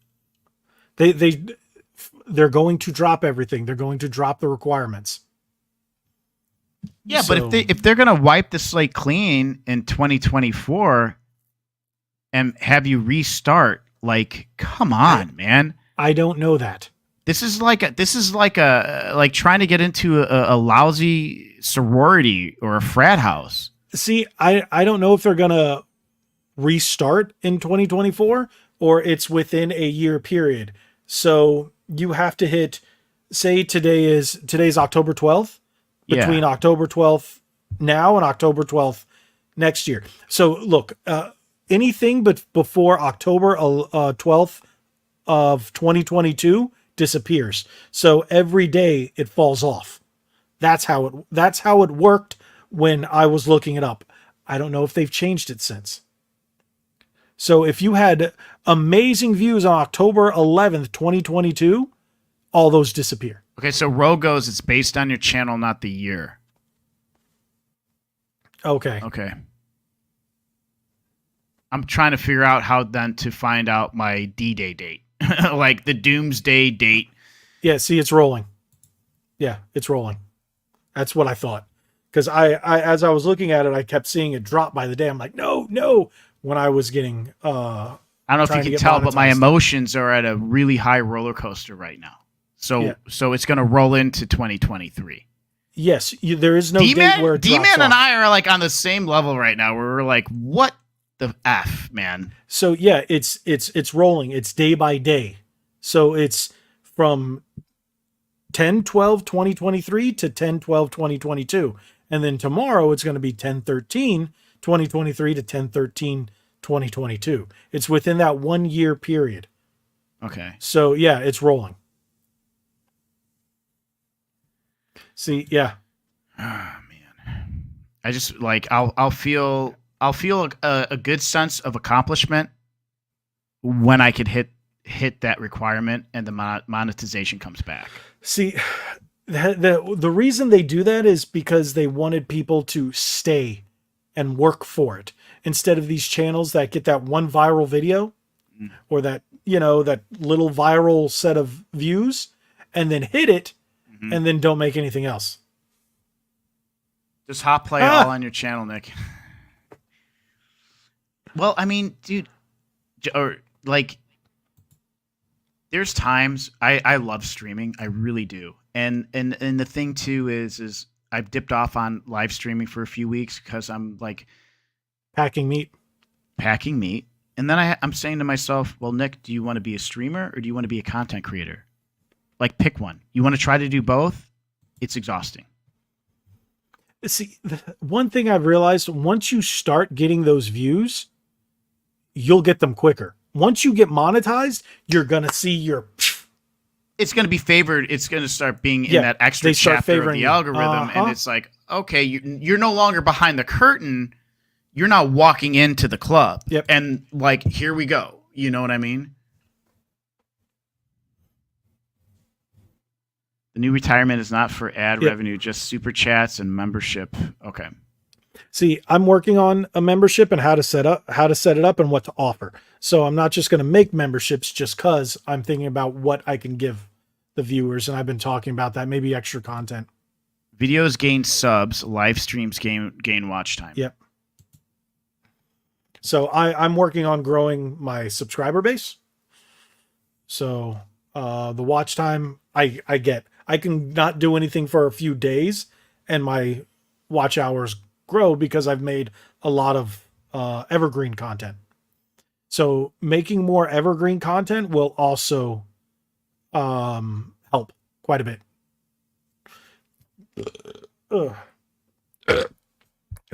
They're going to drop everything. They're going to drop the requirements. Yeah, but if they're gonna wipe the slate clean in 2024 and have you restart, Like, come on, man. I don't know that. This is like trying to get into a lousy sorority or a frat house. See, I don't know if they're gonna restart in 2024 or it's within a year period. So you have to hit, say today's October 12th, between October 12th now and October 12th next year. So look, anything but before October 12th of 2022 disappears. So every day it falls off. That's how it worked when I was looking it up. I don't know if they've changed it since. So if you had amazing views on October 11th, 2022, all those disappear. Okay, so Ro goes, it's based on your channel, not the year. Okay. I'm trying to figure out how then to find out my D-Day date. Like the doomsday date. Yeah, see, it's rolling. Yeah, it's rolling. That's what I thought. Because I as I was looking at it, I kept seeing it drop by the day. I'm like, no. When I was getting I don't know if you can tell, but my emotions are at a really high roller coaster right now. So it's going to roll into 2023. Yes, there is no date where it drops D-Man and off. I are like on the same level right now where we're like, what the F, man? So yeah, it's rolling. It's day by day. So it's from 10/12/2023 to 10/12/2022. And then tomorrow it's going to be 10/13/2023 to 10/13/2022. It's within that 1 year period. Okay. So yeah, it's rolling. See, yeah. Oh man. I just like I'll feel a good sense of accomplishment when I could hit that requirement and the monetization comes back. See, the reason they do that is because they wanted people to stay and work for it instead of these channels that get that one viral video or that, that little viral set of views and then hit it and then don't make anything else. Just hot play all on your channel, Nick. Well, I mean, dude, or like, there's times I love streaming, I really do, and the thing too is I've dipped off on live streaming for a few weeks because I'm like packing meat, and then I'm saying to myself, well, Nick, do you want to be a streamer or do you want to be a content creator? Like, pick one. You want to try to do both? It's exhausting. See, one thing I've realized, once you start getting those views, you'll get them quicker. Once you get monetized, you're going to see your... It's going to be favored. It's going to start being in that extra chapter of the algorithm. And it's like, okay, you're no longer behind the curtain. You're not walking into the club. Yep. And like, here we go. You know what I mean? The new retirement is not for ad revenue, just super chats and membership. Okay. See, I'm working on a membership and how to set it up and what to offer. So I'm not just going to make memberships just because I'm thinking about what I can give the viewers. And I've been talking about that, maybe extra content. Videos gain subs, live streams gain watch time. Yep. So I'm working on growing my subscriber base. So the watch time I get. I can not do anything for a few days and my watch hours grow because I've made a lot of evergreen content. So making more evergreen content will also help quite a bit. Ooh.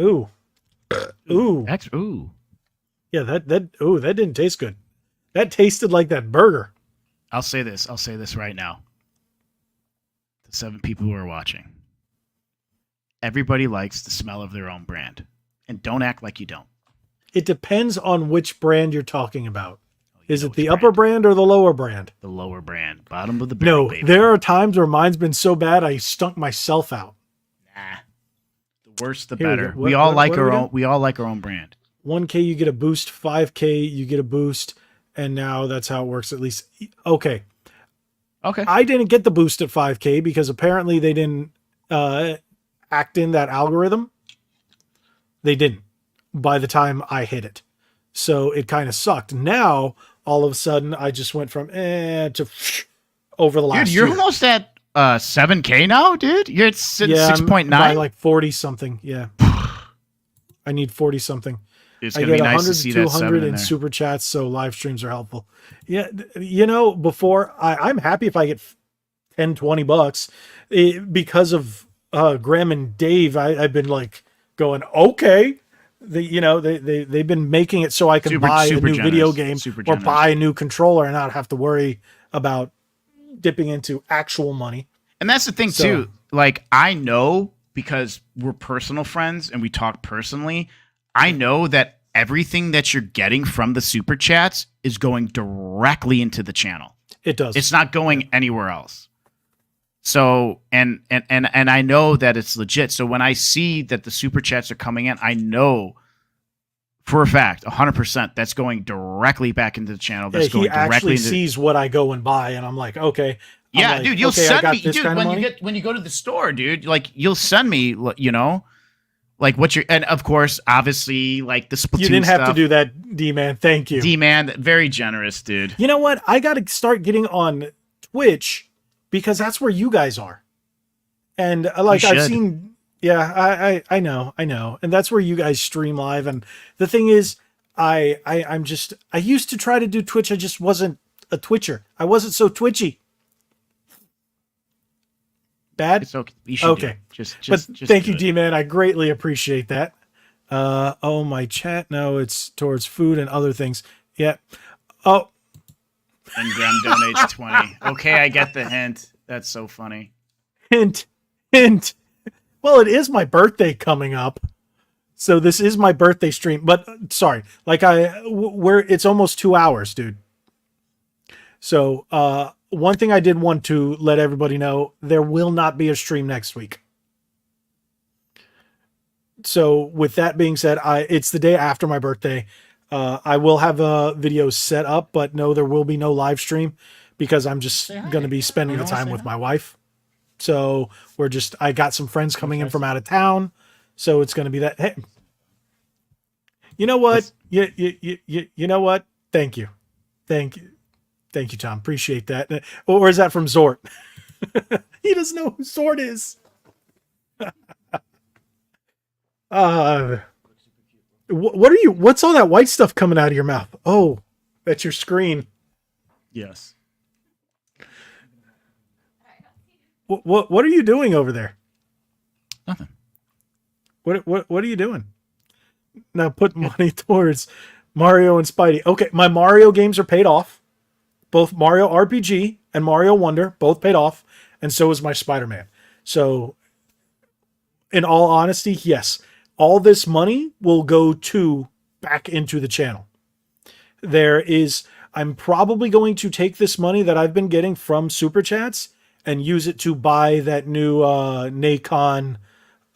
Ooh. Ooh. Yeah, that didn't taste good. That tasted like that burger. I'll say this right now. The 7 people who are watching. Everybody likes the smell of their own brand. And don't act like you don't. It depends on which brand you're talking about. Is it the upper brand or the lower brand? The lower brand. Bottom of the barrel, No, baby. there are times where mine's been so bad I stunk myself out. Nah. The worse the Here better. we go. We all like our own brand. 1K you get a boost, 5K you get a boost, and now that's how it works at least. Okay. I didn't get the boost at 5K because apparently they didn't act in that algorithm. They didn't by the time I hit it. So it kind of sucked. Now all of a sudden I just went from to over the last Dude, you're year. almost at 7K now, dude. You're at 6.9. By like 40 something. Yeah. I need 40 something. It's I gonna get be nice 100 to see to that 7 200 in in there. super chats, so live streams are helpful. Yeah, you know, before I'm happy if I get 10, 20 bucks because of Graham and Dave. I've been like going, okay. They've been making it so I can buy a new video game or buy a new controller and not have to worry about dipping into actual money. And that's the thing too. Like, I know, because we're personal friends and we talk personally, I know that everything that you're getting from the super chats is going directly into the channel. It does. It's not going anywhere else. So, and I know that it's legit. So when I see that the super chats are coming in, I know for a fact, 100%, that's going directly back into the channel. That's going directly actually into sees what I go and buy, and I'm like, okay. Yeah, like, dude, you'll okay, send me, dude, when you go to the store, dude, like, you'll send me, you know, like what you're, and of course, obviously, like the Splatoon. You didn't have to do that, D-Man. Thank you. D-Man, very generous, dude. You know what? I got to start getting on Twitch because that's where you guys are. And like I've seen, yeah, I know. And that's where you guys stream live. And the thing is, I used to try to do Twitch. I just wasn't a Twitcher. I wasn't so twitchy. Bad? It's okay. You should okay. Just thank you, D-Man. I greatly appreciate that. Oh, my chat. No, it's towards food and other things. Yeah. Oh. And Graham donates 20. Okay, I get the hint. That's so funny. Hint. Well, it is my birthday coming up. So this is my birthday stream. But sorry, like it's almost 2 hours, dude. So, one thing I did want to let everybody know, there will not be a stream next week. So with that being said, it's the day after my birthday. I will have a video set up, but no, there will be no live stream because I'm just going to be spending the time with my wife. So I got some friends coming in from out of town. So it's going to be that. Hey, you know what? You know what? Thank you. Thank you, Tom. Appreciate that. Or is that from Zort? He doesn't know who Zort is. What are you? What's all that white stuff coming out of your mouth? Oh, that's your screen. Yes. What are you doing over there? Nothing. What are you doing? Now put money towards Mario and Spidey. Okay, my Mario games are paid off. Both Mario RPG and Mario Wonder both paid off, and so is my Spider-Man. So, in all honesty, yes, all this money will go back into the channel. I'm probably going to take this money that I've been getting from Super Chats and use it to buy that new Nacon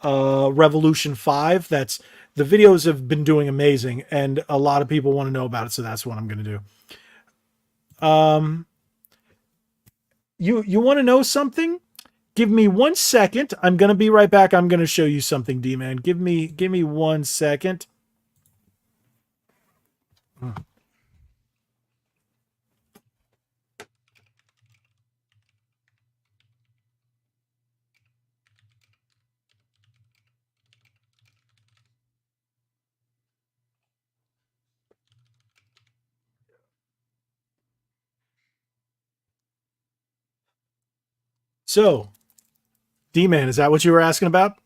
Revolution 5. The videos have been doing amazing, and a lot of people want to know about it, so that's what I'm going to do. You want to know something? Give me 1 second. I'm going to be right back. I'm going to show you something, D-Man. Give me 1 second. So, D-Man, is that what you were asking about?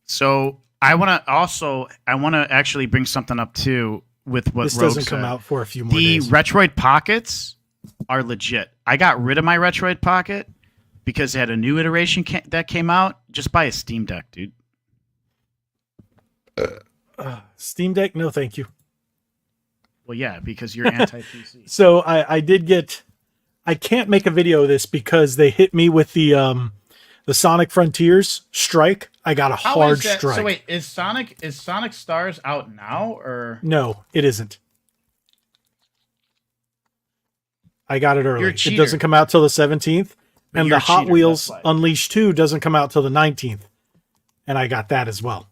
So I want to actually bring something up too with what this Rogue doesn't come said. out for a few more days. The Retroid Pockets are legit. I got rid of my Retroid Pocket because it had a new iteration that came out. Just buy a Steam Deck, dude. Steam Deck? No, thank you. Well, yeah, because you're anti-PC. So I did get... I can't make a video of this because they hit me with the Sonic Frontiers strike. I got a hard strike. So wait, is Sonic Stars out now or no? It isn't. I got it early. It doesn't come out till the 17th, and the Hot Wheels Unleashed 2 doesn't come out till the 19th, and I got that as well.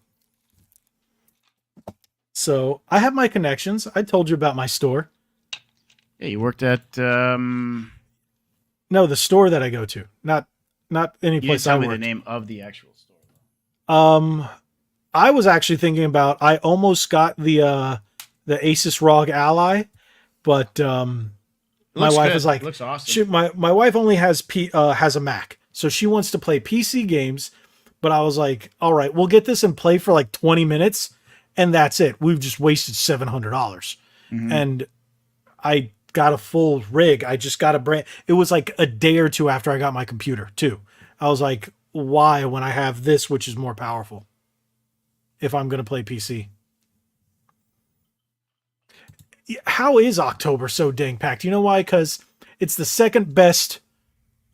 So I have my connections. I told you about my store. Yeah, you worked at. No, the store that I go to, not any You didn't place tell I me work. the name of the actual store. I was actually thinking about. I almost got the Asus ROG Ally, but my wife was like, it looks awesome. my wife only has a Mac, so she wants to play PC games. But I was like, all right, we'll get this and play for like 20 minutes, and that's it. We've just wasted $700, and I got a full rig. I just got a brand. It was like a day or two after I got my computer too. I was like, why when I have this, which is more powerful, if I'm going to play PC? How is October so dang packed? You know why? Because it's the second best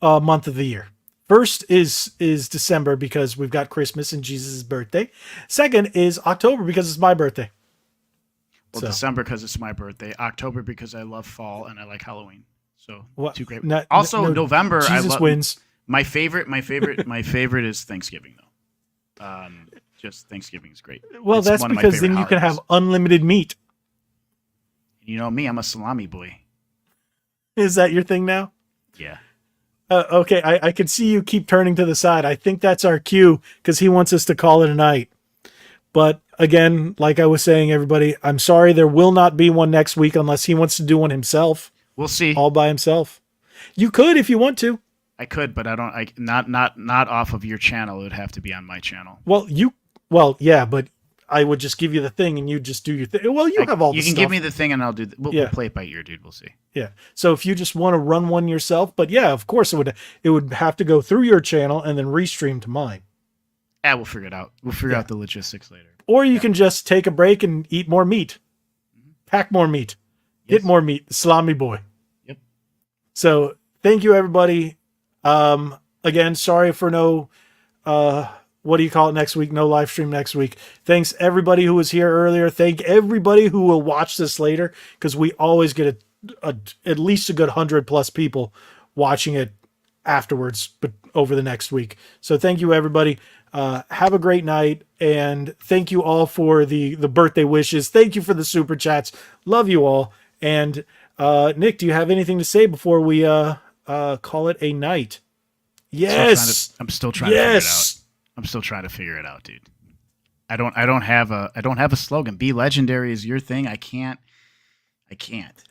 month of the year. First is December because we've got Christmas and Jesus' birthday. Second is October because it's my birthday. Well, December because it's my birthday. October because I love fall and I like Halloween. So two great. November. Jesus wins. My favorite is Thanksgiving though. Just Thanksgiving is great. Well, it's that's because then you can have unlimited meat. You know me, I'm a salami boy. Is that your thing now? Yeah. Okay, I can see you keep turning to the side. I think that's our cue because he wants us to call it a night. But again, like I was saying, everybody, I'm sorry there will not be one next week unless he wants to do one himself. We'll see. All by himself. You could if you want to. I could, but I don't. Not off of your channel. It would have to be on my channel. Well, yeah, but I would just give you the thing and you just do your thing. Well, you have all the stuff. You can give me the thing and I'll do. We'll play it by ear, dude. We'll see. Yeah. So if you just want to run one yourself, but yeah, of course it would have to go through your channel and then restream to mine. Yeah, we'll figure it out. We'll figure out the logistics later. Or you can just take a break and eat more meat. Pack more meat. Get more meat. The salami boy. Yep. So thank you, everybody. Again, sorry for no, what do you call it next week? No live stream next week. Thanks everybody who was here earlier. Thank everybody who will watch this later because we always get at least a good 100+ people watching it afterwards, but over the next week. So thank you, everybody. Have a great night, and thank you all for the birthday wishes. Thank you for the super chats. Love you all. And Nick, do you have anything to say before we call it a night? Yes. I'm still trying to figure it out. I'm still trying to figure it out, dude. I don't have a slogan. Be legendary is your thing. I can't.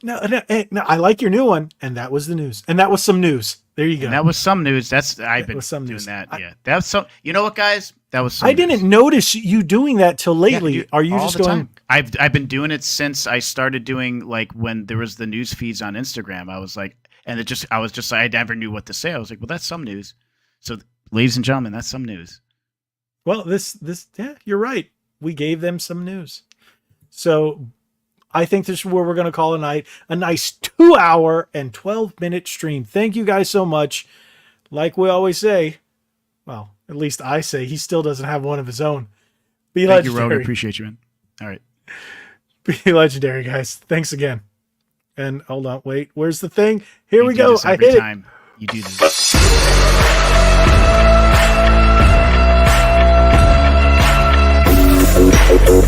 No, I like your new one, and that was the news, and that was some news. There you go. And that was some news. I've been doing that. Yeah, that's so. You know what, guys? That was. Some I didn't notice you doing that till lately. Yeah, dude, are you just going? Time. I've been doing it since I started doing like when there was the news feeds on Instagram. I was like, I was just I never knew what to say. I was like, well, that's some news. So, ladies and gentlemen, that's some news. Well, yeah, you're right. We gave them some news. So I think this is where we're going to call a night. A nice 2-hour and 12-minute stream. Thank you guys so much. Like we always say, well, at least I say, he still doesn't have one of his own. Be legendary. Thank you, Rogue. Appreciate you, man. All right. Be legendary, guys. Thanks again. And hold on, wait. Where's the thing? Here we go. I hit it. You do this. Thank you.